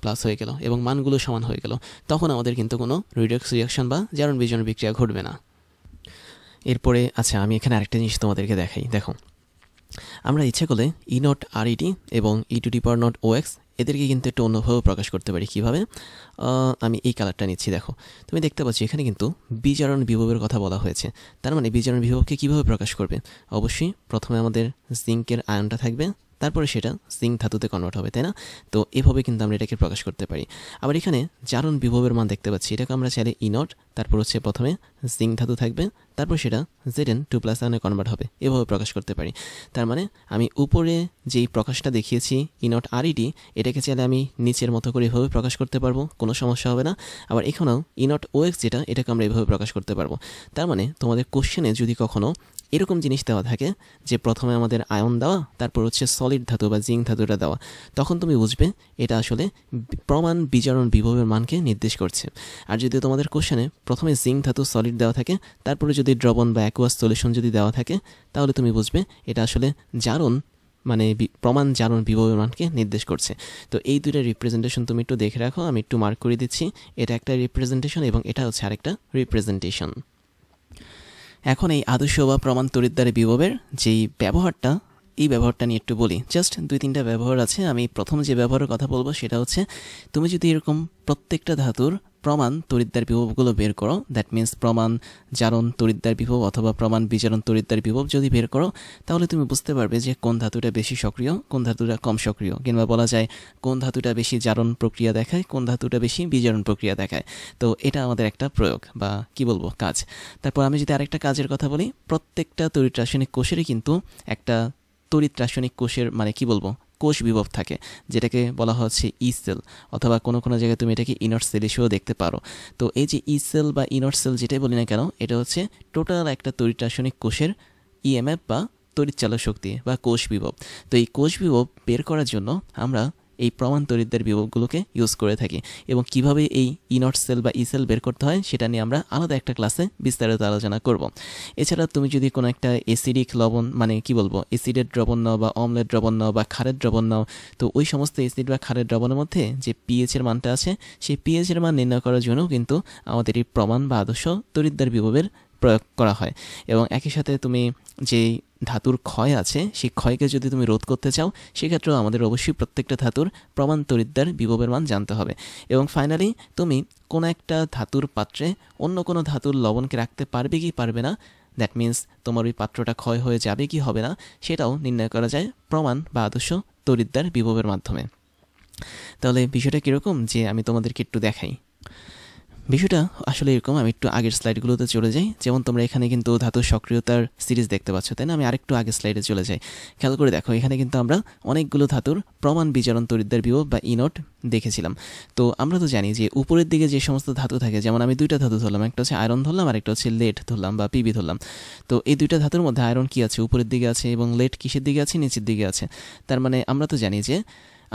প্লাস হয়ে গেল এবং মানগুলো সমান হয়ে গেল, তখন আমাদের কিন্তু কোনো রিডক্স রিয়াকশন বা জারণ বিজারণ বিক্রিয়া ঘটবে না। এরপরে আচ্ছা আমি এখানে আরেকটা জিনিস তোমাদেরকে দেখাই। দেখো আমরা ইচ্ছা করলে E0 RED এবং E⁻0 OX এদেরকে কিন্তু একটু অন্যভাবে প্রকাশ করতে পারি। কীভাবে? আমি এই কালারটা নিচ্ছি, দেখো তুমি দেখতে পাচ্ছ এখানে কিন্তু বিজারণ বিভবের কথা বলা হয়েছে। তার মানে বিজারণ বিভবকে কীভাবে প্রকাশ করবে? অবশ্যই প্রথমে আমাদের জিঙ্কের আয়নটা থাকবে, তারপরে সেটা জিঙ্ক ধাতুতে কনভার্ট হবে, তাই না? তো এভাবে কিন্তু আমরা এটাকে প্রকাশ করতে পারি। আবার এখানে জারণ বিভবের মান দেখতে পাচ্ছি, এটাকে আমরা চাইলে ইনট, তারপর হচ্ছে প্রথমে জিঙ্ক ধাতু থাকবে, তারপর সেটা Zn2+ আয়নে কনভার্ট হবে, এভাবে প্রকাশ করতে পারি। তার মানে আমি উপরে যেই প্রকাশটা দেখিয়েছি ইনট আরইডি, এটাকে চাইলে আমি নিচের মতো করে এভাবে প্রকাশ করতে পারবো, কোনো সমস্যা হবে না। আবার এখানেও ইনট ওএক্স যেটা, এটাকে আমরা এভাবে প্রকাশ করতে পারবো। তার মানে তোমাদের কোশ্চেনে যদি কখনো এরকম জিনিস দেওয়া থাকে যে প্রথমে আমাদের আয়ন দেওয়া, তারপর হচ্ছে সলিড ধাতু বা জিঙ্ক ধাতুটা দেওয়া, তখন তুমি বুঝবে এটা আসলে প্রমাণ বিজারণ বিভবের মানকে নির্দেশ করছে। আর যদি তোমাদের কোশ্চেনে প্রথমে জিঙ্ক ধাতু সলিড দেওয়া থাকে, তারপরে যদি দ্রবণ বা অ্যাকুয়াস সলিউশন যদি দেওয়া থাকে, তাহলে তুমি বুঝবে এটা আসলে জারণ মানে প্রমাণ জারণ বিভবের মানকে নির্দেশ করছে। তো এই দুইটা রিপ্রেজেন্টেশন তুমি একটু দেখে রাখো, আমি একটু মার্ক করে দিচ্ছি। এটা একটা রিপ্রেজেন্টেশন এবং এটা হচ্ছে আরেকটা রিপ্রেজেন্টেশন। এখন এই আদর্শ বা প্রমাণ তড়িৎদ্বারে বিভবের যেই ব্যবহারটা, এই ব্যবহারটা নিয়ে একটু বলি। জাস্ট 2-3টা ব্যবহার আছে। আমি প্রথম যে ব্যবহারের কথা বলবো সেটা হচ্ছে, তুমি যদি এরকম প্রত্যেকটা ধাতুর প্রমাণ তড়িৎদ্বার বিভবগুলো বের করো, দ্যাট মিন্স প্রমাণ জারণ তড়িৎদ্বার বিভব অথবা প্রমাণ বিজারণ তড়িৎদ্বার বিভব যদি বের করো, তাহলে তুমি বুঝতে পারবে যে কোন ধাতুটা বেশি সক্রিয়, কোন ধাতুটা কম সক্রিয়, কিংবা বলা যায় কোন ধাতুটা বেশি জারণ প্রক্রিয়া দেখায়, কোন ধাতুটা বেশি বিজারণ প্রক্রিয়া দেখায়। তো এটা আমাদের একটা প্রয়োগ বা কি বলবো, কাজ। তারপর আমি যদি আরেকটা কাজের কথা বলি, প্রত্যেকটা তড়িৎ রাসায়নিক কোষেরই কিন্তু একটা তড়িৎ রাসায়নিক কোষের মানে কি বলবো, কোষ বিভব থাকে, যেটাকে বলা হচ্ছে ই সেল, অথবা কোনো কোনো জায়গায় তুমি এটাকে ইনট সেল হিসেবেও দেখতে পারো। তো এই যে ই সেল বা ইনট সেল যেটাই বলি না কেন, এটা হচ্ছে টোটাল একটা তড়িৎ রাসায়নিক কোষের ইএমএফ বা তড়িৎচালক শক্তি বা কোষ বিভব। তো এই কোষ বিভব বের করার জন্য আমরা এই প্রমাণ তড়িৎদ্বার বিভবগুলোকে ইউজ করে থাকি। এবং কিভাবে এই ইনট সেল বা ই সেল বের করতে হয় সেটা নিয়ে আমরা আলাদা একটা ক্লাসে বিস্তারিত আলোচনা করব। এছাড়া তুমি যদি কোনো একটা অ্যাসিডিক লবণ মানে কি বলবো, অ্যাসিডের দ্রবণ নাও বা অম্লের দ্রবণ নাও বা ক্ষারের দ্রবণ নাও, তো ওই সমস্ত অ্যাসিড বা ক্ষারের দ্রবণের মধ্যে যে পিএইচের মানটা আছে, সেই পিএইচের মান নির্ণয় করার জন্যও কিন্তু আমাদের এই প্রমাণ বা আদর্শ তড়িৎদ্বার বিভবের প্রয়োগ করা হয়। এবং একই সাথে তুমি যেই ধাতুর ক্ষয় আছে, সেই ক্ষয়কে যদি তুমি রোধ করতে চাও, সেক্ষেত্রেও আমাদের অবশ্যই প্রত্যেকটা ধাতুর প্রমাণ তড়িৎদ্বার বিভবের মান জানতে হবে। এবং ফাইনালি তুমি কোনো একটা ধাতুর পাত্রে অন্য কোনো ধাতুর লবণকে রাখতে পারবে কি পারবে না, দ্যাট মিন্স তোমার ওই পাত্রটা ক্ষয় হয়ে যাবে কি হবে না, সেটাও নির্ণয় করা যায় প্রমাণ বা আদর্শ তড়িৎদ্বার বিভবের মাধ্যমে। তাহলে বিষয়টা কীরকম যে আমি তোমাদেরকে একটু দেখাই। বিষয়টা আসলে এরকম, আমি একটু আগের স্লাইডগুলোতে চলে যাই। যেমন তোমরা এখানে কিন্তু ধাতুর সক্রিয়তার সিরিজ দেখতে পাচ্ছ, তাই না? আমি আরেকটু আগের স্লাইডে চলে যাই। খেয়াল করে দেখো, এখানে কিন্তু আমরা অনেকগুলো ধাতুর প্রমাণ বিজারণ তড়িৎদ্বার বিভব বা ইনট দেখেছিলাম। তো আমরা তো জানি যে উপরের দিকে যে সমস্ত ধাতু থাকে, যেমন আমি দুইটা ধাতু ধরলাম, একটা হচ্ছে আয়রন ধরলাম আর একটা হচ্ছে লেড ধরলাম বা পিবি ধরলাম। তো এই দুইটা ধাতুর মধ্যে আয়রন কি আছে, উপরের দিকে আছে, এবং লেড কিসের দিকে আছে, নিচের দিকে আছে। তার মানে আমরা তো জানি যে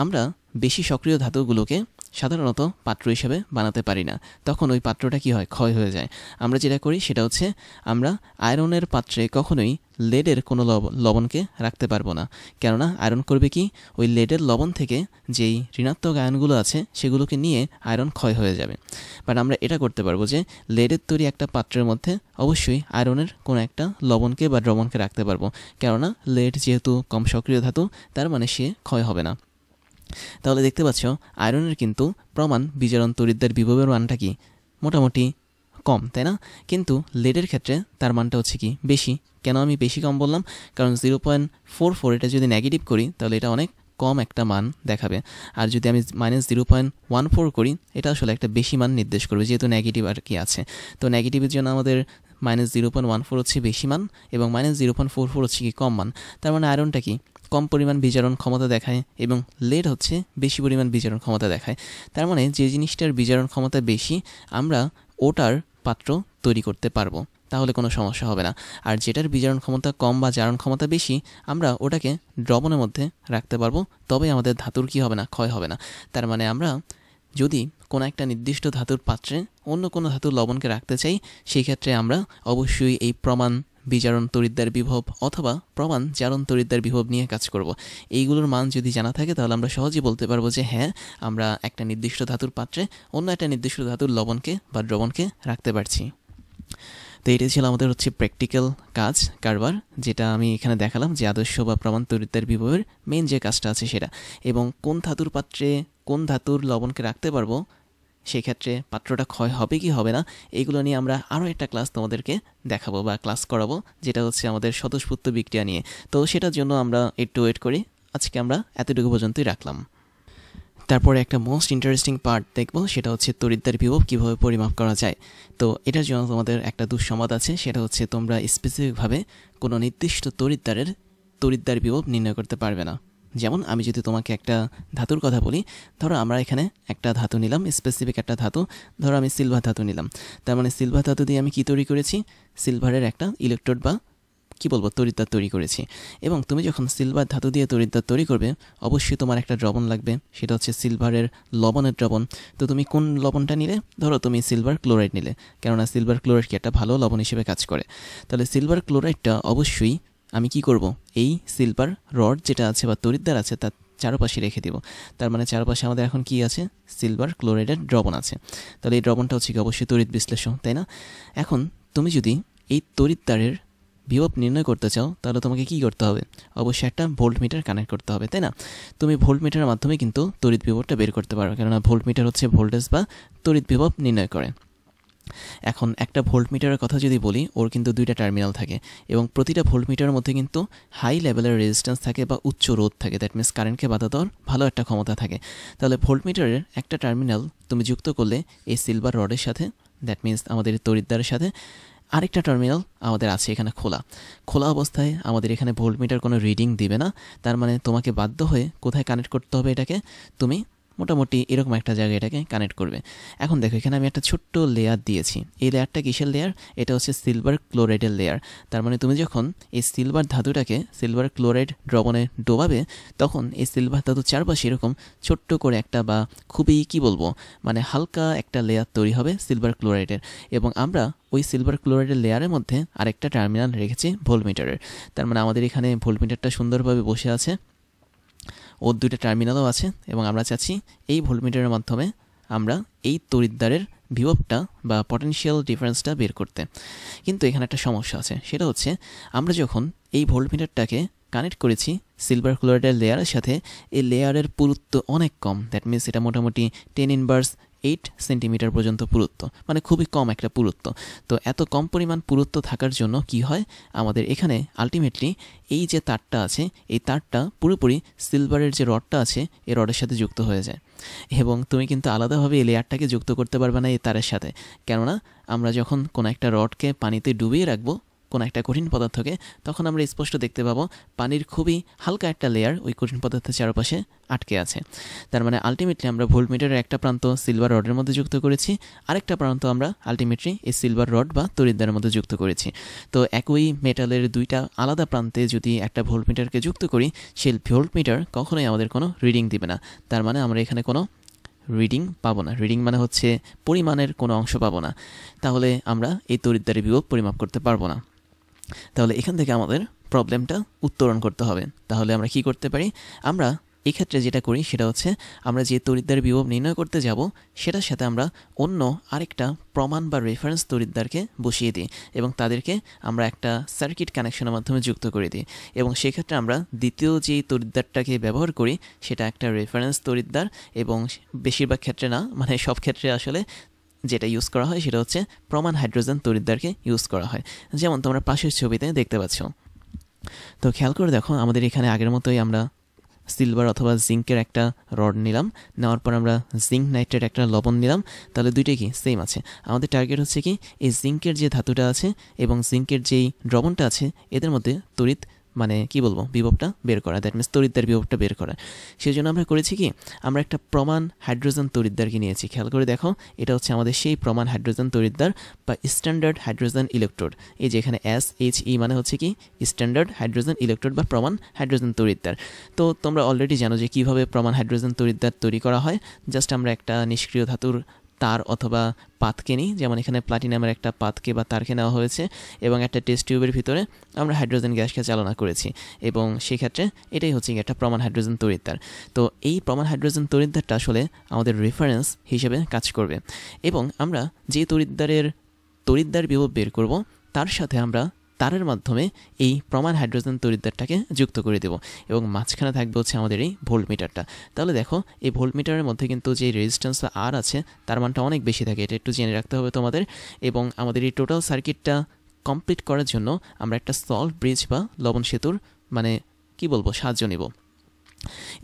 আমরা বেশি সক্রিয় ধাতুগুলোকে সাধারণত পাত্র হিসেবে বানাতে পারি না, তখন ওই পাত্রটা কি হয়, ক্ষয় হয়ে যায়। আমরা যেটা করি সেটা হচ্ছে, আমরা আয়রনের পাত্রে কখনোই লেডের কোনো লবণকে রাখতে পারবো না। কেননা আয়রন করবে কি, ওই লেডের লবণ থেকে যেই ঋণাত্মক আয়নগুলো আছে সেগুলোকে নিয়ে আয়রন ক্ষয় হয়ে যাবে। বাট আমরা এটা করতে পারবো যে লেডের তৈরি একটা পাত্রের মধ্যে অবশ্যই আয়রনের কোনো একটা লবণকে বা দ্রবণকে রাখতে পারবো, কেননা লেড যেহেতু কম সক্রিয় ধাতু, তার মানে সে ক্ষয় হবে না। তাহলে দেখতে পাচ্ছ আয়রনের কিন্তু প্রমাণ বিজারণ তড়িৎদ্বার বিভবের মানটা কি, মোটামুটি কম, তাই না? কিন্তু লেডের ক্ষেত্রে তার মানটা হচ্ছে কি, বেশি। কেন আমি বেশি কম বললাম? কারণ 0.44 এটা যদি নেগেটিভ করি তাহলে এটা অনেক কম একটা মান দেখাবে। আর যদি আমি -0.14 করি, এটা আসলে একটা বেশি মান নির্দেশ করবে, যেহেতু নেগেটিভ আর কি আছে। তো নেগেটিভের জন্য আমাদের -0.14 হচ্ছে বেশি মান এবং -0.44 হচ্ছে কি কম মান। তার মানে আয়রনটা কি, কম পরিমাণ বিজারণ ক্ষমতা দেখায় এবং লেড হচ্ছে বেশি পরিমাণ বিজারণ ক্ষমতা দেখায়। তার মানে যে জিনিসটার বিজারণ ক্ষমতা বেশি, আমরা ওটার পাত্র তৈরি করতে পারবো, তাহলে কোনো সমস্যা হবে না। আর যেটার বিজারণ ক্ষমতা কম বা জারণ ক্ষমতা বেশি, আমরা ওটাকে দ্রবণের মধ্যে রাখতে পারবো, তবে আমাদের ধাতুর কি হবে না, ক্ষয় হবে না। তার মানে আমরা যদি কোনো একটা নির্দিষ্ট ধাতুর পাত্রে অন্য কোনো ধাতুর লবণকে রাখতে চাই, সেই ক্ষেত্রে আমরা অবশ্যই এই প্রমাণ বিজারণ তড়িৎদ্বার বিভব অথবা প্রমাণ জারণ তড়িৎদ্বার বিভব নিয়ে কাজ করব। এইগুলোর মান যদি জানা থাকে তাহলে আমরা সহজেই বলতে পারবো যে হ্যাঁ, আমরা একটা নির্দিষ্ট ধাতুর পাত্রে অন্য একটা নির্দিষ্ট ধাতুর লবণকে বা দ্রবণকে রাখতে পারছি। তো এটাই ছিল আমাদের হচ্ছে প্র্যাকটিক্যাল কাজ কারবার, যেটা আমি এখানে দেখালাম যে আদর্শ বা প্রমাণ তড়িৎদ্বার বিভবের মেইন যে কাজটা আছে সেটা, এবং কোন ধাতুর পাত্রে কোন ধাতুর লবণকে রাখতে পারবো, সেই ক্ষেত্রে পাত্রটা ক্ষয় হবে কি হবে না, এইগুলো নিয়ে আমরা আরও একটা ক্লাস তোমাদেরকে দেখাবো বা ক্লাস করাবো, যেটা হচ্ছে আমাদের স্বতঃস্ফূর্ত বিক্রিয়া নিয়ে। তো সেটার জন্য আমরা একটু ওয়েট করি। আজকে আমরা এতটুকু পর্যন্তই রাখলাম। তারপরে একটা মোস্ট ইন্টারেস্টিং পার্ট দেখব, সেটা হচ্ছে তড়িৎদ্বার বিভব কীভাবে পরিমাপ করা যায়। তো এটার জন্য তোমাদের একটা দুঃসংবাদ আছে, সেটা হচ্ছে তোমরা স্পেসিফিকভাবে কোনো নির্দিষ্ট তড়িৎদ্বার বিভব নির্ণয় করতে পারবে না। যেমন আমি যদি তোমাকে একটা ধাতুর কথা বলি, ধরো আমরা এখানে একটা ধাতু নিলাম, স্পেসিফিক একটা ধাতু, ধরো আমি সিলভার ধাতু নিলাম। তার মানে সিলভার ধাতু দিয়ে আমি কী তৈরি করেছি, সিলভারের একটা ইলেকট্রোড বা কী বলবো তড়িৎদ্বার তৈরি করেছি। এবং তুমি যখন সিলভার ধাতু দিয়ে তড়িৎদ্বার তৈরি করবে, অবশ্যই তোমার একটা দ্রবণ লাগবে, সেটা হচ্ছে সিলভারের লবণের দ্রবণ। তো তুমি কোন লবণটা নিলে, ধরো তুমি সিলভার ক্লোরাইড নিলে, কেননা সিলভার ক্লোরাইড কি একটা ভালো লবণ হিসেবে কাজ করে। তাহলে সিলভার ক্লোরাইডটা অবশ্যই আমি কি করব, এই সিলভার রড যেটা আছে বা তড়িৎদ্বার আছে তার চারপাশে রেখে দেব। তার মানে চারপাশে আমাদের এখন কি আছে, সিলভার ক্লোরাইডের দ্রবণ আছে। তাহলে এই দ্রবণটা হচ্ছে কি অবশ্যই তড়িৎ বিশ্লেষণ, তাই না? এখন তুমি যদি এই তড়িৎদ্বারের বিভব নির্ণয় করতে চাও, তাহলে তোমাকে কি করতে হবে, অবশ্যই একটা ভোল্টমিটার কানেক্ট করতে হবে, তাই না? তুমি ভোল্টমিটারের মাধ্যমে কিন্তু তড়িৎ বিভবটা বের করতে পারো, কেননা ভোল্টমিটার হচ্ছে ভোল্টেজ বা তড়িৎ বিভব নির্ণয় করে। এখন একটা ভোল্টমিটারের কথা যদি বলি, ওর কিন্তু দুইটা টার্মিনাল থাকে, এবং প্রতিটা ভোল্টমিটারের মধ্যে কিন্তু হাই লেভেলের রেজিস্ট্যান্স থাকে বা উচ্চ রোধ থাকে। দ্যাট মিনস কারেন্টকে বাধা দেওয়ার ভালো একটা ক্ষমতা থাকে। তাহলে ভোল্টমিটারের একটা টার্মিনাল তুমি যুক্ত করলে এই সিলভার রডের সাথে, দ্যাট মিনস আমাদের তড়িৎদ্বারের সাথে, আরেকটা টার্মিনাল আমাদের আছে এখানে খোলা অবস্থায় আমাদের এখানে ভোল্টমিটার কোনো রিডিং দিবে না। তার মানে তোমাকে বাধ্য হয়ে কোথায় কানেক্ট করতে হবে এটাকে, তুমি মোটামুটি এরকম একটা জায়গায় এটাকে কানেক্ট করবে। এখন দেখো এখানে আমি একটা ছোট্ট লেয়ার দিয়েছি। এই লেয়ারটা কিসের লেয়ার, এটা হচ্ছে সিলভার ক্লোরাইডের লেয়ার। তার মানে তুমি যখন এই সিলভার ধাতুটাকে সিলভার ক্লোরাইড দ্রবণে ডোবাবে, তখন এই সিলভার ধাতুর চারপাশে এরকম ছোট্ট করে একটা বা খুবই কি বলবো মানে হালকা একটা লেয়ার তৈরি হবে সিলভার ক্লোরাইডের। এবং আমরা ওই সিলভার ক্লোরাইডের লেয়ারের মধ্যে আরেকটা টার্মিনাল রেখেছি ভোল্টমিটারের। তার মানে আমাদের এখানে ভোল্টমিটারটা সুন্দরভাবে বসে আছে, ওর দুইটা টার্মিনালও আছে, এবং আমরা চাচ্ছি এই ভোল্টমিটারের মাধ্যমে আমরা এই তড়িৎদ্বারের বিভবটা বা পটেনশিয়াল ডিফারেন্সটা বের করতে। কিন্তু এখানে একটা সমস্যা আছে, সেটা হচ্ছে আমরা যখন এই ভোল্টমিটারটাকে কানেক্ট করেছি সিলভার ক্লোরাইডের লেয়ারের সাথে, এই লেয়ারের পুরুত্ব অনেক কম। দ্যাট মিনস এটা মোটামুটি 10⁻8 সেন্টিমিটার পর্যন্ত পুরুত্ব, মানে খুবই কম একটা পুরুত্ব। তো এত কম পরিমাণ পুরুত্ব থাকার জন্য কি হয়, আমাদের এখানে আলটিমেটলি এই যে তারটা আছে, এই তারটা পুরোপুরি সিলভারের যে রডটা আছে এই রডের সাথে যুক্ত হয়ে যায়। এবং তুমি কিন্তু আলাদাভাবে এই লেয়ারটাকে যুক্ত করতে পারবে না এই তারের সাথে, কেননা আমরা যখন কোনো একটা রডকে পানিতে ডুবিয়ে রাখবো, কোনো একটা কঠিন পদার্থকে, তখন আমরা স্পষ্ট দেখতে পাবো পানির খুবই হালকা একটা লেয়ার ওই কঠিন পদার্থের চারপাশে আটকে আছে। তার মানে আলটিমেটলি আমরা ভোল্টমিটারের একটা প্রান্ত সিলভার রডের মধ্যে যুক্ত করেছি, আরেকটা প্রান্ত আমরা আলটিমেটলি এই সিলভার রড বা তড়িৎদ্বারের মধ্যে যুক্ত করেছি। তো একই মেটালের দুইটা আলাদা প্রান্তে যদি একটা ভোল্টমিটারকে যুক্ত করি, সেই ভোল্টমিটার কখনোই আমাদের কোনো রিডিং দিবে না। তার মানে আমরা এখানে কোনো রিডিং পাবো না। রিডিং মানে হচ্ছে পরিমাণের কোনো অংশ পাবো না। তাহলে আমরা এই তড়িৎদ্বারের বিভব পরিমাপ করতে পারবো না। তাহলে এখান থেকে আমাদের প্রবলেমটা উত্তরণ করতে হবে। তাহলে আমরা কি করতে পারি, আমরা এক্ষেত্রে যেটা করি সেটা হচ্ছে আমরা যে তড়িৎদ্বারের বিভব নির্ণয় করতে যাব, সেটার সাথে আমরা অন্য আরেকটা প্রমাণ বা রেফারেন্স তড়িৎদ্বারকে বসিয়ে দিই, এবং তাদেরকে আমরা একটা সার্কিট কানেকশনের মাধ্যমে যুক্ত করে দিই। এবং সেক্ষেত্রে আমরা দ্বিতীয় যেই তড়িৎদ্বারটাকে ব্যবহার করি সেটা একটা রেফারেন্স তড়িৎদ্বার, এবং বেশিরভাগ ক্ষেত্রে না, মানে সব ক্ষেত্রে আসলে যেটা ইউজ করা হয় সেটা হচ্ছে প্রমাণ হাইড্রোজেন তড়িৎদ্বারকে ইউজ করা হয়, যেমন তোমরা পাশের ছবিতে দেখতে পাচ্ছ। তো খেয়াল করে দেখো, আমাদের এখানে আগের মতোই আমরা সিলভার অথবা জিঙ্কের একটা রড নিলাম, নেওয়ার পর আমরা জিঙ্ক নাইট্রেট একটা লবণ নিলাম। তাহলে দুইটাই কি সেম আছে। আমাদের টার্গেট হচ্ছে কি এই জিঙ্কের যে ধাতুটা আছে এবং জিঙ্কের যেই দ্রবণটা আছে, এদের মধ্যে তড়িৎ মানে কি বলবো বিভবটা বের করা, দ্যাট মিনস তড়িৎদ্বার বিভবটা বের করা। সেই জন্য আমরা করেছি কি, আমরা একটা প্রমাণ হাইড্রোজেন তড়িৎদ্বারকে নিয়েছি। খেয়াল করে দেখো, এটা হচ্ছে আমাদের সেই প্রমাণ হাইড্রোজেন তড়িৎদ্বার বা স্ট্যান্ডার্ড হাইড্রোজেন ইলেকট্রোড। এই যে এখানে SHE মানে হচ্ছে কি স্ট্যান্ডার্ড হাইড্রোজেন ইলেকট্রোড বা প্রমাণ হাইড্রোজেন তড়িৎদ্বার। তো তোমরা অলরেডি জানো যে কীভাবে প্রমাণ হাইড্রোজেন তড়িৎদ্বার তৈরি করা হয়। জাস্ট আমরা একটা নিষ্ক্রিয় ধাতুর তার অথবা পাতকে নিই, যেমন এখানে প্লাটিনামের একটা পাতকে বা তারকে নেওয়া হয়েছে, এবং একটা টেস্ট টিউবের ভিতরে আমরা হাইড্রোজেন গ্যাসকে চালনা করেছি, এবং সেক্ষেত্রে এটাই হচ্ছে একটা প্রমাণ হাইড্রোজেন তড়িৎদ্বার। তো এই প্রমাণ হাইড্রোজেন তড়িৎদ্বারটা আসলে আমাদের রেফারেন্স হিসেবে কাজ করবে। এবং আমরা যে তড়িৎদ্বারের তড়িৎদ্বার বিভব বের করব তার সাথে আমরা তারের মাধ্যমে এই প্রমাণ হাইড্রোজেন তড়িৎদ্বারটাকে যুক্ত করে দেব এবং মাঝখানে থাকবে হচ্ছে আমাদের এই ভোল্টমিটারটা। তাহলে দেখো এই ভোল্টমিটারের মধ্যে কিন্তু যে রেজিস্ট্যান্স বা আর আছে তার মানটা অনেক বেশি থাকে, এটা একটু জেনে রাখতে হবে তোমাদের। এবং আমাদের এই টোটাল সার্কিটটা কমপ্লিট করার জন্য আমরা একটা সল্ট ব্রিজ বা লবণ সেতুর কি বলবো সাহায্য নেব।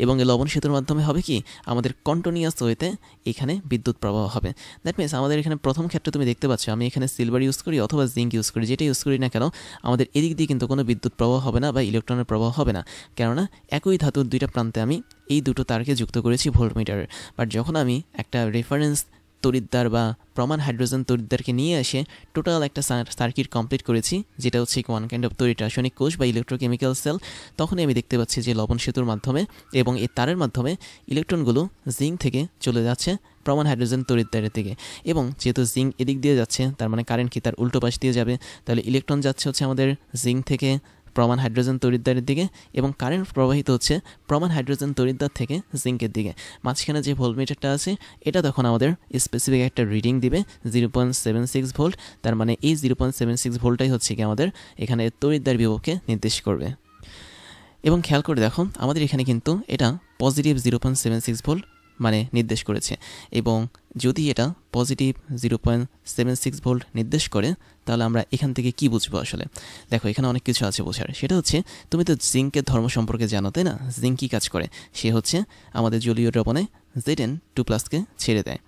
এবং এই লবণ সেতুর মাধ্যমে হবে কি আমাদের কন্টিনিউয়াস ওয়েতে এখানে বিদ্যুৎ প্রবাহ হবে। দ্যাট মিনস আমাদের এখানে প্রথম ক্ষেত্রে তুমি দেখতে পাচ্ছ আমি এখানে সিলভার ইউজ করি অথবা জিঙ্ক ইউজ করি, যেটা ইউজ করি না কেন আমাদের এদিক দিয়ে কিন্তু কোনো বিদ্যুৎ প্রবাহ হবে না বা ইলেকট্রনের প্রবাহ হবে না, কেননা একই ধাতুর দুইটা প্রান্তে আমি এই দুটো তারকে যুক্ত করেছি ভোল্টমিটারের। বাট যখন আমি একটা রেফারেন্স তড়িৎদ্বার বা প্রমাণ হাইড্রোজেন তড়িৎদ্বারকে নিয়ে এসে টোটাল একটা সার্কিট কমপ্লিট করেছি, যেটা হচ্ছে ওয়ান কাইন্ড অফ তড়িৎ রাসায়নিক কোষ বা ইলেকট্রোকেমিক্যাল সেল, তখনই আমি দেখতে পাচ্ছি যে লবণ সেতুর মাধ্যমে এবং এই তারের মাধ্যমে ইলেকট্রনগুলো জিঙ্ক থেকে চলে যাচ্ছে প্রমাণ হাইড্রোজেন তড়িৎদ্বারের দিকে। এবং যেহেতু জিঙ্ক এদিক দিয়ে যাচ্ছে তার মানে কারেন্ট কি তার উল্টো পাশ দিয়ে যাবে, তাহলে ইলেকট্রন যাচ্ছে হচ্ছে আমাদের জিঙ্ক থেকে প্রমাণ হাইড্রোজেন তড়িৎদ্বারের দিকে এবং কারেন্ট প্রবাহিত হচ্ছে প্রমাণ হাইড্রোজেন তড়িৎদ্বার থেকে জিঙ্কের দিকে। মাঝখানে যে ভোল্টমিটারটা আছে এটা তখন আমাদের স্পেসিফিক একটা রিডিং দিবে 0.76 ভোল্ট। তার মানে এই 0.76 ভোল্টটাই হচ্ছে কি আমাদের এখানে তড়িৎদ্বার বিভবকে নির্দেশ করবে। এবং খেয়াল করে দেখো আমাদের এখানে কিন্তু এটা পজিটিভ 0.76 ভোল্ট নির্দেশ করেছে। এবং যদি এটা পজিটিভ 0.76 ভোল্ট নির্দেশ করে তাহলে আমরা এখান থেকে কি বুঝবো আসলে। দেখো এখানে অনেক কিছু আছে বোঝার। সেটা হচ্ছে তুমি তো জিঙ্কের ধর্ম সম্পর্কে জানো তাই না, জিঙ্ক কী কাজ করে, সে হচ্ছে আমাদের জলীয় দ্রবণে Zn2+ ছেড়ে দেয়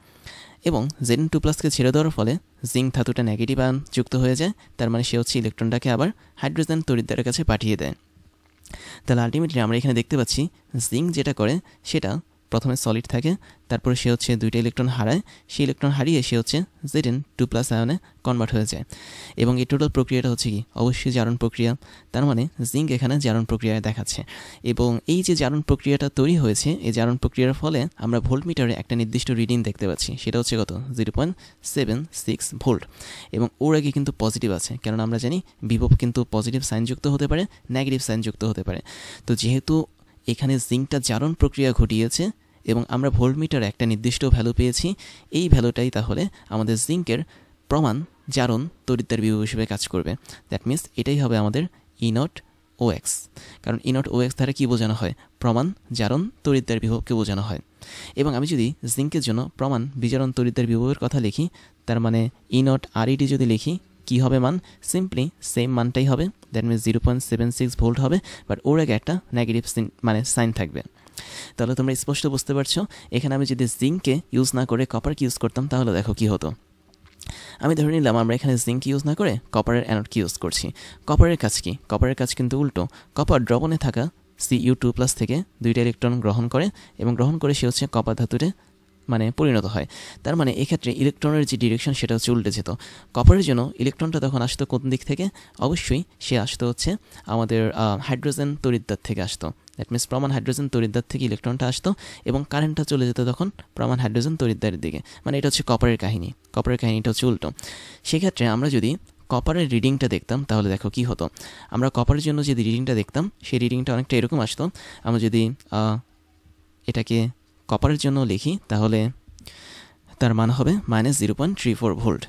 এবং Zn2+ ছেড়ে দেওয়ার ফলে জিঙ্ক ধাতুটা নেগেটিভ আয়ন যুক্ত হয়ে যায়, তার মানে সে হচ্ছে ইলেকট্রনটাকে আবার হাইড্রোজেন তড়িৎদ্বারের কাছে পাঠিয়ে দেয়। তাহলে আলটিমেটলি আমরা এখানে দেখতে পাচ্ছি জিঙ্ক যেটা করে সেটা প্রথমে সলিড থাকে, তারপরে সে হচ্ছে দুইটা ইলেকট্রন হারায়, সেই ইলেকট্রন হারিয়ে সে হচ্ছে Zn2+ আয়নে কনভার্ট হয়ে যায়। এবং এই টোটাল প্রক্রিয়াটা হচ্ছে কি অবশ্যই জারণ প্রক্রিয়া, তার মানে জিঙ্ক এখানে জারণ প্রক্রিয়ায় দেখাচ্ছে। এবং এই যে জারণ প্রক্রিয়াটা তৈরি হয়েছে এই জারণ প্রক্রিয়ার ফলে আমরা ভোল্টমিটারে একটা নির্দিষ্ট রিডিং দেখতে পাচ্ছি, সেটা হচ্ছে কত 0.76 ভোল্ট। এবং ওর আগে কিন্তু পজিটিভ আছে, কেননা আমরা জানি বিভব কিন্তু পজিটিভ সাইন যুক্ত হতে পারে, নেগেটিভ সাইন যুক্ত হতে পারে। তো যেহেতু এখানে জিঙ্কটা জারণ প্রক্রিয়া ঘটিয়েছে এবং আমরা ভোল্টমিটারে একটা নির্দিষ্ট ভ্যালু পেয়েছি, এই ভ্যালুটাই তাহলে আমাদের জিঙ্কের প্রমাণ জারণ তড়িৎদ্বার বিভব হিসেবে কাজ করবে। দ্যাট মিনস এটাই হবে আমাদের E0OX, কারণ E0OX দ্বারা কী বোঝানো হয়, প্রমাণ জারণ তড়িৎদ্বার বিভবকে বোঝানো হয়। এবং আমি যদি জিঙ্কের জন্য প্রমাণ বিজারণ তড়িৎদ্বার বিভবের কথা লিখি, তার মানে E0RET যদি লিখি কি হবে মান, সিম্পলি সেম মানটাই হবে, দ্যাট মিনস 0.76 ভোল্ট হবে, বাট ওর আগে একটা নেগেটিভ সাইন থাকবে। তাহলে তোমরা স্পষ্ট বুঝতে পারছো এখানে আমি যদি জিঙ্ককে ইউজ না করে কপারকে ইউজ করতাম তাহলে দেখো কি হতো। আমি ধরে নিলাম আমরা এখানে জিঙ্ক ইউজ না করে কপারের অ্যানোডকে ইউজ করছি। কপারের কাজ কি, কপারের কাজ কিন্তু উল্টো। কপার দ্রবণে থাকা Cu2+ থেকে দুইটা ইলেকট্রন গ্রহণ করে এবং গ্রহণ করে সে হচ্ছে কপার ধাতুতে পরিণত হয়। তার মানে এক্ষেত্রে ইলেকট্রনের যে ডিরেকশন সেটা হচ্ছে উল্টে যেত। কপারের জন্য ইলেকট্রনটা তখন আসতো কোন দিক থেকে, অবশ্যই সে আসতো হচ্ছে আমাদের হাইড্রোজেন তড়িৎদ্বার থেকে আসতো। দ্যাট মিনস প্রমাণ হাইড্রোজেন তড়িৎদ্বার থেকে ইলেকট্রনটা আসতো এবং কারেন্টটা চলে যেত তখন প্রমাণ হাইড্রোজেন তড়িৎদ্বারের দিকে। এটা হচ্ছে কপারের কাহিনী, কপারের কাহিনীটা হচ্ছে উল্টো। সেক্ষেত্রে আমরা যদি কপারের রিডিংটা দেখতাম তাহলে দেখো কি হতো। আমরা কপারের জন্য যদি রিডিংটা দেখতাম সেই রিডিংটা অনেকটা এরকম আসতো। আমরা যদি এটাকে কপারের জন্য লিখি তাহলে তার মান হবে -0.34 ভোল্ট,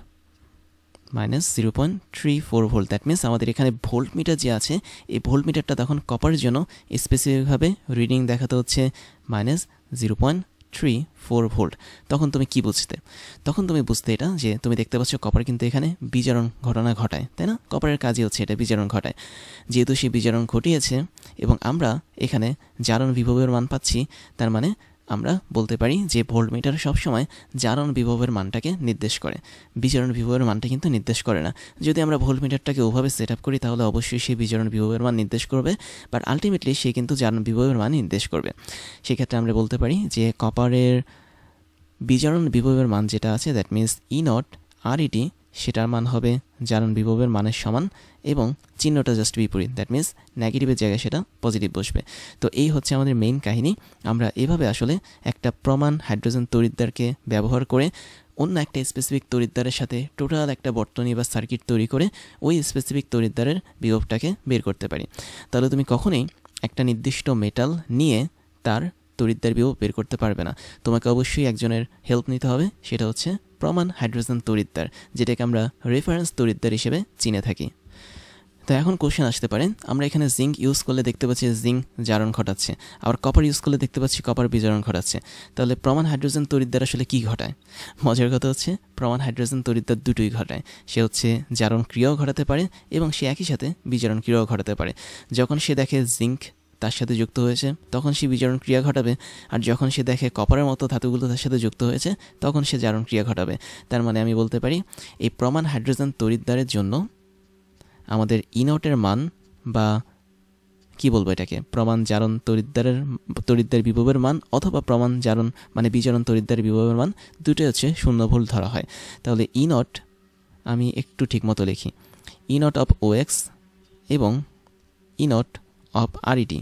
-0.34 ভোল্ট। দ্যাট মিনস আমাদের এখানে ভোল্টমিটার যে আছে এই ভোল্টমিটারটা তখন কপারের জন্য স্পেসিফিকভাবে রিডিং দেখাতে হচ্ছে -0.34 ভোল্ট। তখন তুমি কি বুঝতে, তখন তুমি বুঝতে এটা যে তুমি দেখতে পাচ্ছ কপার কিন্তু এখানে বিজারণ ঘটনা ঘটায়, তাই না? কপারের কাজই হচ্ছে এটা বিজারণ ঘটায়। যেহেতু সে বিজারণ ঘটিয়েছে এবং আমরা এখানে জারণ বিভবের মান পাচ্ছি, তার মানে আমরা বলতে পারি যে ভোল্টমিটার সবসময় জারণ বিভবের মানটাকে নির্দেশ করে, বিজারণ বিভবের মানটা কিন্তু নির্দেশ করে না। যদি আমরা ভোল্টমিটারটাকে ওভাবে সেট আপ করি তাহলে অবশ্যই সে বিজারণ বিভবের মান নির্দেশ করবে, বাট আলটিমেটলি সে কিন্তু জারণ বিভবের মান নির্দেশ করবে। সেক্ষেত্রে আমরা বলতে পারি যে কপারের বিজারণ বিভবের মান যেটা আছে দ্যাট মিনস E0RET সেটার মান হবে জারণ বিভবের মানের সমান এবং চিহ্নটা জাস্ট বিপরীত, দ্যাট মিনস নেগেটিভের জায়গায় সেটা পজিটিভ বসবে। তো এই হচ্ছে আমাদের মেইন কাহিনী। আমরা এভাবে আসলে একটা প্রমাণ হাইড্রোজেন তড়িৎদ্বারকে ব্যবহার করে অন্য একটা স্পেসিফিক তড়িৎদ্বারের সাথে টোটাল একটা বর্তনী বা সার্কিট তৈরি করে ওই স্পেসিফিক তড়িৎদ্বারের বিভবটাকে বের করতে পারি। তাহলে তুমি কখনোই একটা নির্দিষ্ট মেটাল নিয়ে তার তড়িৎদ্বার বিভব বের করতে পারবে না, তোমাকে অবশ্যই একজনের হেল্প নিতে হবে, সেটা হচ্ছে প্রমাণ হাইড্রোজেন তড়িৎদ্বার, যেটাকে আমরা রেফারেন্স তড়িৎদ্বার হিসেবে চিনে থাকি। তো এখন কোশ্চেন আসতে পারে, আমরা এখানে জিঙ্ক ইউজ করলে দেখতে পাচ্ছি জিঙ্ক জারণ ঘটাচ্ছে, আবার কপার ইউজ করলে দেখতে পাচ্ছি কপার বিজারণ ঘটাচ্ছে। তাহলে প্রমাণ হাইড্রোজেন তড়িৎদ্বার আসলে কী ঘটায়? মজার কথা হচ্ছে প্রমাণ হাইড্রোজেন তড়িৎদ্বার দুটোই ঘটায়। সে হচ্ছে জারণ ক্রিয়াও ঘটাতে পারে এবং সে একই সাথে বিজারণ ক্রিয়াও ঘটাতে পারে। যখন সে দেখে জিঙ্ক তার সাথে যুক্ত হয়েছে তখন সে বিজারণ ক্রিয়া ঘটাবে, আর যখন সে দেখে কপারের মতো ধাতুগুলো তার সাথে যুক্ত হয়েছে তখন সে জারণ ক্রিয়া ঘটাবে। তার মানে আমি বলতে পারি এই প্রমাণ হাইড্রোজেন তড়িৎদ্বারের জন্য আমাদের ইনটের মান বা কি বলবো এটাকে, প্রমাণ জারণ তড়িৎদ্বার বিভবের মান অথবা প্রমাণ জারণ মানে বিজারণ তড়িৎদ্বার বিভবের মান দুটোই হচ্ছে 0 ভোল্ট ধরা হয়। তাহলে ইনট আমি একটু ঠিকমতো লিখি, ইনট অফ OX এবং ইনট অফ RET,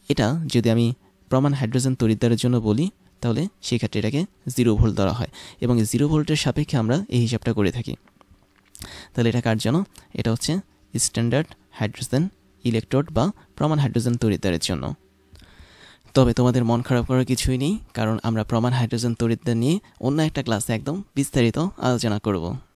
এটা যদি আমি প্রমাণ হাইড্রোজেন তড়িৎদ্বারের জন্য বলি তাহলে সেক্ষেত্রে এটাকে 0 ভোল্ট ধরা হয় এবং 0 ভোল্টের সাপেক্ষে আমরা এই হিসাবটা করে থাকি। তাহলে এটা কার জন্য? এটা হচ্ছে স্ট্যান্ডার্ড হাইড্রোজেন ইলেকট্রোড বা প্রমাণ হাইড্রোজেন তড়িৎদ্বারের জন্য। তবে তোমাদের মন খারাপ করার কিছুই নেই, কারণ আমরা প্রমাণ হাইড্রোজেন তড়িৎদ্বার নিয়ে অন্য একটা ক্লাসে একদম বিস্তারিত আলোচনা করব।